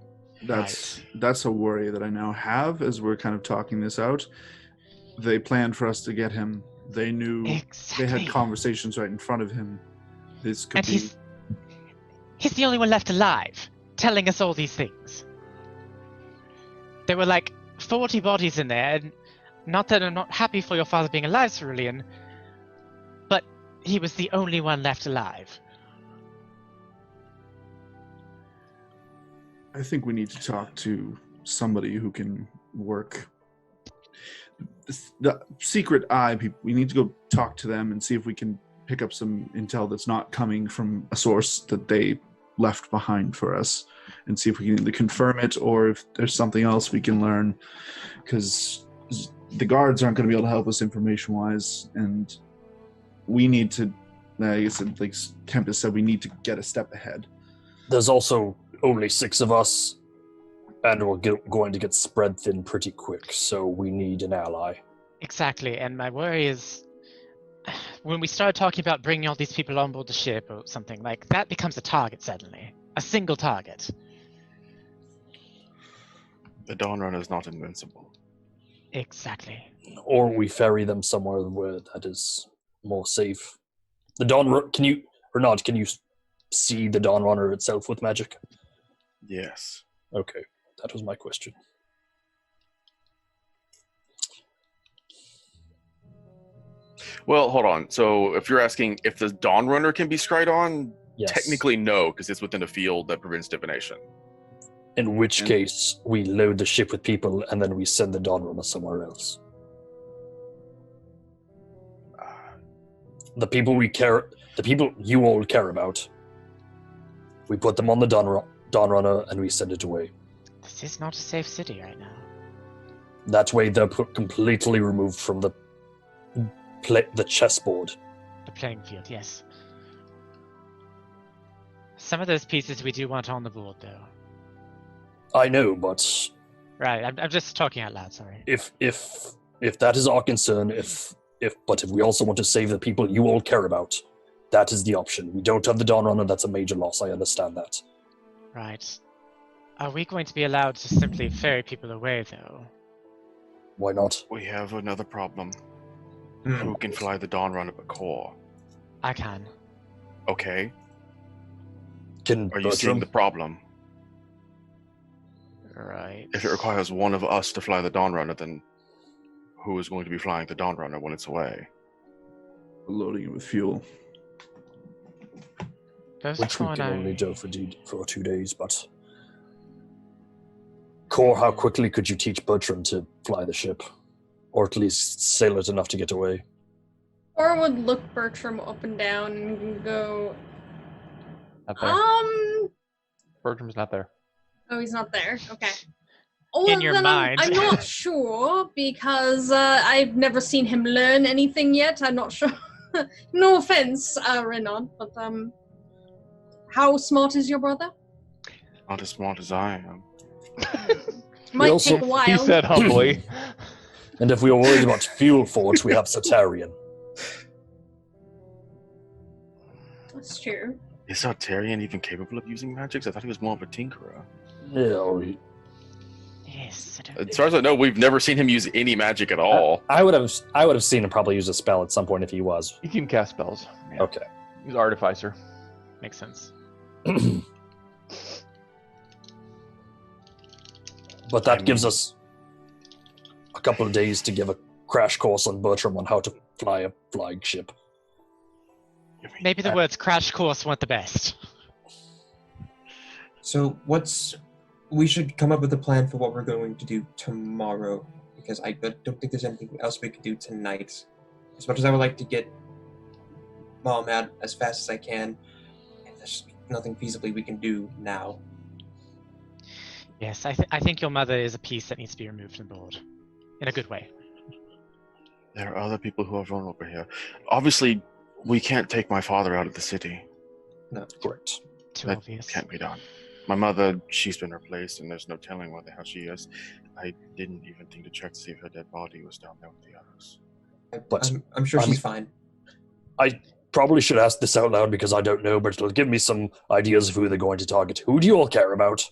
That's a worry that I now have as we're kind of talking this out. They planned for us to get him. They knew Exactly. they had conversations right in front of him. This could And be he's the only one left alive, telling us all these things. There were like 40 bodies in there, and not that I'm not happy for your father being alive, Cerulean, but he was the only one left alive. I think we need to talk to somebody who can work the secret eye people. We need to go talk to them and see if we can pick up some intel that's not coming from a source that they left behind for us, and see if we can either confirm it or if there's something else we can learn, because the guards aren't going to be able to help us information wise, and we need to, like I said, like Tempest said, we need to get a step ahead. There's also only 6 of us, and we're going to get spread thin pretty quick, so we need an ally. Exactly, and my worry is when we start talking about bringing all these people on board the ship or something, like that becomes a target suddenly. A single target. The Dawn Runner is not invincible. Exactly. Or we ferry them somewhere where that is more safe. The Dawn can you see the Dawn Runner itself with magic? Yes. Okay, that was my question. Well, hold on. So if you're asking if the Dawn Runner can be scryed on, Yes. technically no, because it's within a field that prevents divination. In which And- case, we load the ship with people and then we send the Dawn Runner somewhere else. The people you all care about, we put them on the Dawn Runner and we send it away. This is not a safe city right now. That way they're completely removed from the chessboard. The playing field, yes. Some of those pieces we do want on the board, though. I know, but Right, I'm just talking out loud, sorry. if that is our concern, if we also want to save the people you all care about, that is the option. We don't have the Dawn Runner, that's a major loss, I understand that. Right. Are we going to be allowed to simply ferry people away, though? Why not? We have another problem. Who can fly the Dawn Runner but Core? I can. Okay. Can Are you seeing the problem? Right. If it requires one of us to fly the Dawn Runner, then who is going to be flying the Dawn Runner when it's away? Loading it with fuel. Does which we Core can know- only do for 2 days, but... Core, how quickly could you teach Bertram to fly the ship? Or at least sail it enough to get away? Or would look Bertram up and down and go, Not there. Bertram's not there. Oh, he's not there. Okay. Oh, In your then mind. I'm not sure because I've never seen him learn anything yet. I'm not sure. No offense, Renan, but how smart is your brother? Not as smart as I am. Might also- take a while. He said humbly. And if we are worried about fuel forge, we have Satarian. That's true. Is Sartarian even capable of using magics? I thought he was more of a tinkerer. Yeah, Yes. As far as I know, we've never seen him use any magic at all. I would have seen him probably use a spell at some point if he was. He can cast spells. Yeah. Okay. He's Artificer. Makes sense. But that gives us a couple of days to give a crash course on Bertram on how to fly a flying ship. Maybe the words crash course weren't the best. So we should come up with a plan for what we're going to do tomorrow, because I don't think there's anything else we can do tonight. As much as I would like to get Mom out as fast as I can, there's nothing feasibly we can do now. Yes, I think your mother is a piece that needs to be removed from the board. In a good way. There are other people who are vulnerable here. Obviously, we can't take my father out of the city. No. Correct. Too That obvious. can't be done. My mother, she's been replaced, and there's no telling where the hell she is. I didn't even think to check to see if her dead body was down there with the others. But I'm sure I she's mean- fine. I probably should ask this out loud because I don't know, but it'll give me some ideas of who they're going to target. Who do you all care about?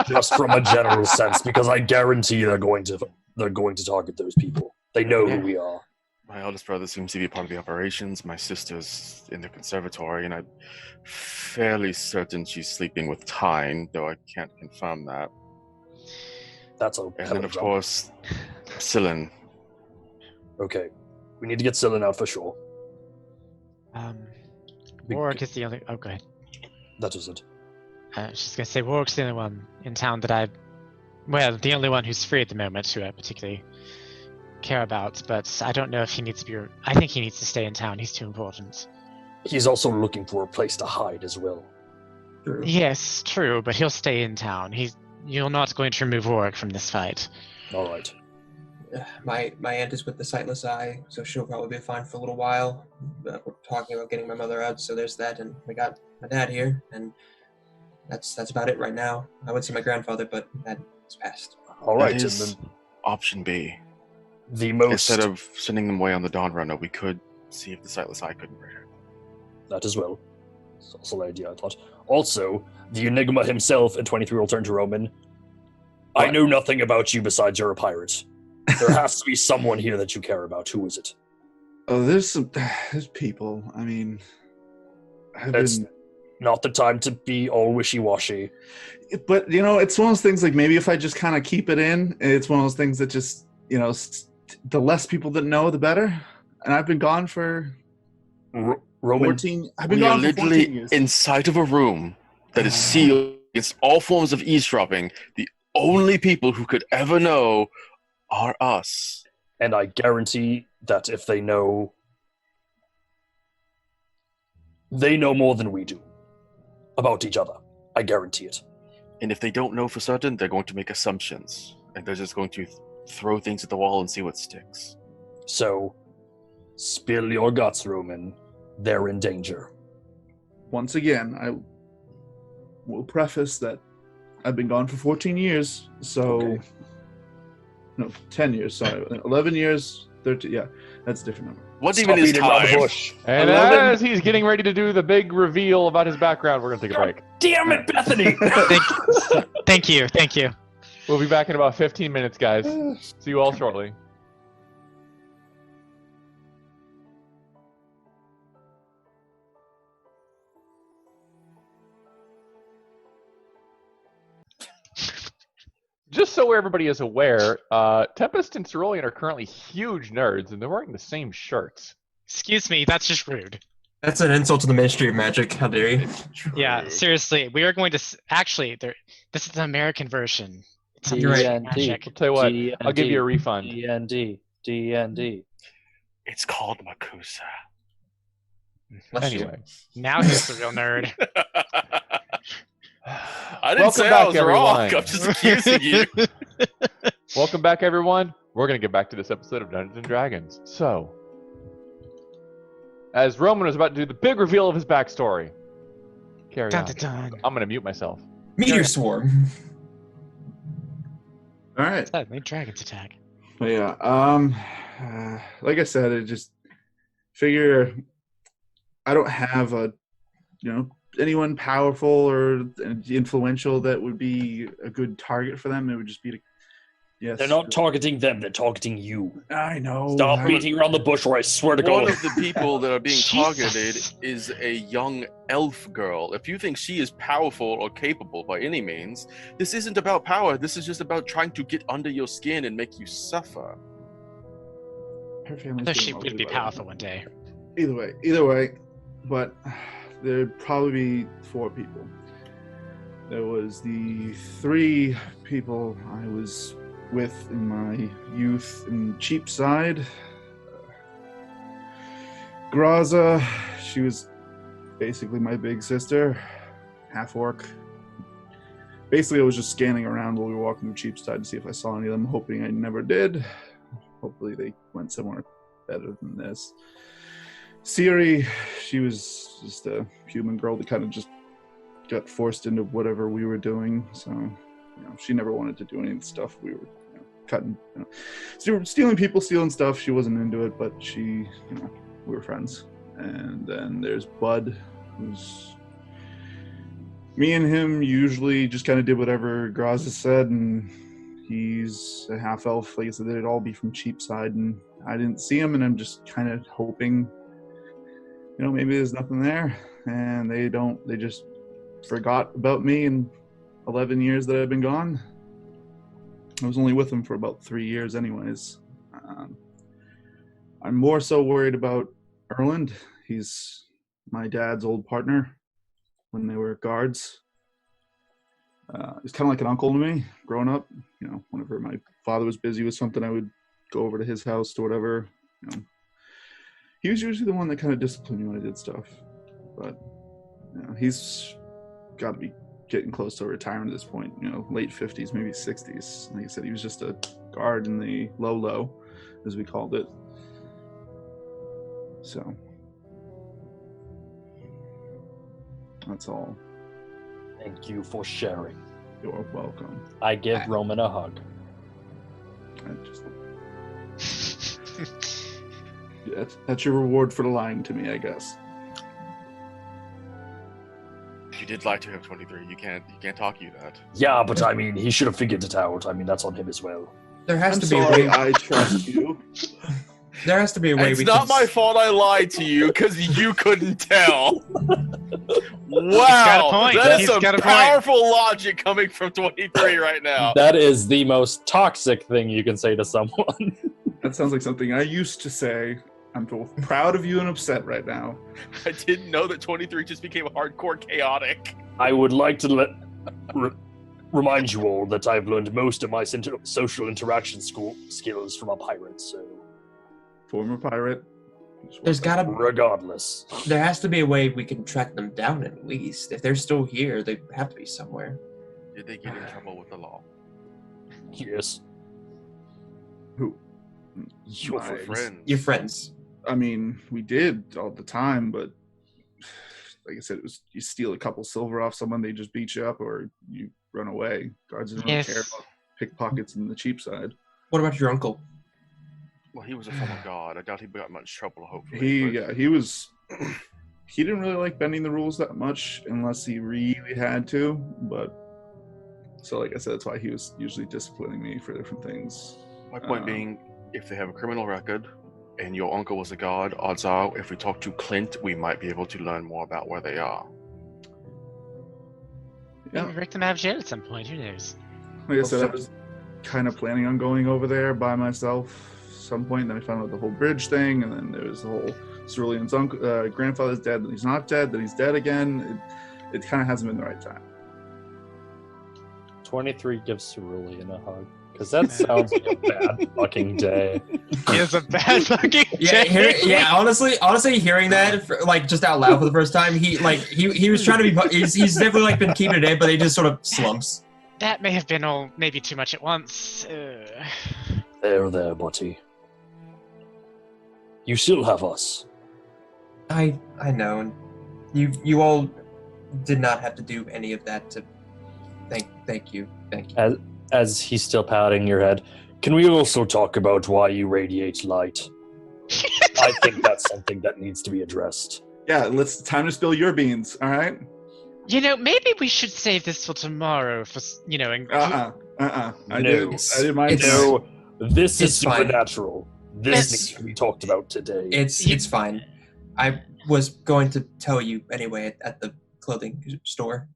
Just from a general sense, because I guarantee they're going to target those people. They know who we are. My eldest brother seems to be part of the operations. My sister's in the conservatory, and I'm fairly certain she's sleeping with Tyne, though I can't confirm that. That's a And hell then, of a of jump. course, Scyllin. Okay, we need to get Scyllin out for sure. Warwick is the only. Oh, go ahead. That is it. She's gonna say Warwick's the only one in town that well, the only one who's free at the moment who I particularly care about. But I don't know if he needs to be. I think he needs to stay in town. He's too important. He's also looking for a place to hide as well. True. Yes, true, but he'll stay in town. You're not going to remove Warwick from this fight. All right. My aunt is with the sightless eye, so she'll probably be fine for a little while. We're talking about getting my mother out, so there's that, and we got my dad here, and that's about it right now. I would see my grandfather, but that is passed. All right. That And is then option B. the most. Instead of sending them away on the Dawn Runner, we could see if the Sightless Eye couldn't bring her. That as well. It's also an idea I thought. Also, the Enigma himself in 23 will turn to Roman. I What? know nothing about you besides you're a pirate. There has to be someone here that you care about. Who is it? Oh, there's people. I mean, It's not the time to be all wishy-washy. but it's one of those things. Like maybe if I just kind of keep it in, it's one of those things that just the less people that know, the better. And I've been gone for Roman, 14. I've been We are gone for 14 literally years. inside of a room that is sealed against all forms of eavesdropping. The only people who could ever know are us. and I guarantee that if they know more than we do about each other. I guarantee it. And if they don't know for certain, they're going to make assumptions. And they're just going to throw things at the wall and see what sticks. So, spill your guts, Roman. They're in danger. Once again, I will preface that I've been gone for 14 years. So, Okay. no, 10 years. Sorry, 11 years. 13. Yeah, that's a different number. What Stop even is beating around the time? bush. And 11. as he's getting ready to do the big reveal about his background, we're going to take a break. Damn it, Bethany! Thank you. We'll be back in about 15 minutes, guys. See you all shortly. so everybody is aware, Tempest and Cerulean are currently huge nerds, and they're wearing the same shirts. Excuse me, that's just rude. That's an insult to the Ministry of Magic. How dare you? Yeah, seriously, we are going to actually. This is the American version. It's You're right. American magic. I'll tell you what, I'll give you a refund. D&D. It's called Makusa. Bless you. Anyway, Now he's the real nerd. I didn't Welcome say back, I was wrong. everyone. I'm just accusing you. welcome back, everyone. We're going to get back to this episode of Dungeons & Dragons. So, as Roman was about to do the big reveal of his backstory, carry Dun, on. dun, dun. I'm going to mute myself. Meteor Swarm. All right. Suddenly, dragons attack. But yeah, like I said, I just figure I don't have anyone powerful or influential that would be a good target for them. It would just be yes. They're not targeting them, they're targeting you. I know. Stop beating around the bush or I swear to One God. of the people that are being Jesus. targeted is a young elf girl. If you think she is powerful or capable by any means, this isn't about power. This is just about trying to get under your skin and make you suffer. Her family's Though doing she well, would be by the way. powerful one day. Either way, but there'd probably be 4 people. There was the 3 people I was with in my youth in Cheapside. Graza, she was basically my big sister, half orc. Basically, I was just scanning around while we were walking through Cheapside to see if I saw any of them, hoping I never did. Hopefully they went somewhere better than this. Siri, she was just a human girl that kind of just got forced into whatever we were doing. So, she never wanted to do any of the stuff we were cutting. Stealing people, stealing stuff. She wasn't into it, but she, we were friends. And then there's Bud, who's me and him usually just kind of did whatever Graza said, and he's a half elf. Like I said, they'd all be from Cheapside, and I didn't see him, and I'm just kind of hoping, maybe there's nothing there, and they just forgot about me in 11 years that I've been gone. I was only with them for about 3 years anyways. I'm more so worried about Erland. He's my dad's old partner when they were guards. He's kind of like an uncle to me growing up. Whenever my father was busy with something, I would go over to his house or whatever. He was usually the one that kind of disciplined me when I did stuff. But he's got to be getting close to retirement at this point. Late 50s, maybe 60s. Like I said, he was just a guard in the low, as we called it. So that's all. Thank you for sharing. You're welcome. I give Roman a hug. That's your reward for lying to me, I guess. You did lie to him, 23. You can't talk you that. Yeah, but I mean, he should have figured it out. I mean, that's on him as well. There has I'm to be a sorry, way. I trust you. There has to be a way It's we not can. my fault I lied to you because you couldn't tell. Wow, got a point. that is He's some got a point. powerful logic coming from 23 right now. That is the most toxic thing you can say to someone. That sounds like something I used to say. I'm both proud of you and upset right now. I didn't know that 23 just became hardcore chaotic. I would like to remind you all that I've learned most of my social interaction skills from a pirate, so Former pirate. There's gotta. regardless. There has to be a way we can track them down at least. If they're still here, they have to be somewhere. Did they get in trouble with the law? Yes. Who? Your My- friends. Your friends. I mean, we did all the time, but like I said, it was you steal a couple silver off someone, they just beat you up, or you run away. Guards didn't really care Yes. about pickpockets in the cheap side. What about your uncle? Well, he was a former god. I doubt he got much trouble, hopefully. He was. He didn't really like bending the rules that much unless he really had to. But so, like I said, that's why he was usually disciplining me for different things. My point being, if they have a criminal record and your uncle was a god, odds are if we talk to Clint, we might be able to learn more about where they are. Yeah. Maybe Rick them out of jail at some point. Who knows? Like I said, kind of planning on going over there by myself some point. Then I found out the whole bridge thing, and then there was the whole Cerulean's grandfather's dead, then he's not dead, then he's dead again. It kind of hasn't been the right time. 23 gives Cerulean a hug. Because that sounds like a bad fucking day. It is a bad fucking Yeah, day. honestly, hearing that like just out loud for the first time, he was trying to be. He's definitely like been keeping it in, but he just sort of slumps. That may have been all maybe too much at once. There, buddy. You still have us. I know, and you all did not have to do any of that to. Thank you. As he's still patting your head, can we also talk about why you radiate light? I think that's something that needs to be addressed. Yeah, time to spill your beans, all right? Maybe we should save this till tomorrow for, I did my No, this is It's fine. supernatural. This needs to be talked about today. It's fine. I was going to tell you anyway at the clothing store.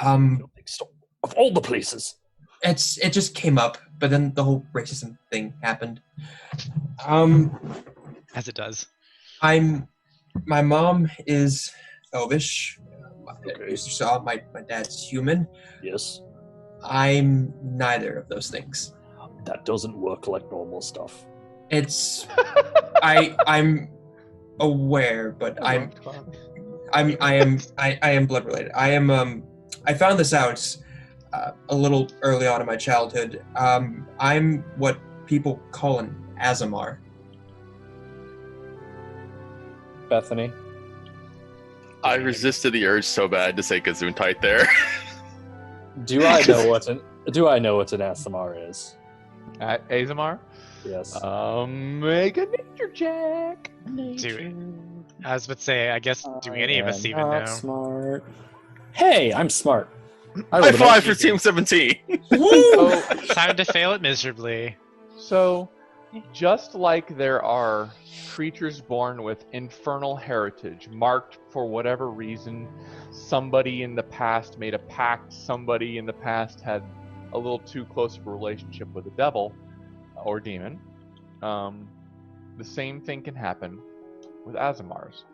Of all the places. It just came up, but then the whole racism thing happened. as it does. My mom is Elvish. Okay. You saw my dad's human. Yes. I'm neither of those things. That doesn't work like normal stuff. It's I'm aware, but I am blood related. I found this out a little early on in my childhood. I'm what people call an Azamar. Bethany. I resisted the urge so bad to say Gesundheit there. Do I know what an ASMR is? At Azamar? Yes. Make a nature check. I was about to say, I guess, do any of us even know? Smart. Hey, I'm smart. High five for Team 17. So, Time to fail it miserably. so, just like there are creatures born with infernal heritage, marked for whatever reason, somebody in the past made a pact, somebody in the past had a little too close of a relationship with the devil or demon, the same thing can happen with Azamars.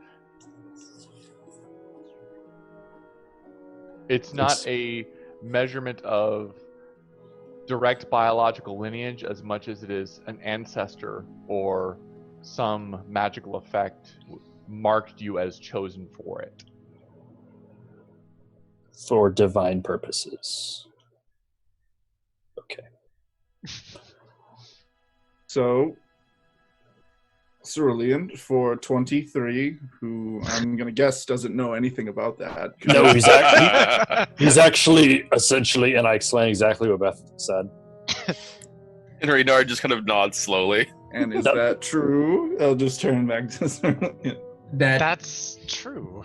It's not a measurement of direct biological lineage as much as it is an ancestor or some magical effect marked you as chosen for it. For divine purposes. Okay. So, Cerulean for 23, who I'm going to guess doesn't know anything about that. No, he's actually essentially, and I explain exactly what Beth said. And Reynard just kind of nods slowly. And is that true? I'll just turn back to Cerulean. That's true.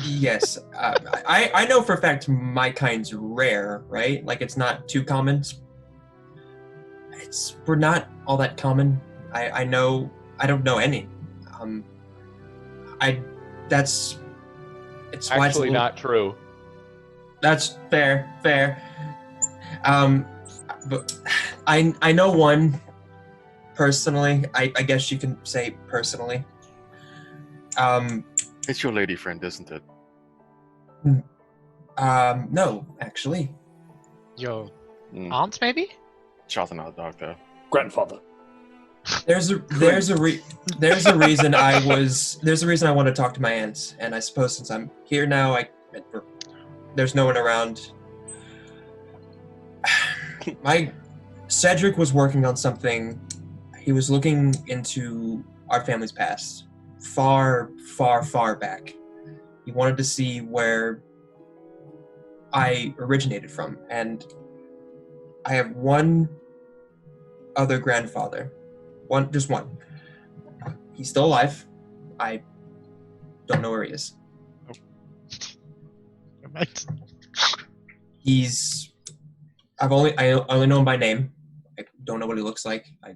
Yes, I know for a fact my kind's rare, right? Like it's not too common. We're not all that common. I know. I don't know any. It's Actually, not true. That's fair. But I know one personally. I guess you can say personally. It's your lady friend, isn't it? No, actually. Your aunt, maybe? Shot another doctor. Grandfather. There's a reason I want to talk to my aunt, and I suppose since I'm here now, there's no one around. Cedric was working on something. He was looking into our family's past, far back. He wanted to see where I originated from, and I have one other grandfather. Just one. He's still alive. I don't know where he is. Right. I only know him by name. I don't know what he looks like. I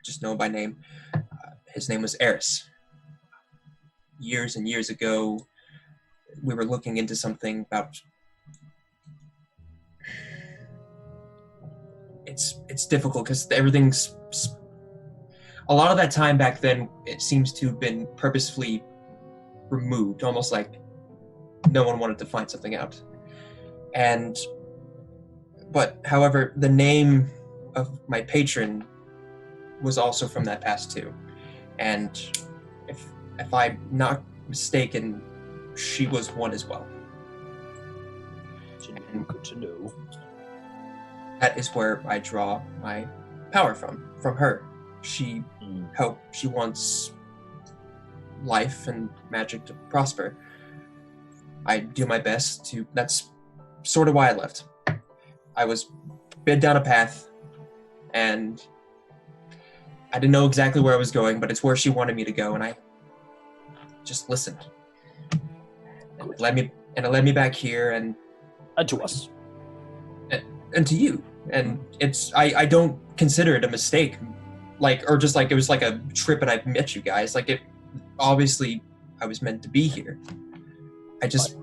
just know him by name. His name was Eris. Years and years ago, we were looking into something about it's difficult because everything's a lot of that time back then. It seems to have been purposefully removed, almost like no one wanted to find something out. But however, the name of my patron was also from that past too, and if I'm not mistaken, she was one as well. Good to know. That is where I draw my power from her. She wants life and magic to prosper. I do my best to. That's sort of why I left. I was bid down a path, and I didn't know exactly where I was going, but it's where she wanted me to go, and I just listened. And it led me back here, and to us. And to you. And it's I don't consider it a mistake. Or just like it was like a trip and I met you guys. Like, it obviously I was meant to be here. I just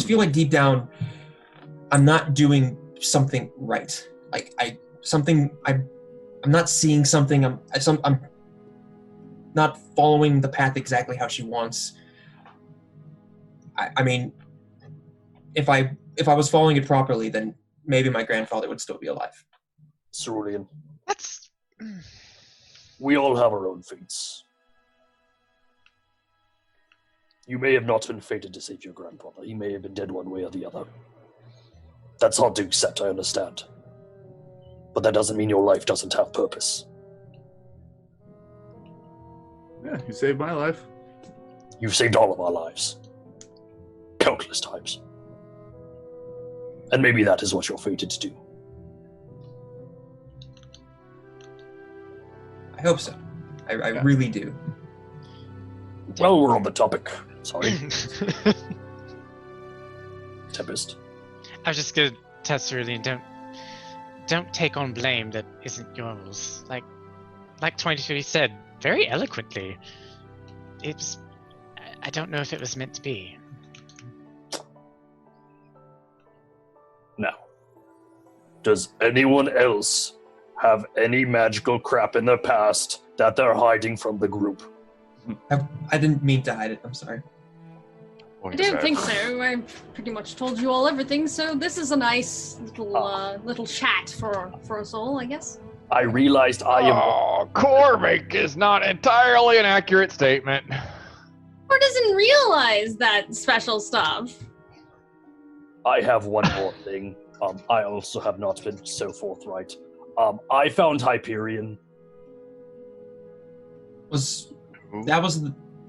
feel like deep down I'm not doing something right. Like I'm not seeing something. I'm not following the path exactly how she wants. I mean, if I was following it properly, then maybe my grandfather would still be alive. Cerulean. That's... We all have our own fates. You may have not been fated to save your grandfather. He may have been dead one way or the other. That's hard to accept, I understand. But that doesn't mean your life doesn't have purpose. Yeah, you saved my life. You've saved all of our lives. Countless times. And maybe that is what you're fated to do. I hope so. I really do. Well, we're on the topic. Sorry. Tempest. I was just gonna test Cerulean, don't take on blame that isn't yours. Like 22 said, very eloquently. I don't know if it was meant to be. Now, does anyone else have any magical crap in their past that they're hiding from the group? I didn't mean to hide it. I'm sorry. I don't think so. I pretty much told you all everything, so this is a nice little chat for us all, I guess. I realized I am... Oh, Cormac is not entirely an accurate statement. Or doesn't realize that special stuff. I have one more thing. I also have not been so forthright. I found Hyperion.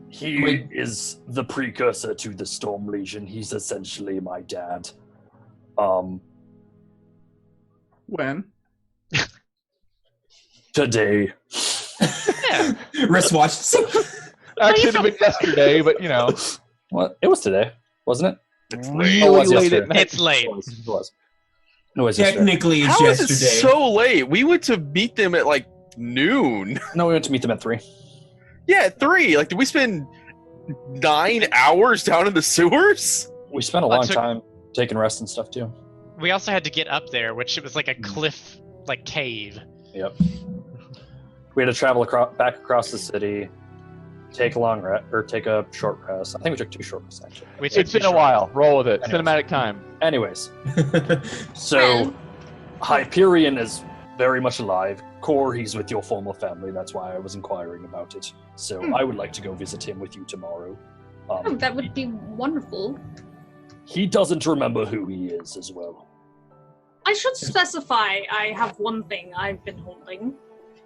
He is the precursor to the Storm Legion. He's essentially my dad. When? Today. Yeah. Wristwatch. Actually, it'd have been yesterday, but you know. What? It was today, wasn't it? It's Really late. Oh, it was late yesterday. at night. It's late. It was. No, it was yesterday. Technically, it's How is yesterday. it so late? We went to meet them at like noon. No, we went to meet them at 3. Yeah, at 3. Like, did we spend 9 hours down in the sewers? We spent a long time taking rest and stuff too. We also had to get up there, which it was like a cliff, like cave. Yep. We had to travel back across the city, take a long rest, or take a short rest. I think we took 2 short rests actually. It's been a while. Roll with it. Anyways. Cinematic time. Anyways, so Well. Hyperion is very much alive. Core, he's with your former family. That's why I was inquiring about it. So I would like to go visit him with you tomorrow. Oh, that would be wonderful. He doesn't remember who he is as well. I should specify I have one thing I've been holding.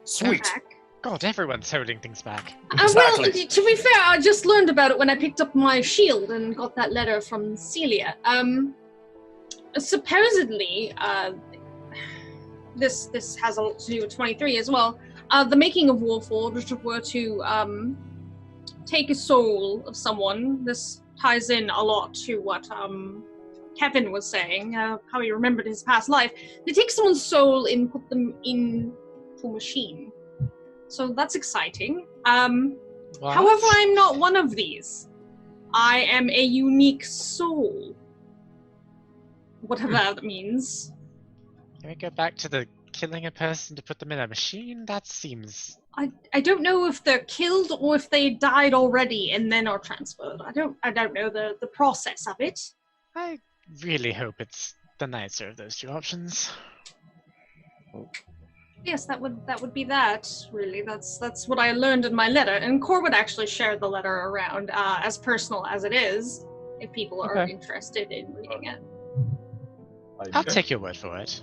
Sweet. Back. God, everyone's holding things back. Well, Exactly. to be fair, I just learned about it when I picked up my shield and got that letter from Celia. Supposedly, this has a lot to do with 23 as well. The making of Warforged were to take a soul of someone. This ties in a lot to what Kevin was saying, how he remembered his past life. They take someone's soul and put them into a machine. So that's exciting. What? However, I'm not one of these. I am a unique soul. whatever that means. Can we go back to the killing a person to put them in a machine? That seems... I don't know if they're killed or if they died already and then are transferred. I don't know the process of it. I really hope it's the nicer of those two options. Yes, that would be that. Really, that's what I learned in my letter. And Core would actually share the letter around, as personal as it is, if people are Okay. interested in reading it. I'll take your word for it.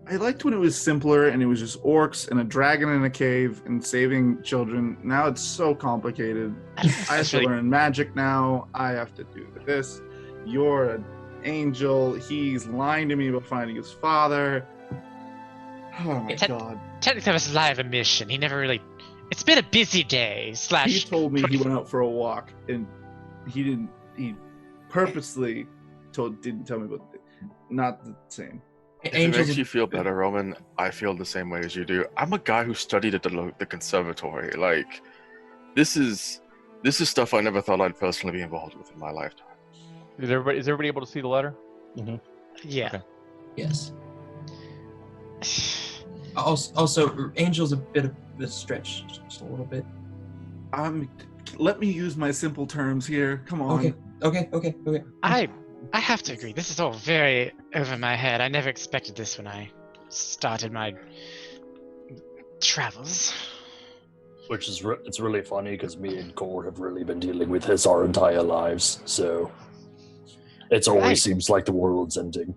I liked when it was simpler and it was just orcs and a dragon in a cave and saving children. Now it's so complicated. I have to learn magic now. I have to do this. You're an angel. He's lying to me about finding his father. Oh my god. Technically, I was live a mission. He never really... It's been a busy day, / He told me he went out for a walk and he purposely didn't tell me about it. Not the same. If it makes you feel better, Roman, I feel the same way as you do. I'm a guy who studied at the conservatory. Like, this is stuff I never thought I'd personally be involved with in my lifetime. Is everybody able to see the letter? Mm-hmm. Yeah. Okay. Yes. Also, Angel's a bit of a stretch, just a little bit. Let me use my simple terms here. Come on. Okay. I have to agree. This is all very over my head. I never expected this when I started my travels. Which is it's really funny because me and Core have really been dealing with this our entire lives. So it always seems like the world's ending.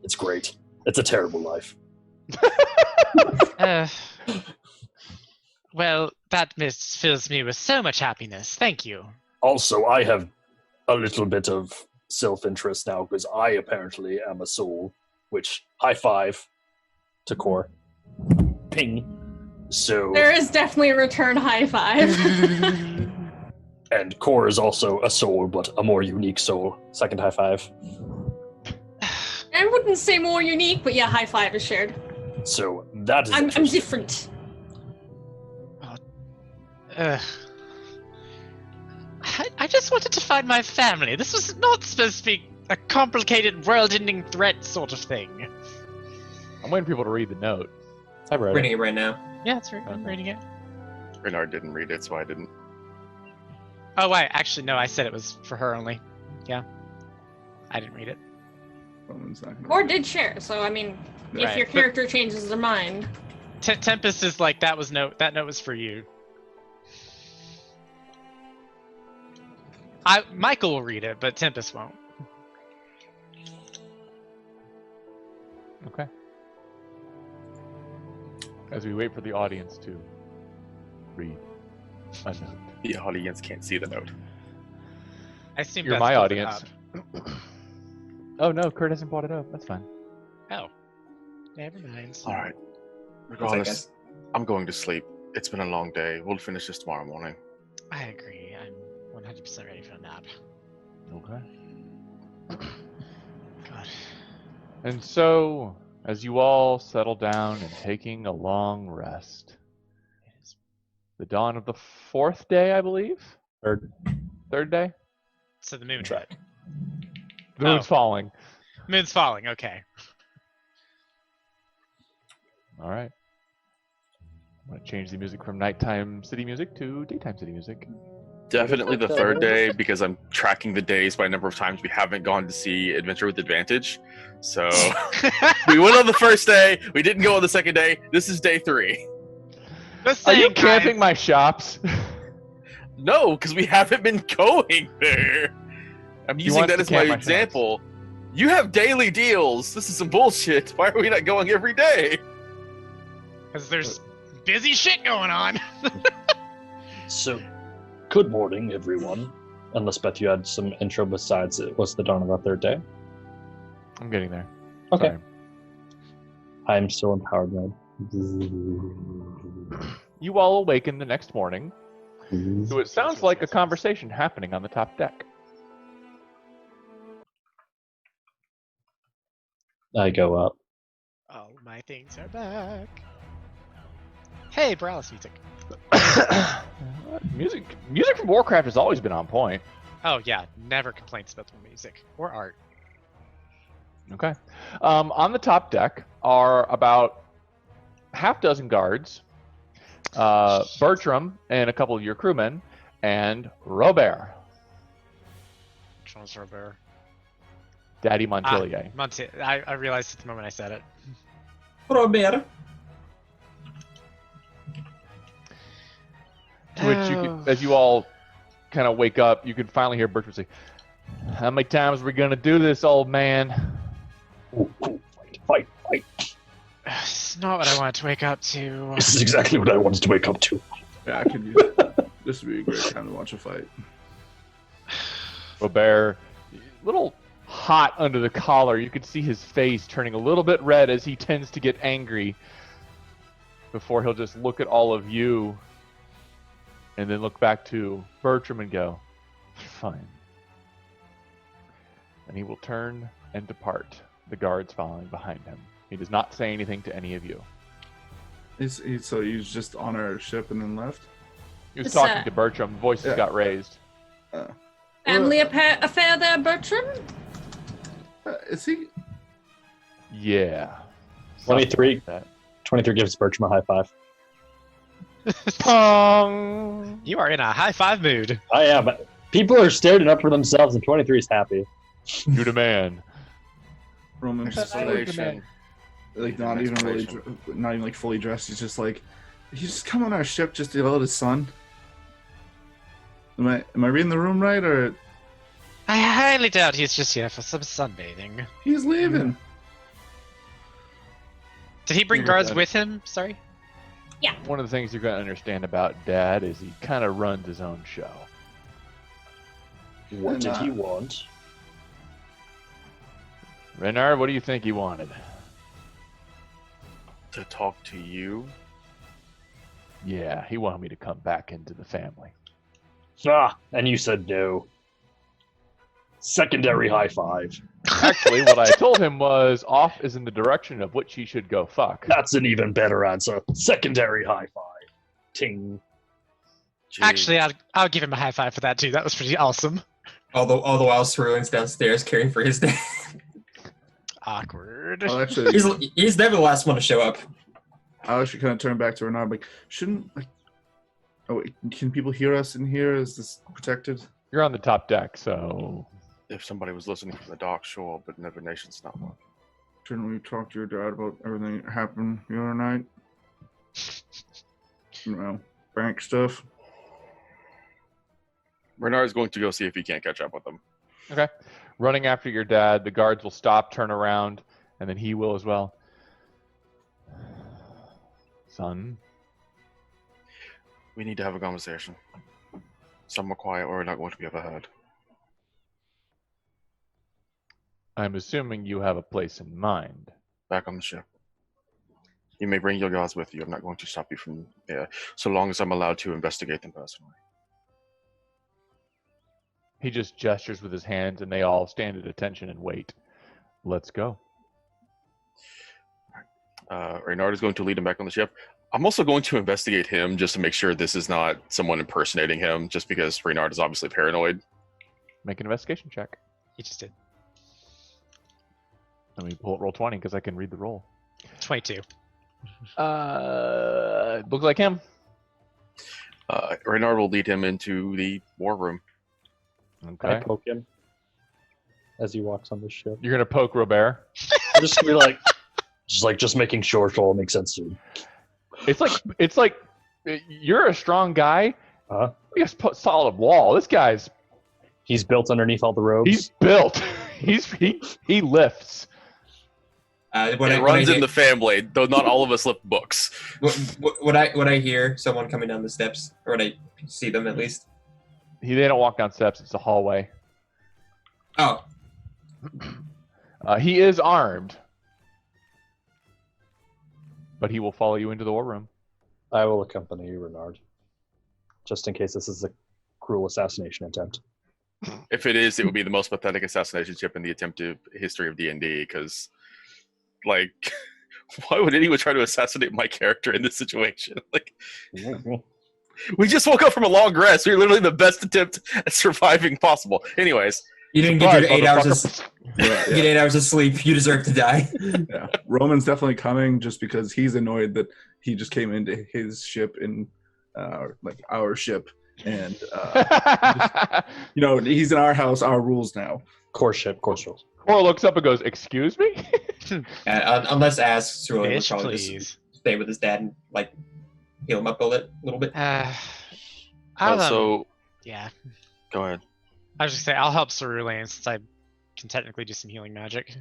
It's great. It's a terrible life. Well, that fills me with so much happiness. Thank you. Also, I have a little bit of self-interest now because I apparently am a soul, which high five to Core. Ping. So There is definitely a return high five. and Core is also a soul, but a more unique soul. Second high five. I wouldn't say more unique, but yeah, high five is shared. So that is I'm interesting. different. I just wanted to find my family. This was not supposed to be a complicated world-ending threat sort of thing. I'm waiting for people to read the note. I read Reading it right now. Yeah, that's right. I'm reading it. Renard didn't read it, so I didn't. Oh, wait. Actually, no. I said it was for her only. Yeah. I didn't read it. Or did share, so I mean, if Right, your character changes their mind. Tempest is like, that note was for you. Michael will read it, but Tempest won't. Okay. As we wait for the audience to read a note. The audience can't see the note. I assume You're that's my pulled audience. up. Oh no, Kurt hasn't brought it up. That's fine. Oh. Never mind. All right. Regardless, I'm going to sleep. It's been a long day. We'll finish this tomorrow morning. I agree. I'm 100% ready for a nap. Okay. God. And so, as you all settle down and taking a long rest, it is the dawn of the 4th day, I believe? Third day? So the moon Track. hit. The moon's falling. Moon's falling, okay. All right. I'm going to change the music from nighttime city music to daytime city music. Definitely the third day because I'm tracking the days by number of times we haven't gone to see Adventure with Advantage. So we went on the first day. We didn't go on the second day. This is day 3. Are you camping my shops? No, because we haven't been going there. I'm He using wants that to as my camp my example. You have daily deals. This is some bullshit. Why are we not going every day? Because there's busy shit going on. So, good morning, everyone. Unless, Beth, you had some intro besides it was the dawn of our third day. I'm getting there. Okay. Sorry. I'm still in powered mode. You all awaken the next morning to it sounds like a conversation happening on the top deck. I go up. All my things are back. Hey, Paralysis music. Music from Warcraft has always been on point. Oh yeah, never complaints about the music or art. Okay. On the top deck are about half dozen guards, Bertram and a couple of your crewmen, and Robert, Which one's Robert? Daddy Montpellier. I realized it the moment I said it. Robert. To which you can, as you all kind of wake up, you can finally hear Bertram say, "How many times are we gonna do this, old man?" Ooh, fight. It's not what I wanted to wake up to. This is exactly what I wanted to wake up to. Yeah, I could use this would be a great time to watch a fight. Robert, a little hot under the collar. You could see his face turning a little bit red as he tends to get angry before he'll just look at all of you and then look back to Bertram and go, "Fine." And he will turn and depart, the guards following behind him. He does not say anything to any of you. So he's just on our ship and then left? He was It's, talking to Bertram. Voices yeah. got raised. Family affair there, Bertram? Is he? Yeah. 23. Something like 23 gives Bertram a high five. that. Pong! You are in a high five mood. I am. People are standing up for themselves, and 23 is happy. You the man. Roman's just like, Explanation. not even really, not even like fully dressed. He's just like, he just come on our ship just to yell at his son. Am I reading the room right, or I highly doubt he's just here for some sunbathing. he's leaving? Did he bring You're guards good. with him? Sorry. One of the things you're going to understand about Dad is he kind of runs his own show. What did he want? Renard, what do you think he wanted? To talk to you. Yeah, he wanted me to come back into the family. Ah, and you said no. Secondary high five. Actually, what I told him was off is in the direction of which he should go fuck. That's an even better answer. Secondary high five. Ting. Gee. Actually, I'll give him a high five for that too. That was pretty awesome. All the while Cerulean's downstairs caring for his dad. Awkward. I'll actually, he's never the last one to show up. I'll actually kind of turn back to Renard, like, shouldn't, like, oh, wait, can people hear us in here? Is this protected? You're on the top deck, so If somebody was listening from the dock, sure, but Never Nation's not one. Shouldn't we talk to your dad about everything that happened the other night? You know, bank stuff. Renard's going to go see if he can't catch up with them. okay. Running after your dad, the guards will stop, turn around, and then he will as well. Son, We need to have a conversation. Somewhere quiet or we're not going to be overheard. I'm assuming you have a place in mind. Back on the ship. You may bring your guards with you. I'm not going to stop you from there, so long as I'm allowed to investigate them personally. He just gestures with his hands, and they all stand at attention and wait. Let's go. Reynard is going to lead him back on the ship. I'm also going to investigate him just to make sure this is not someone impersonating him, just because Reynard is obviously paranoid. Make an investigation check. He just did. Let me pull up roll 20 because I can read the roll. 22. Looks like him. Reynard will lead him into the war room. I Okay. poke him as he walks on the ship. You're gonna poke Robert. I'm just gonna be like, just making sure it all makes sense to me. It's like you're a strong guy. Uh-huh. You just put solid wall. This guy's He's built underneath all the robes. he's built. he lifts. When It I runs hear- in the family, though not all of us lift books. Would I hear someone coming down the steps, or would I see them at least? They don't walk down steps. It's a hallway. Oh, He is armed, but he will follow you into the war room. I will accompany you, Renard, just in case this is a cruel assassination attempt. If it is, it would be the most pathetic assassination ship in the attempted history of D&D, because, like, why would anyone try to assassinate my character in this situation? Like, We just woke up from a long rest. We were literally the best attempt at surviving possible. Anyways. You didn't get your 8 hours of Yeah. get 8 hours of sleep. You deserve to die. Yeah, Roman's definitely coming just because he's annoyed that he just came into his ship in like our ship, and he's in our house, our rules now. Course rules. Cor looks up and goes, "Excuse me." Unless asks, Cerulean would Bitch, probably please. just stay with his dad and like heal him up a little bit. So Yeah. go ahead. I was just say I'll help Cerulean since I can technically do some healing magic.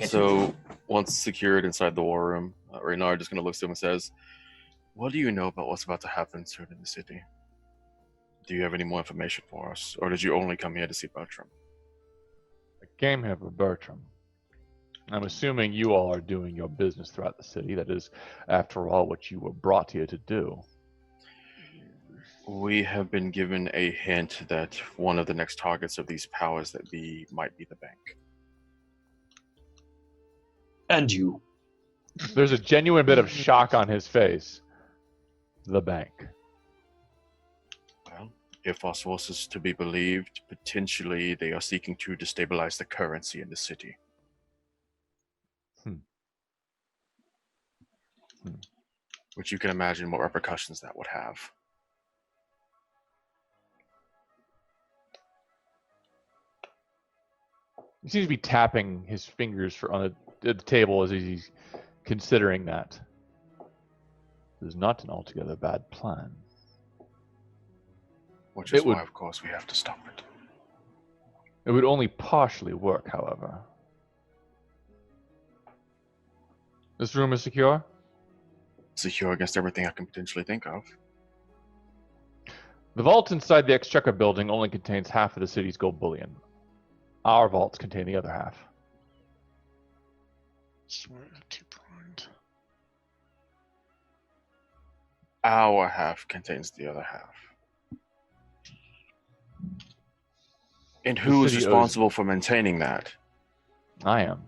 So once secured inside the war room, Reynard just going to look to him and says, "What do you know about what's about to happen soon in the city? Do you have any more information for us, or did you only come here to see Bertram?" I came here for Bertram. I'm assuming you all are doing your business throughout the city. That is, after all, what you were brought here to do. We have been given a hint that one of the next targets of these powers that be might be the bank. And you. There's a genuine bit of shock on his face. The bank. Well, if our sources to be believed, potentially they are seeking to destabilize the currency in the city. Which you can imagine what repercussions that would have. He seems to be tapping his fingers on the table as he's considering that. It is not an altogether bad plan. Which is why, of course, we have to stop it. It would only partially work, however. This room is secure? Secure against everything I can potentially think of. The vault inside the Exchequer building only contains half of the city's gold bullion. Our vaults contain the other half. Our half contains the other half. And who is responsible for maintaining that? I am.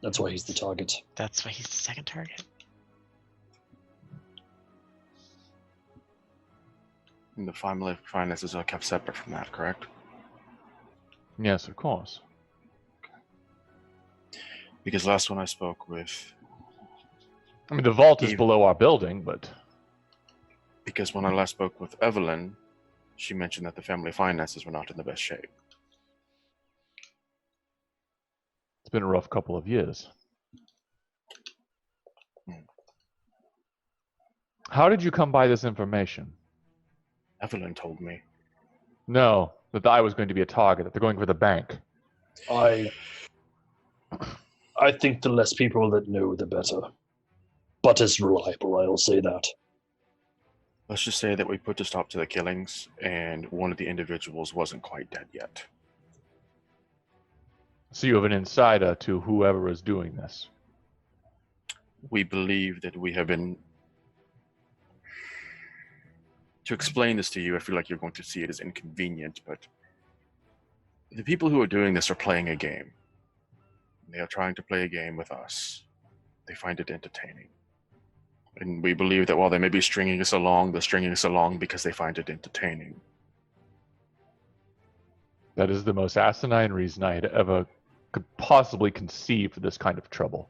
That's why he's the target. That's why he's the second target. And the family finances are kept separate from that, correct? Yes, of course. Because last when I spoke with... I mean, the vault is below our building, but... Because when I last spoke with Evelyn, she mentioned that the family finances were not in the best shape. It's been a rough couple of years. How did you come by this information? Evelyn told me. No, that I was going to be a target, that they're going for the bank. I think the less people that know, the better. But it's reliable, I'll say that. Let's just say that we put a stop to the killings, and one of the individuals wasn't quite dead yet. So you have an insider to whoever is doing this? We believe that we have been... To explain this to you, I feel like you're going to see it as inconvenient, but the people who are doing this are playing a game. They are trying to play a game with us. They find it entertaining. And we believe that while they may be stringing us along, they're stringing us along because they find it entertaining. That is the most asinine reason I had ever could possibly conceive for this kind of trouble.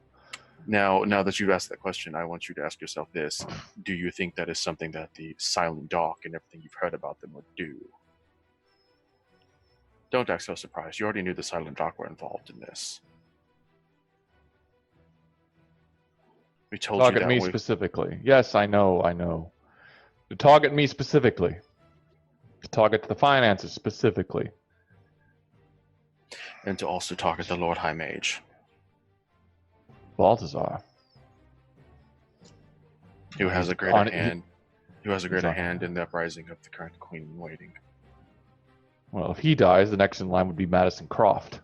Now that you've asked that question, I want you to ask yourself this. Do you think that is something that the Silent Dock and everything you've heard about them would do? Don't act so surprised. You already knew the Silent Dock were involved in this. We told you that. Target me specifically. Yes, I know. To target me specifically. To target the finances specifically. And to also target the Lord High Mage. Balthazar. Who has a greater hand in the uprising of the current Queen in Waiting. Well, if he dies, the next in line would be Madison Croft.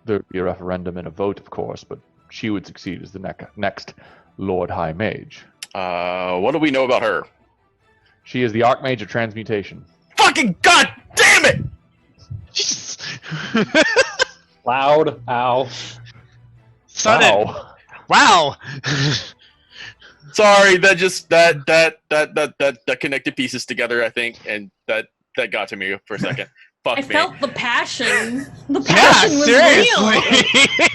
There would be a referendum and a vote, of course, but she would succeed as the next Lord High Mage. What do we know about her? She is the Archmage of Transmutation. Fucking god damn it! Loud. Ow. Sudden. Wow. Sorry, that connected pieces together, I think, and that got to me for a second. Fuck I me. felt the passion. The Yeah, passion was seriously. real.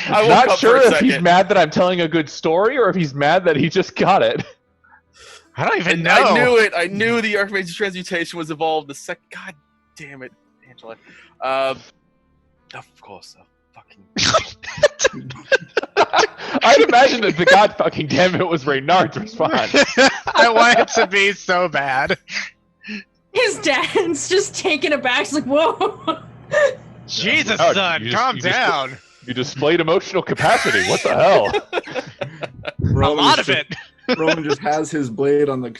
I woke Not up sure for a if he's second. mad that I'm telling a good story or if he's mad that he just got it. I don't even And know. I knew it. I knew the Archmage's transmutation was evolved. God damn it, Angela. Of course, fucking. I'd imagine that the god fucking damn it was Reynard's response. I want it to be so bad. His dad's just taken aback. He's like, whoa. Jesus, Oh, son, calm down. You displayed emotional capacity. What the hell? A lot of it. Roman just has his blade on the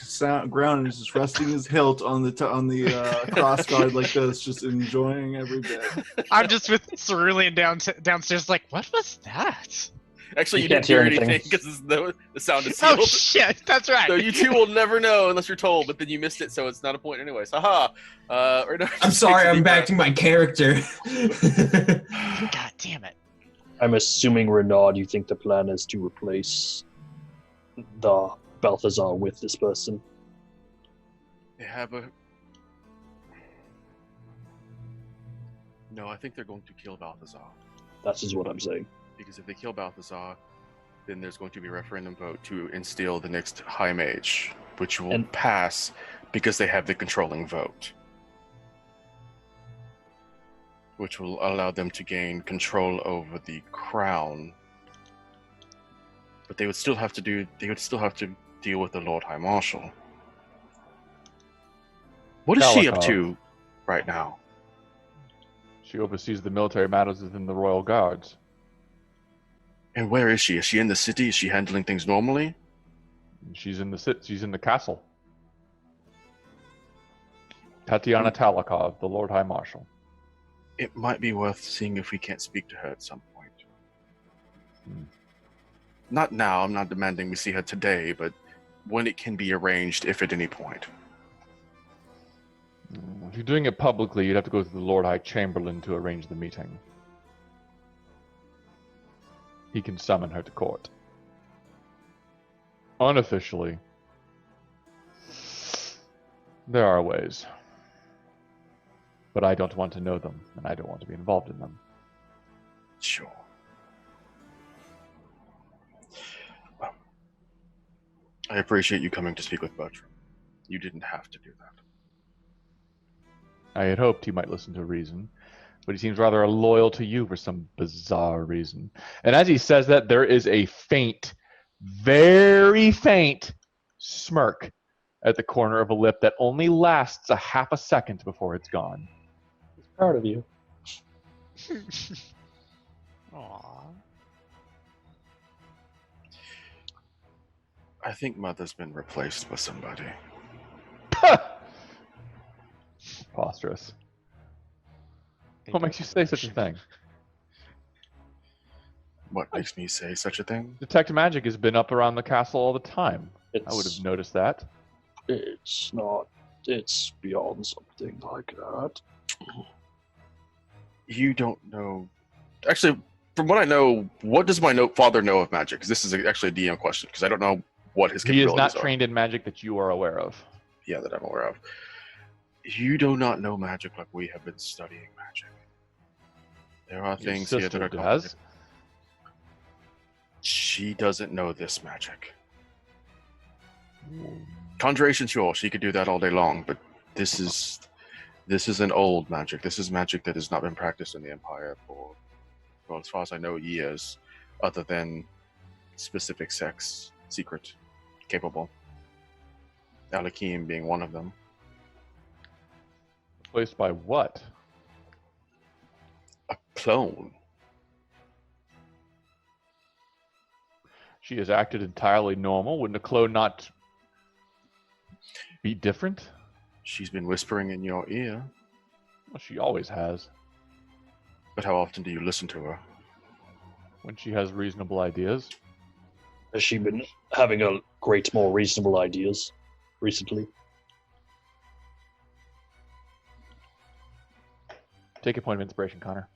ground and is just resting his hilt on the crossguard like this, just enjoying every bit. I'm just with Cerulean downstairs, like, what was that? Actually, You you can't didn't hear hear anything. anything because the sound is sealed. Oh shit, that's right. So you two will never know unless you're told, but then you missed it, so it's not a point anyways. Haha. I'm sorry, I'm back to my character. God damn it. I'm assuming, Renaud, you think the plan is to replace the Balthazar with this person? They have a. No, I think they're going to kill Balthazar. That is what I'm saying. Because if they kill Balthazar, then there's going to be a referendum vote to instill the next High Mage, which will pass because they have the controlling vote. Which will allow them to gain control over the crown. But they would still have to deal with the Lord High Marshal. What is she up to right now? She oversees the military matters within the Royal Guards. And where is she? Is she in the city? Is she handling things normally? She's in the castle. Tatiana Talikov, the Lord High Marshal. It might be worth seeing if we can't speak to her at some point. Not now, I'm not demanding we see her today, but when it can be arranged, if at any point. If you're doing it publicly, you'd have to go to the Lord High Chamberlain to arrange the meeting. He can summon her to court. Unofficially, there are ways. But I don't want to know them, and I don't want to be involved in them. Sure. Well, I appreciate you coming to speak with Bertram. You didn't have to do that. I had hoped he might listen to reason, but he seems rather loyal to you for some bizarre reason. And as he says that, there is a faint, very faint smirk at the corner of a lip that only lasts a half a second before it's gone. He's proud of you. Aww. I think Mother's been replaced with somebody. Preposterous. What makes you say such a thing? What makes me say such a thing? Detect magic has been up around the castle all the time. I would have It's, noticed that. it's not. It's beyond something like that. You don't know. Actually, from what I know, what does my father know of magic? Because this is actually a DM question, because I don't know what his He capabilities is not are. trained in magic that you are aware of. Yeah, that I'm aware of. You do not know magic like we have been studying magic. There are Your things here that sister are does. complicated. She doesn't know this magic. Conjuration, sure, she could do that all day long, but this is an old magic. This is magic that has not been practiced in the Empire for, well, as far as I know, years, other than specific sects, secret, capable. Alakim being one of them. Replaced by what? A clone. She has acted entirely normal. Wouldn't a clone not be different? She's been whispering in your ear. Well, she always has. But how often do you listen to her? When she has reasonable ideas. Has she been having a great more reasonable ideas recently? Take a point of inspiration, Connor.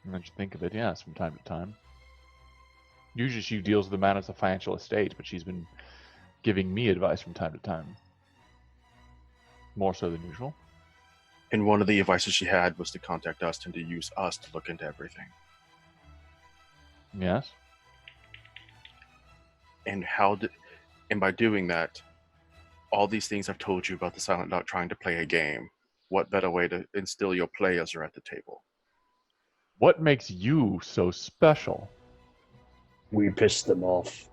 Now that you think of it, yes, from time to time. Usually she deals with the matters of financial estate, but she's been giving me advice from time to time. More so than usual. And one of the advices she had was to contact us and to use us to look into everything. Yes. And and by doing that, all these things I've told you about the Silent Dog trying to play a game, what better way to instill your players are at the table? What makes you so special? We pissed them off.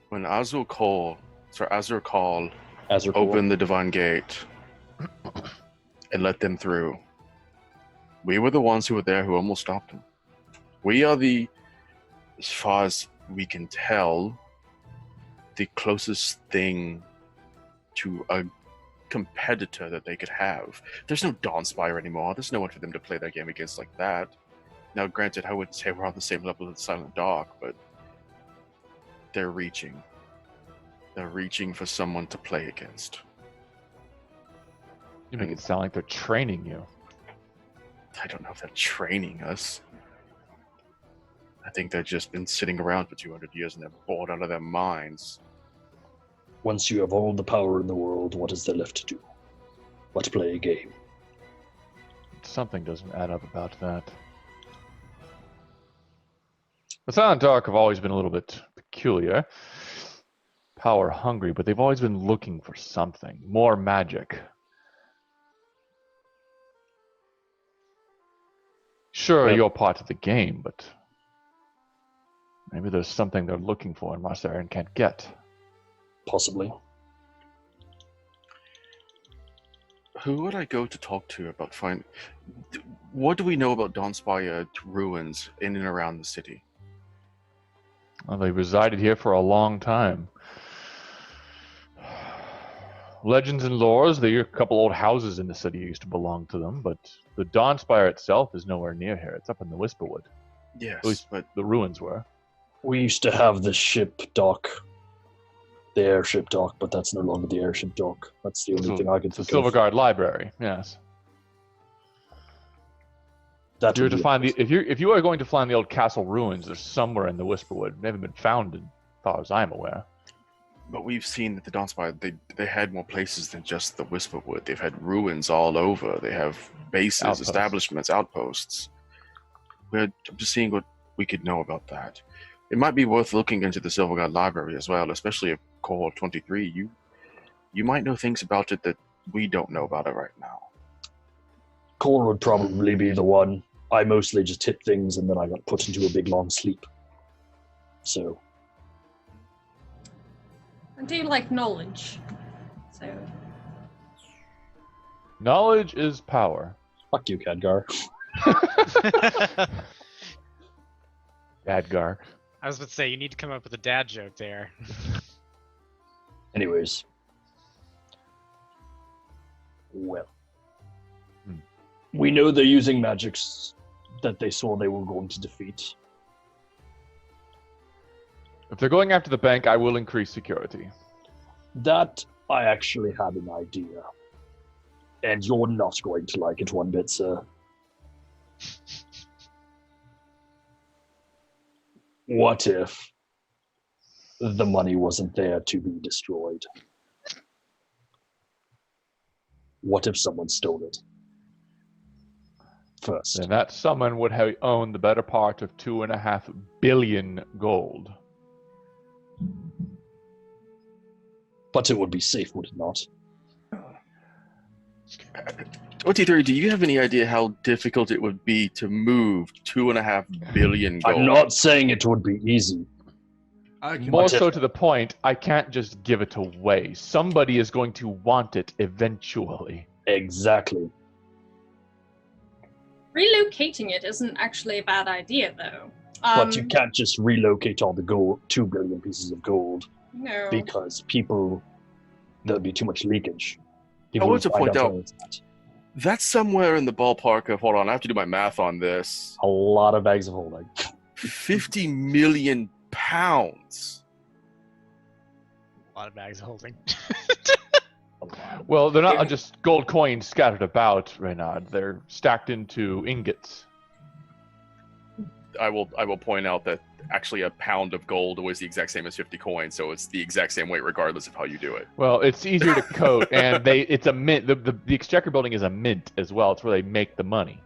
When Azur Kal As opened the Divine Gate and let them through, we were the ones who were there who almost stopped him. We are as far as we can tell, the closest thing to a competitor that they could have. There's no Dawnspire anymore. There's no one for them to play that game against like that. Now, granted, I wouldn't say we're on the same level as Silent Dog, but they're reaching. They're reaching for someone to play against. You make it sound like they're training you. I don't know if they're training us. I think they've just been sitting around for 200 years and they're bored out of their minds. Once you have all the power in the world, what is there left to do? But play a game. Something doesn't add up about that. The Silent Dark have always been a little bit peculiar. Power hungry, but they've always been looking for something. More magic. Sure, Well- you're part of the game, but maybe there's something they're looking for and Marcerian can't get. Possibly. Who would I go to talk to about what do we know about Dawnspire ruins in and around the city? Well, they resided here for a long time. Legends and lores, there are a couple old houses in the city used to belong to them, but the Dawnspire itself is nowhere near here. It's up in the Whisperwood. Yes, At least but the ruins were. We used to have the ship dock. The airship dock, but that's no longer the airship dock. That's the only thing I can It's the think of. Silverguard Library, yes. That If you, were would to be find interesting. if you are going to find the old castle ruins, they're somewhere in the Whisperwood. They haven't been found, as far as I'm aware. But we've seen that the Dawnspire, they had more places than just the Whisperwood. They've had ruins all over. They have bases, Outposts. establishments, outposts. We're just seeing what we could know about that. It might be worth looking into the Silverguard Library as well, especially if Cohort 23. You might know things about it that we don't know about it right now. Cole would probably be the one. I mostly just hit things and then I got put into a big long sleep. So, I do like knowledge. So Knowledge is power. fuck you, Khadgar. Adgar. I was about to say, you need to come up with a dad joke there. Anyways. Well. Hmm. We know they're using magics that they saw they were going to defeat. If they're going after the bank, I will increase security. That I actually had an idea. And you're not going to like it one bit, sir. What if the money wasn't there to be destroyed? What if someone stole it? First. Then that someone would have owned the better part of 2.5 billion gold. But it would be safe, would it not? 23, do you have any idea how difficult it would be to move 2.5 billion gold? I'm not saying it would be easy. I can More What if- so to the point, I can't just give it away. Somebody is going to want it eventually. Exactly. relocating it isn't actually a bad idea, though. But you can't just relocate all the gold, 2 billion pieces of gold, No. because there'd be too much leakage. I want to would find point out- where it's at. That's somewhere in the ballpark of, hold on, I have to do my math on this. A lot of bags of holding. 50 million pounds. A lot of bags of holding. Well, they're not just gold coins scattered about, Reynard. They're stacked into ingots. I will point out that actually a pound of gold was the exact same as 50 coins, so it's the exact same weight regardless of how you do it. Well, it's easier to coat, and it's a mint. The Exchequer building is a mint as well. It's where they make the money.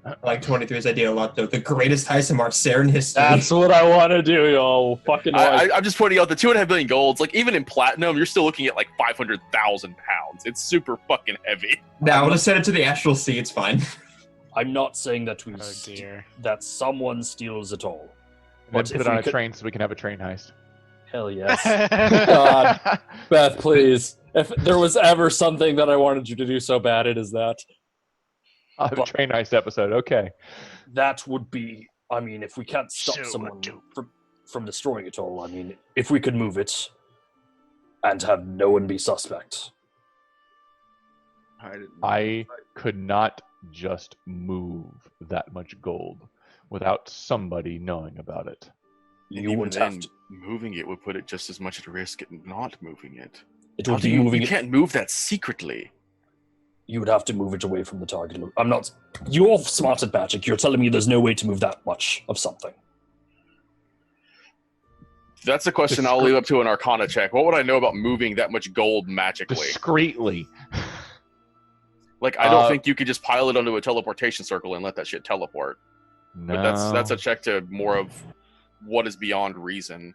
I like 23's idea a lot, though. The greatest heist in Marseille history. That's what I want to do, yo. Fucking right. I'm just pointing out the 2.5 billion golds. Like, even in platinum, you're still looking at like 500,000 pounds. It's super fucking heavy. Now, we'll just send it to the Astral Sea. It's fine. I'm not saying that dear. that someone steals it all. And then But put if it on we a could- train so we can have a train heist. Hell yes. God. Beth, please. If there was ever something that I wanted you to do so bad, it is that. I'll have a train heist episode. Okay. That would be, I mean, if we can't stop So someone dope. from destroying it all, I mean, if we could move it and have no one be suspect. I could not just move that much gold without somebody knowing about it. And You even wouldn't then, have to. moving it would put it just as much at risk at not moving it. It How would do be you, moving you it. can't move that secretly. You would have to move it away from the target. I'm not. You're smart at magic. You're telling me there's no way to move that much of something. That's a question I'll leave up to an Arcana check. What would I know about moving that much gold magically? Discreetly. Like, I don't think you could just pile it onto a teleportation circle and let that shit teleport. No. But that's a check to more of what is beyond reason.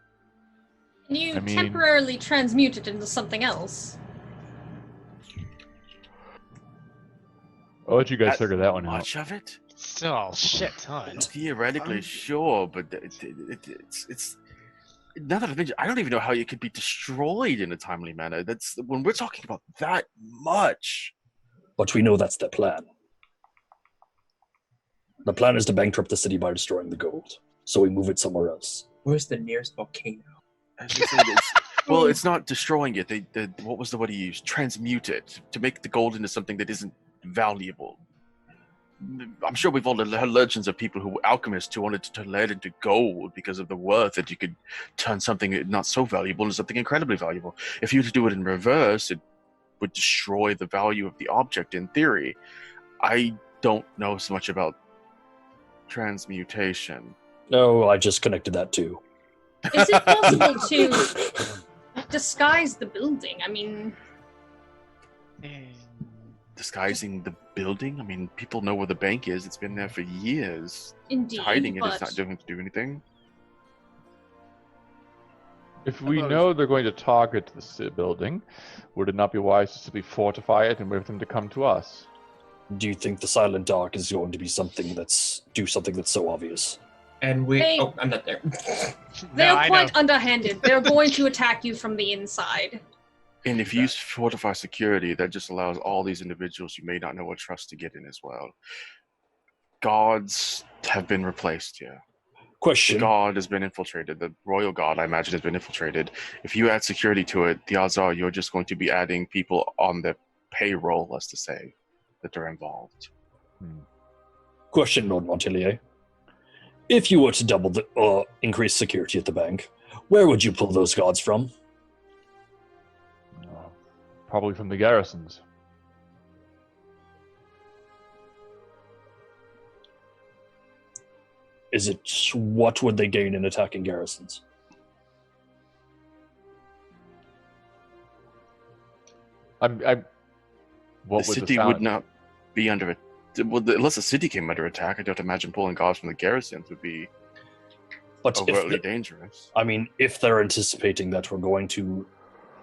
Can you I mean- temporarily transmute it into something else? I'll let you guys That figure that one out. Much of it? Still, shit ton. Theoretically, sure, but it's now that I mentioned, I don't even know how it could be destroyed in a timely manner. That's when we're talking about that much. But we know that's their plan. The plan is to bankrupt the city by destroying the gold. So we move it somewhere else. Where's the nearest volcano? As you said, well, it's not destroying it. They what was the word he used? Transmute it to make the gold into something that isn't valuable. I'm sure we've all heard legends of people who alchemists who wanted to turn lead into gold because of the worth that you could turn something not so valuable into something incredibly valuable. If you were to do it in reverse, it would destroy the value of the object in theory. I don't know so much about transmutation. No, I just connected that too. Is it possible to disguise the building? I mean, Disguising the building? I mean, people know where the bank is. It's been there for years. indeed, Hiding it but is not doing to do anything. If we know they're going to target the building, would it not be wise to simply fortify it and wait for them to come to us? Do you think the silent dark is going to be something that's so obvious? And we... Hey. Oh, I'm not there. they're I quite know. underhanded. They're going to attack you from the inside. And if you use fortify security, that just allows all these individuals you may not know or trust to get in as well. Gods have been replaced here. The Question. god has been infiltrated. The royal god, I imagine, has been infiltrated. If you add security to it, the odds are you're just going to be adding people on the payroll, let's to say, that are involved. Question, Lord Montelier. If you were to double the increase security at the bank, where would you pull those guards from? Probably from the garrisons. Is it what would they gain in attacking garrisons? What The would city would not be under it. Well, unless the city came under attack, I don't imagine pulling guards from the garrisons would be But overtly if dangerous. I mean, if they're anticipating that we're going to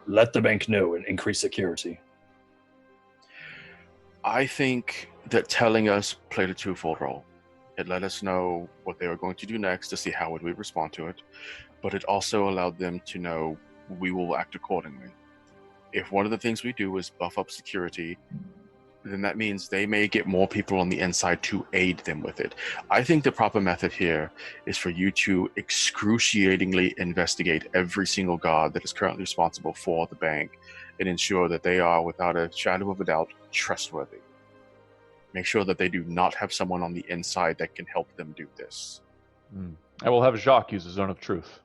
let the bank know and increase security, I think that telling us played a twofold role. It let us know what they were going to do next to see how would we respond to it, but it also allowed them to know we will act accordingly. If one of the things we do is buff up security, then that means they may get more people on the inside to aid them with it. I think the proper method here is for you to excruciatingly investigate every single guard that is currently responsible for the bank and ensure that they are, without a shadow of a doubt, trustworthy. Make sure that they do not have someone on the inside that can help them do this. I will have Jacques use the zone of truth.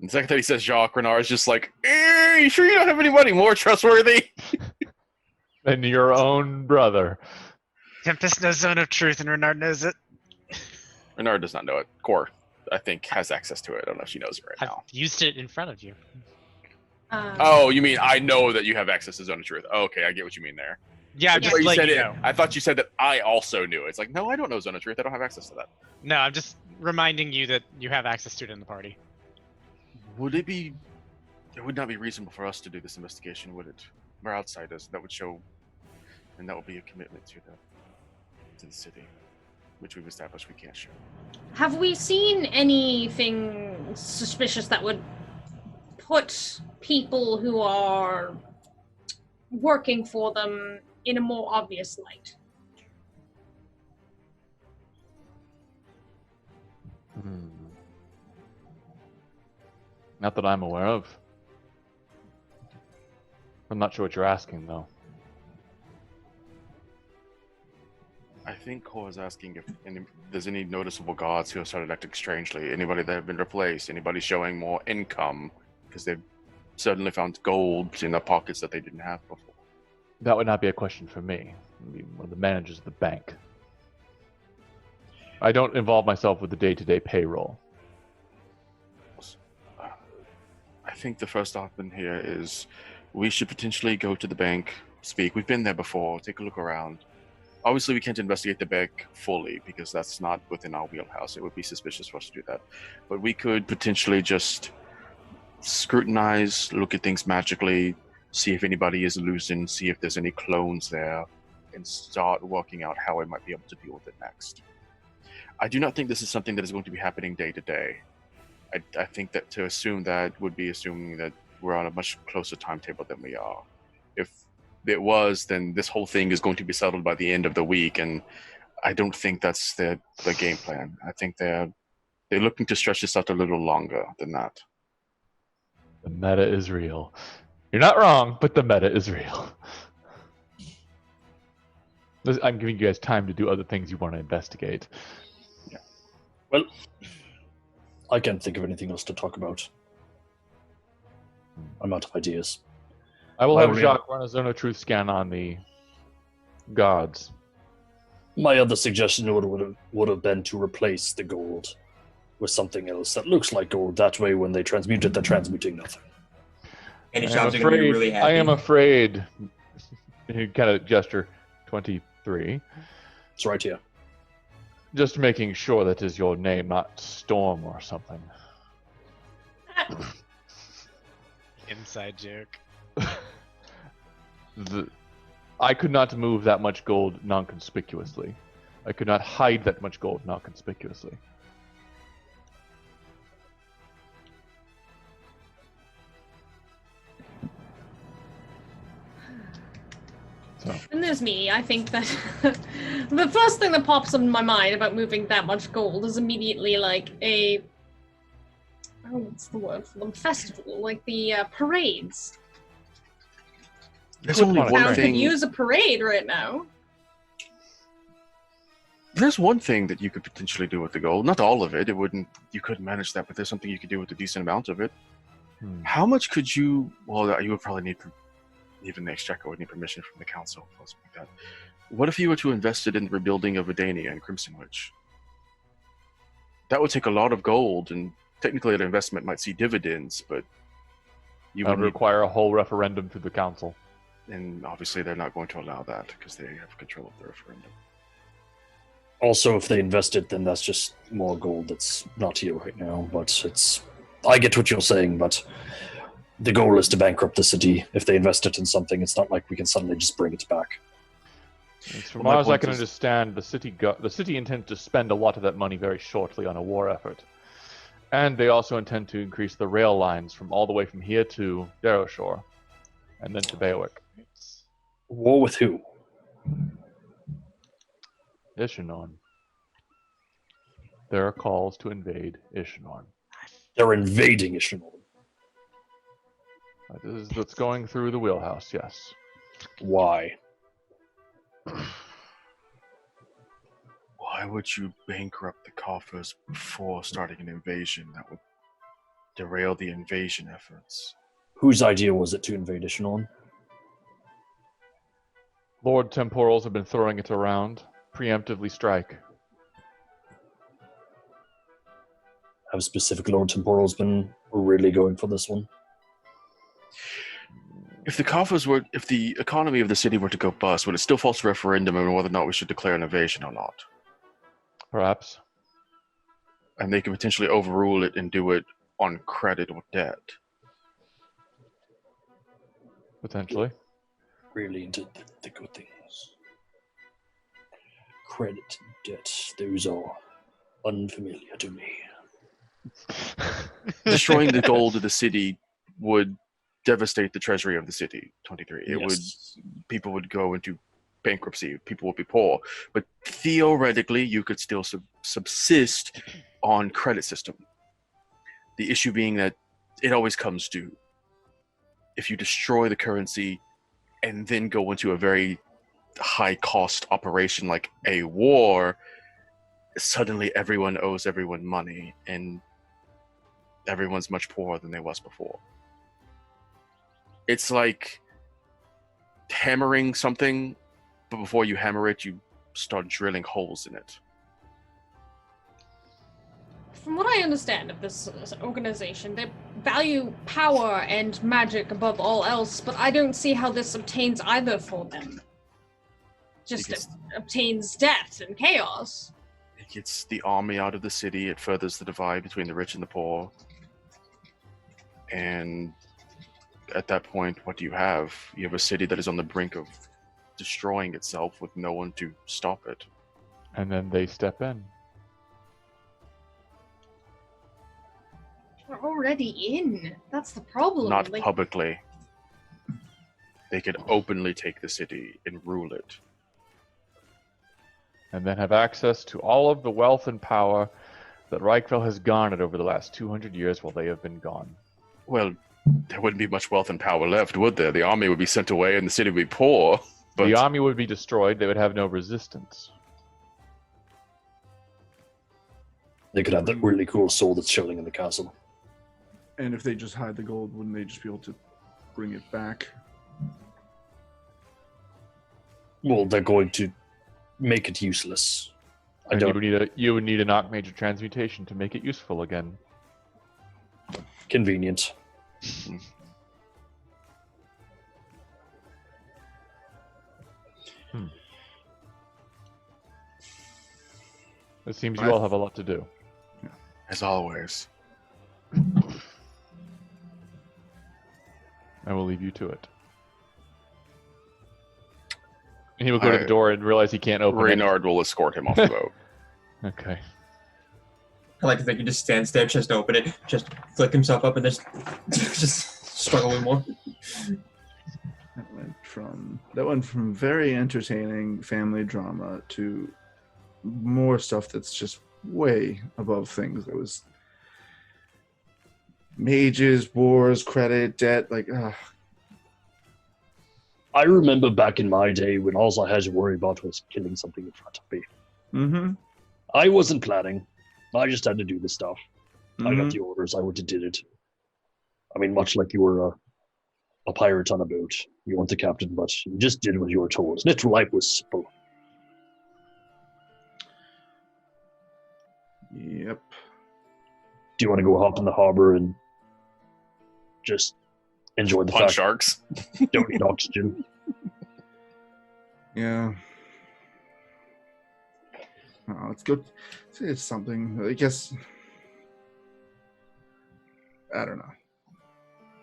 And the second that he says Jacques, Renard is just like, you sure you don't have anybody more trustworthy? And your own brother. Tempest knows Zone of Truth, and Renard knows it. Renard does not know it. Core, I think, has access to it. I don't know if she knows it right I've now. used it in front of you. Oh, you mean I know that you have access to Zone of Truth? Okay, I get what you mean there. Yeah, I'm That's just why you letting said you it. know. I thought you said that I also knew it. It's like, no, I don't know Zone of Truth. I don't have access to that. No, I'm just reminding you that you have access to it in the party. Would it be? It would not be reasonable for us to do this investigation, would it? We're outsiders. That would show, and that would be a commitment to the city, which we've established we can't show. Have we seen anything suspicious that would put people who are working for them in a more obvious light? Not that I'm aware of. I'm not sure what you're asking, though. I think Cole is asking if there's any noticeable gods who have started acting strangely. Anybody that have been replaced. Anybody showing more income because they've suddenly found gold in their pockets that they didn't have before. That would not be a question for me. I'd be one of the managers of the bank. I don't involve myself with the day-to-day payroll. I think the first option here is we should potentially go to the bank, speak. We've been there before. Take a look around. Obviously, we can't investigate the bank fully because that's not within our wheelhouse. It would be suspicious for us to do that. But we could potentially just scrutinize, look at things magically, see if anybody is losing, see if there's any clones there, and start working out how we might be able to deal with it next. I do not think this is something that is going to be happening day to day. I think that to assume that would be assuming that we're on a much closer timetable than we are. If it was, then this whole thing is going to be settled by the end of the week, and I don't think that's the game plan. I think they're looking to stretch this out a little longer than that. The meta is real. You're not wrong, but the meta is real. I'm giving you guys time to do other things you want to investigate. Yeah. Well, I can't think of anything else to talk about. I'm out of ideas. I will Why have would we- Jacques run a Zone of Truth scan on the gods. My other suggestion would have been to replace the gold with something else that looks like gold. That way, when they transmute it, they're transmuting nothing. Any I am shops are going to be afraid- really happy. I am afraid. You kind of gesture 23. It's right here. Just making sure that is your name, not Storm or something. Inside joke. I could not move that much gold non-conspicuously. I could not hide that much gold non-conspicuously. So. And there's me. I think that the first thing that pops up in my mind about moving that much gold is immediately like what's the word for them? Festival, like the parades. There's only Town one Town could thing. use a parade right now. There's one thing that you could potentially do with the gold. Not all of it. You couldn't manage that, but there's something you could do with a decent amount of it. How much could you? Well, you would probably need, even the exchequer would need permission from the council. Something like that. What if you were to invest it in the rebuilding of Adania and Crimson Witch? That would take a lot of gold, and technically, the investment might see dividends, but you That would would need, require a whole referendum through the council. and obviously they're not going to allow that because they have control of the referendum. Also, if they invest it, then that's just more gold that's not here right now. But I get what you're saying, but the goal is to bankrupt the city. If they invest it in something, it's not like we can suddenly just bring it back. As far Well, my as I point can is- understand, the city intends to spend a lot of that money very shortly on a war effort. And they also intend to increase the rail lines from all the way from here to Darrowshore, and then to Baywick. War with who? Ishanorn. There are calls to invade Ishanorn. They're invading Ishanor. That's going through the wheelhouse, yes. Why? Why would you bankrupt the coffers before starting an invasion? That would derail the invasion efforts. Whose idea was it to invade Ishanor? Lord Temporals have been throwing it around. preemptively strike. Have specific Lord Temporals been really going for this one? If the economy of the city were to go bust, would it still force a referendum on whether or not we should declare an invasion or not? Perhaps. And they could potentially overrule it and do it on credit or debt. Potentially. Really into the good things. Credit, debt, those are unfamiliar to me. Destroying the gold of the city would devastate the treasury of the city. 23. People would go into bankruptcy. People would be poor. But theoretically, you could still subsist on credit system. The issue being that it always comes due. If you destroy the currency and then go into a very high cost operation like a war, suddenly everyone owes everyone money and everyone's much poorer than they was before. It's like hammering something, but before you hammer it, you start drilling holes in it. From what I understand of this organization, they value power and magic above all else, but I don't see how this obtains either for them. Just obtains death and chaos. It gets the army out of the city, it furthers the divide between the rich and the poor. And at that point, what do you have? You have a city that is on the brink of destroying itself with no one to stop it. And then they step in. We're already in. That's the problem. Not publicly. They could openly take the city and rule it. And then have access to all of the wealth and power that Reichville has garnered over the last 200 years while they have been gone. Well, there wouldn't be much wealth and power left, would there? The army would be sent away and the city would be poor. But the army would be destroyed. They would have no resistance. They could have that really cool sword that's chilling in the castle. And if they just hide the gold, wouldn't they just be able to bring it back? Well, they're going to make it useless. And you would need a knock major transmutation to make it useful again. Convenient. It seems you all have a lot to do. As always. I will leave you to it. And he will go to the door and realize he can't open Reynard will escort him off the boat. Okay. I like to think he just stands there, just open it, just flick himself up, and just struggle with more. That went from very entertaining family drama to more stuff that's just way above things. It was mages, wars, credit, debt, I remember back in my day when all I had to worry about was killing something in front of me. Mm-hmm. I wasn't planning. I just had to do the stuff. Mm-hmm. I got the orders. I went and did it. I mean, much like you were a pirate on a boat. You weren't the captain, but you just did what you were told. Little life was simple. Yep. Do you want to go hop in the harbor and just enjoy the Punch fact sharks? you don't need oxygen? Yeah. Oh, it's good. It's something. I guess. I don't know.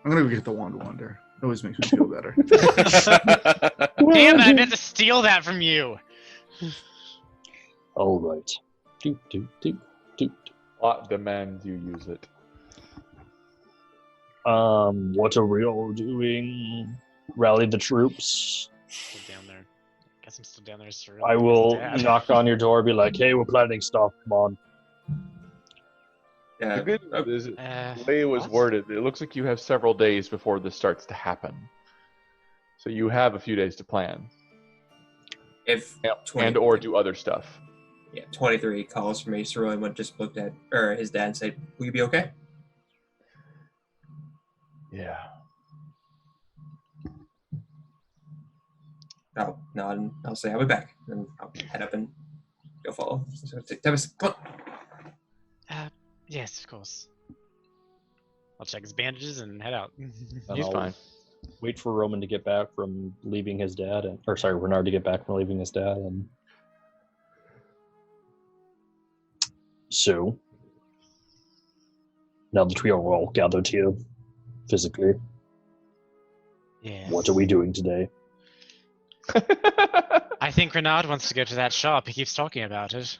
I'm gonna go get the Wand of Wonder. It always makes me feel better. Damn it, I meant to steal that from you. All right. Do, do, do, do. Plot demands you use it. What are we all doing? Rally the troops. Still down there. Guess I'm still down there. Sir. I will Dad. knock on your door, be like, hey, we're planning stuff, come on. Yeah. The good news is, the way it was worded, it looks like you have several days before this starts to happen. So you have a few days to plan. If And or do other stuff. Yeah, 23 calls for me. Cerulean went just looked at his dad and said, "Will you be okay?" Yeah. I'll nod and I'll say, "I'll be back." And I'll head up and You'll follow. Tempest, come on. Yes, of course. I'll check his bandages and head out. And He's I'll fine. wait for Roman to get back from leaving his dad, Renard to get back from leaving his dad, and so now that we are all gathered here physically, Yes. what are we doing today? I think Renard wants to go to that shop. He keeps talking about it.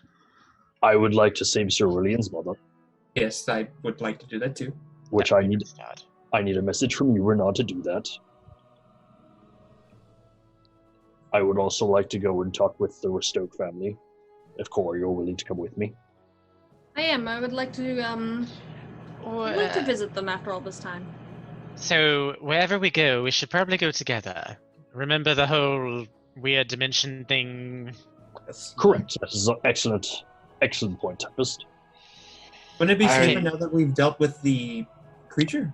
I would like to save Sir William's mother, Yes, I would like to do that too. which That I would be need. Renard. I need a message from you, Renard, to do that. I would also like to go and talk with the Rostoke family, if Cora, you're willing to come with me. I am. I would like to I'd like to visit them after all this time. So wherever we go, we should probably go together. Remember the whole weird dimension thing? Yes. Correct. That is an excellent point, Tempest. Wouldn't it be I- safer now that we've dealt with the creature?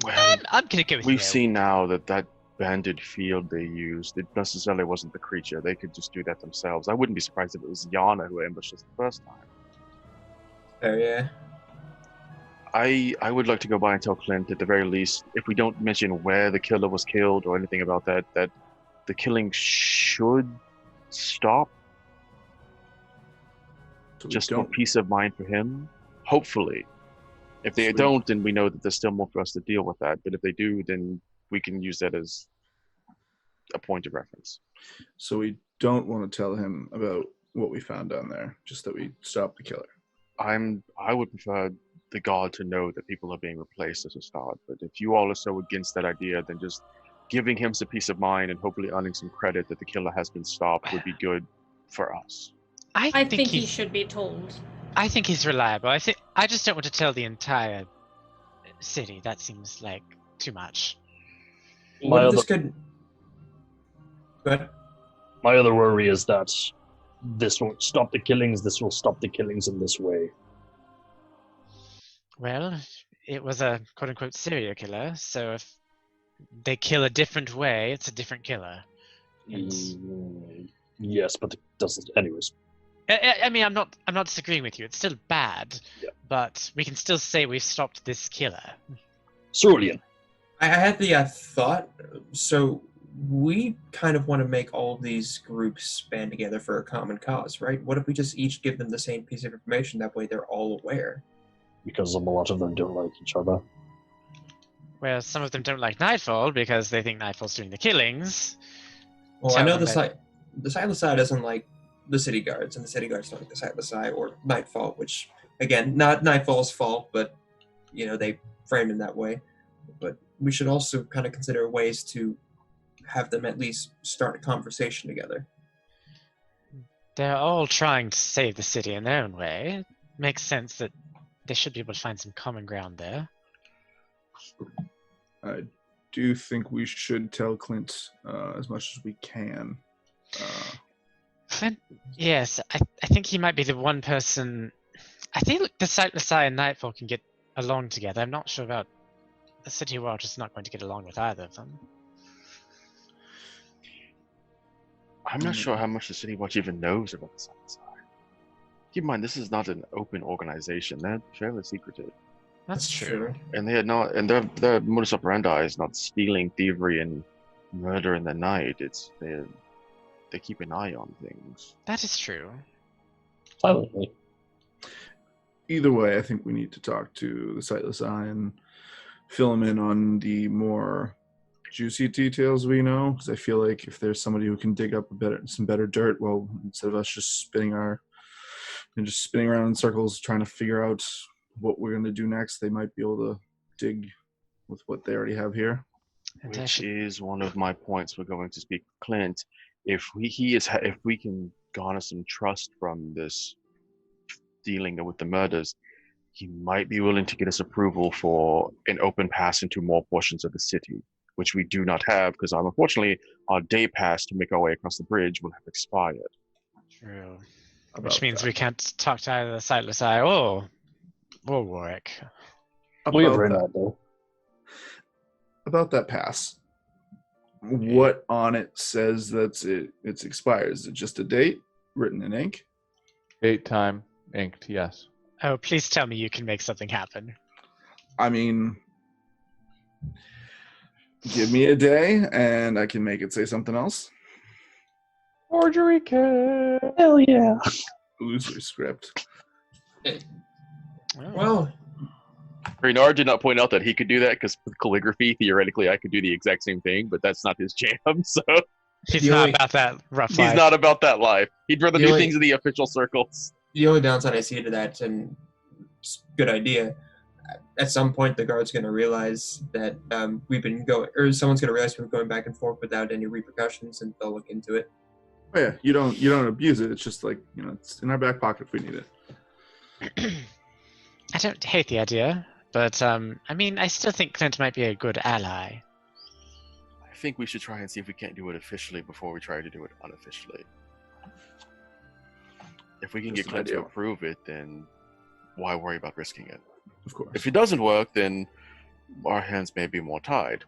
Well, I'm gonna go with we've you. seen now that banded field they used, it necessarily wasn't the creature. They could just do that themselves. I wouldn't be surprised if it was Yana who ambushed us the first time. Oh yeah. I would like to go by and tell Clint, at the very least, if we don't mention where the killer was killed or anything about that, that the killing should stop, So we just for don't. peace of mind for him. Hopefully. If they Sweet. don't, then we know that there's still more for us to deal with that. But if they do, then we can use that as a point of reference. So we don't want to tell him about what we found down there. Just that we stopped the killer. I would prefer the god to know that people are being replaced as a start. But if you all are so against that idea, then just giving him some peace of mind and hopefully earning some credit that the killer has been stopped would be good for us. I think he should be told. I think he's reliable. I just don't want to tell the entire city. That seems like too much. What if other- this could? Go ahead. My other worry is that this won't stop the killings. This will stop the killings in this way. Well, it was a quote-unquote serial killer, so if they kill a different way, it's a different killer. Yes, but it doesn't. Anyways, I mean, I'm not disagreeing with you. It's still bad, Yeah. but we can still say we've stopped this killer. Cerulean. I had the thought. So we kind of want to make all of these groups band together for a common cause, right? What if we just each give them the same piece of information? That way, they're all aware. Because a lot of them don't like each other. Where some of them don't like Nightfall because they think Nightfall's doing the killings. Well, I know Tell them the Silas Eye doesn't like the city guards, and the city guards don't like the Silas Eye or Nightfall, which again, not Nightfall's fault, but they frame it that way. But we should also kind of consider ways to have them at least start a conversation together. They're all trying to save the city in their own way. It makes sense that they should be able to find some common ground there. I do think we should tell Clint as much as we can. Flint, yes, I think he might be the one person. I think the Sightless Eye and Nightfall can get along together. I'm not sure about the City World, just not going to get along with either of them. I'm not sure how much the City Watch even knows about the Silent Side. Keep in mind, this is not an open organization. They're fairly secretive. That's true. And they are not, and their modus operandi is not stealing, thievery, and murder in the night. It's they keep an eye on things. That is true. Silently. Either way, I think we need to talk to the Sightless Eye and fill him in on the more juicy details we know. Because I feel like if there's somebody who can dig up some better dirt, well, instead of us just spinning around in circles trying to figure out what we're going to do next, they might be able to dig with what they already have here. And I Which should, is one of my points. We're going to speak to Clint. If we can garner some trust from this dealing with the murders, he might be willing to get us approval for an open pass into more portions of the city, which we do not have because unfortunately our day pass to make our way across the bridge will have expired. true. About Which means that. we can't talk to either the Sightless Eye or Warwick. We have About Renard, that, though. about that pass. What on it says that it's expired? Is it just a date written in ink? Date, time, inked. Yes. Oh, please tell me you can make something happen. I mean, give me a day and I can make it say something else. Forgery kit. Hell yeah. Loser script. Oh. Well, Reynard did not point out that he could do that because with calligraphy, theoretically, I could do the exact same thing, but that's not his jam. So He's The not only- about that rough he's life. not about that life. He'd rather The do only- things in the official circles. the only downside I see to that, and it's a good idea, at some point the guard's going to realize that we've been going, or someone's going to realize we've been going back and forth without any repercussions, and they'll look into it. Oh yeah, you don't abuse it. It's just like, it's in our back pocket if we need it. I don't hate the idea, but I mean, I still think Clint might be a good ally. I think we should try and see if we can't do it officially before we try to do it unofficially. If we can Just get an Clint to idea. approve it, then why worry about risking it? Of course. If it doesn't work, then our hands may be more tied.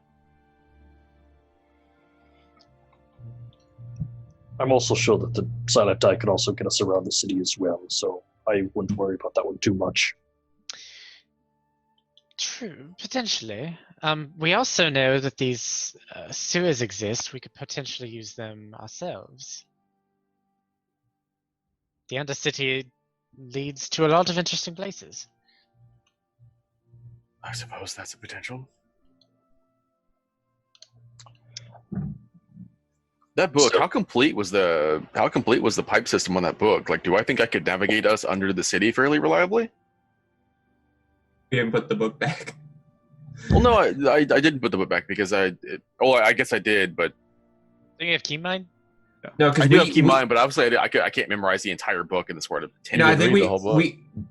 I'm also sure that the silent die could also get us around the city as well, so I wouldn't worry about that one too much. True, potentially. We also know that these sewers exist. We could potentially use them ourselves. The Undercity leads to a lot of interesting places. I suppose that's a potential. That book, So- how complete was the pipe system on that book? Like, do I think I could navigate us under the city fairly reliably? We didn't put the book back. Well, no, I didn't put the book back because I guess I did, but Do you have key mine? No, I because do have keep in mind. But obviously, I can't memorize the entire book in the sort of 10 No, I minutes. think read the whole book.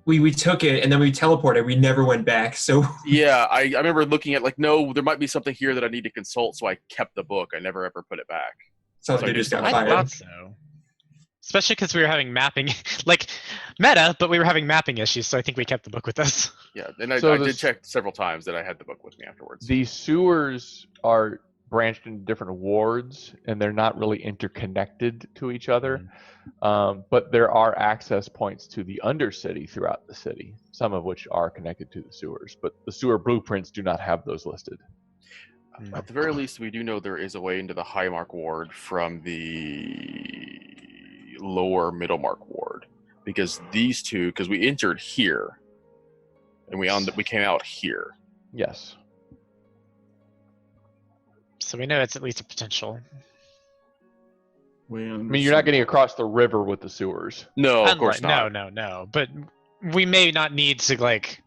we took it and then we teleported. We never went back. So Yeah, I remember looking at like, no, there might be something here that I need to consult, so I kept the book. I never ever put it back. some So dude I just did got I fired. thought so. Especially because we were having mapping, like meta, but we were having mapping issues, so I think we kept the book with us. Yeah, and I So did this- check several times that I had the book with me afterwards. The sewers are branched into different wards, and they're not really interconnected to each other. But there are access points to the Undercity throughout the city, some of which are connected to the sewers. But the sewer blueprints do not have those listed. At the very least, we do know there is a way into the Highmark ward from the lower Middlemark ward, because these two, because we entered here, and we came out here. Yes. So we know it's at least a potential. I mean, you're not getting across the river with the sewers. No, of course not. No. But we may not need to like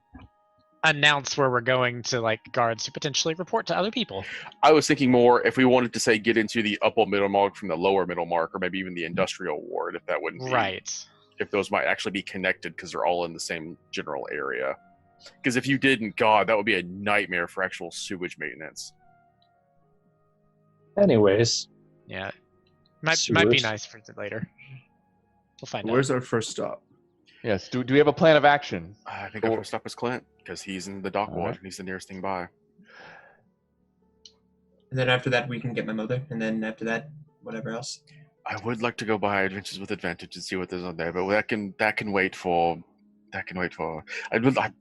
announce where we're going to like guards who potentially report to other people. I was thinking more if we wanted to say get into the upper Middlemark from the lower Middlemark, or maybe even the industrial ward, if that wouldn't be Right. if those might actually be connected because they're all in the same general area. Because if you didn't, God, that would be a nightmare for actual sewage maintenance. Anyways, Yeah. Might be Sewers. nice for later. We'll find Where's out. our first stop? Yes. Do we have a plan of action? I think our first stop is Clint because he's in the dock All ward right. and he's the nearest thing by. And then after that, we can get my mother. And then after that, whatever else. I would like to go by Adventures with Advantage and see what there's on there, but that can wait for. I'd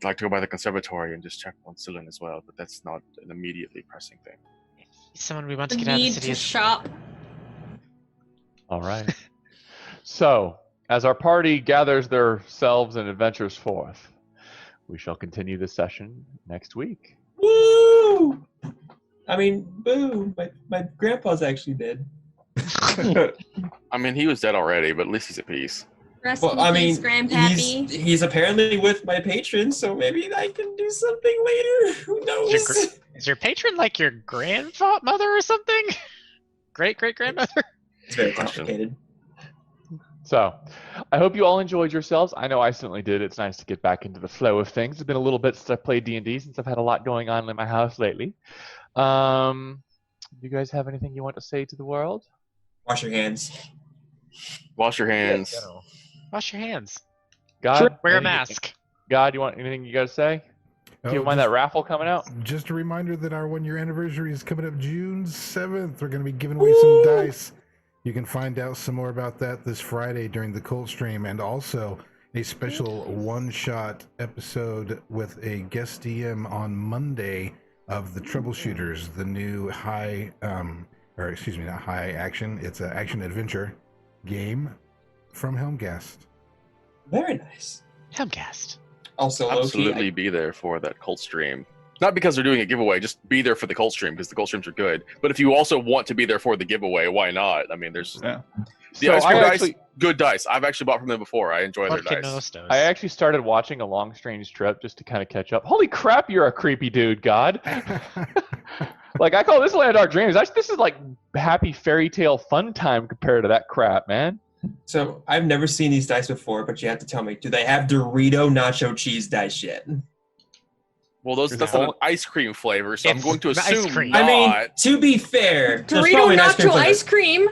like to go by the conservatory and just check on Cyllin as well, but that's not an immediately pressing thing. He's someone we want to The get out of the need city. to as- shop. All right. So, as our party gathers themselves and adventures forth, we shall continue the session next week. Woo! I mean, boo! My grandpa's actually dead. I mean, he was dead already, but at least he's at peace. Rest Well, in I peace, mean, Grandpappy. he's apparently with my patron, so maybe I can do something later. Who knows? Is your patron like your grandmother or something? Great grandmother? It's very Question. complicated. So, I hope you all enjoyed yourselves. I know I certainly did. It's nice to get back into the flow of things. It's been a little bit since I've played D&D, since I've had a lot going on in my house lately. Do you guys have anything you want to say to the world? Wash your hands. Wash your hands. Wash your hands. God, Wear a anything- mask. God, you want anything you got to say? Keep in mind that raffle coming out. Just a reminder that our 1 year anniversary is coming up June 7th. We're going to be giving away some dice. You can find out some more about that this Friday during the Cold Stream, and also a special one-shot episode with a guest DM on Monday of the Troubleshooters, the new not high action, it's an action adventure game from Helmgast. Very nice. Helmcast. Also, Absolutely be there for that cult stream. Not because they're doing a giveaway, just be there for the cult stream because the cult streams are good. But if you also want to be there for the giveaway, why not? I mean, there's the So ice cream I dice, actually- good dice. I've actually bought from them before. I enjoy their dice. Nostos. I actually started watching A Long Strange Trip just to kind of catch up. Holy crap, you're a creepy dude, God. Like, I call this Land of Dark Dreams. This is like happy fairy tale fun time compared to that crap, man. So I've never seen these dice before, but you have to tell me, do they have Dorito nacho cheese dice yet? Well, that's not an ice cream flavor, so I'm It's going to ice assume cream. not. I mean, to be fair, there's Dorito probably an nacho flavor. ice cream.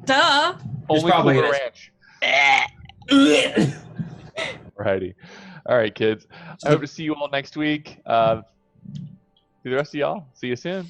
Duh. There's Only probably Cooler an Ranch. Righty. All right, kids. I hope to see you all next week. To the rest of y'all, see you soon.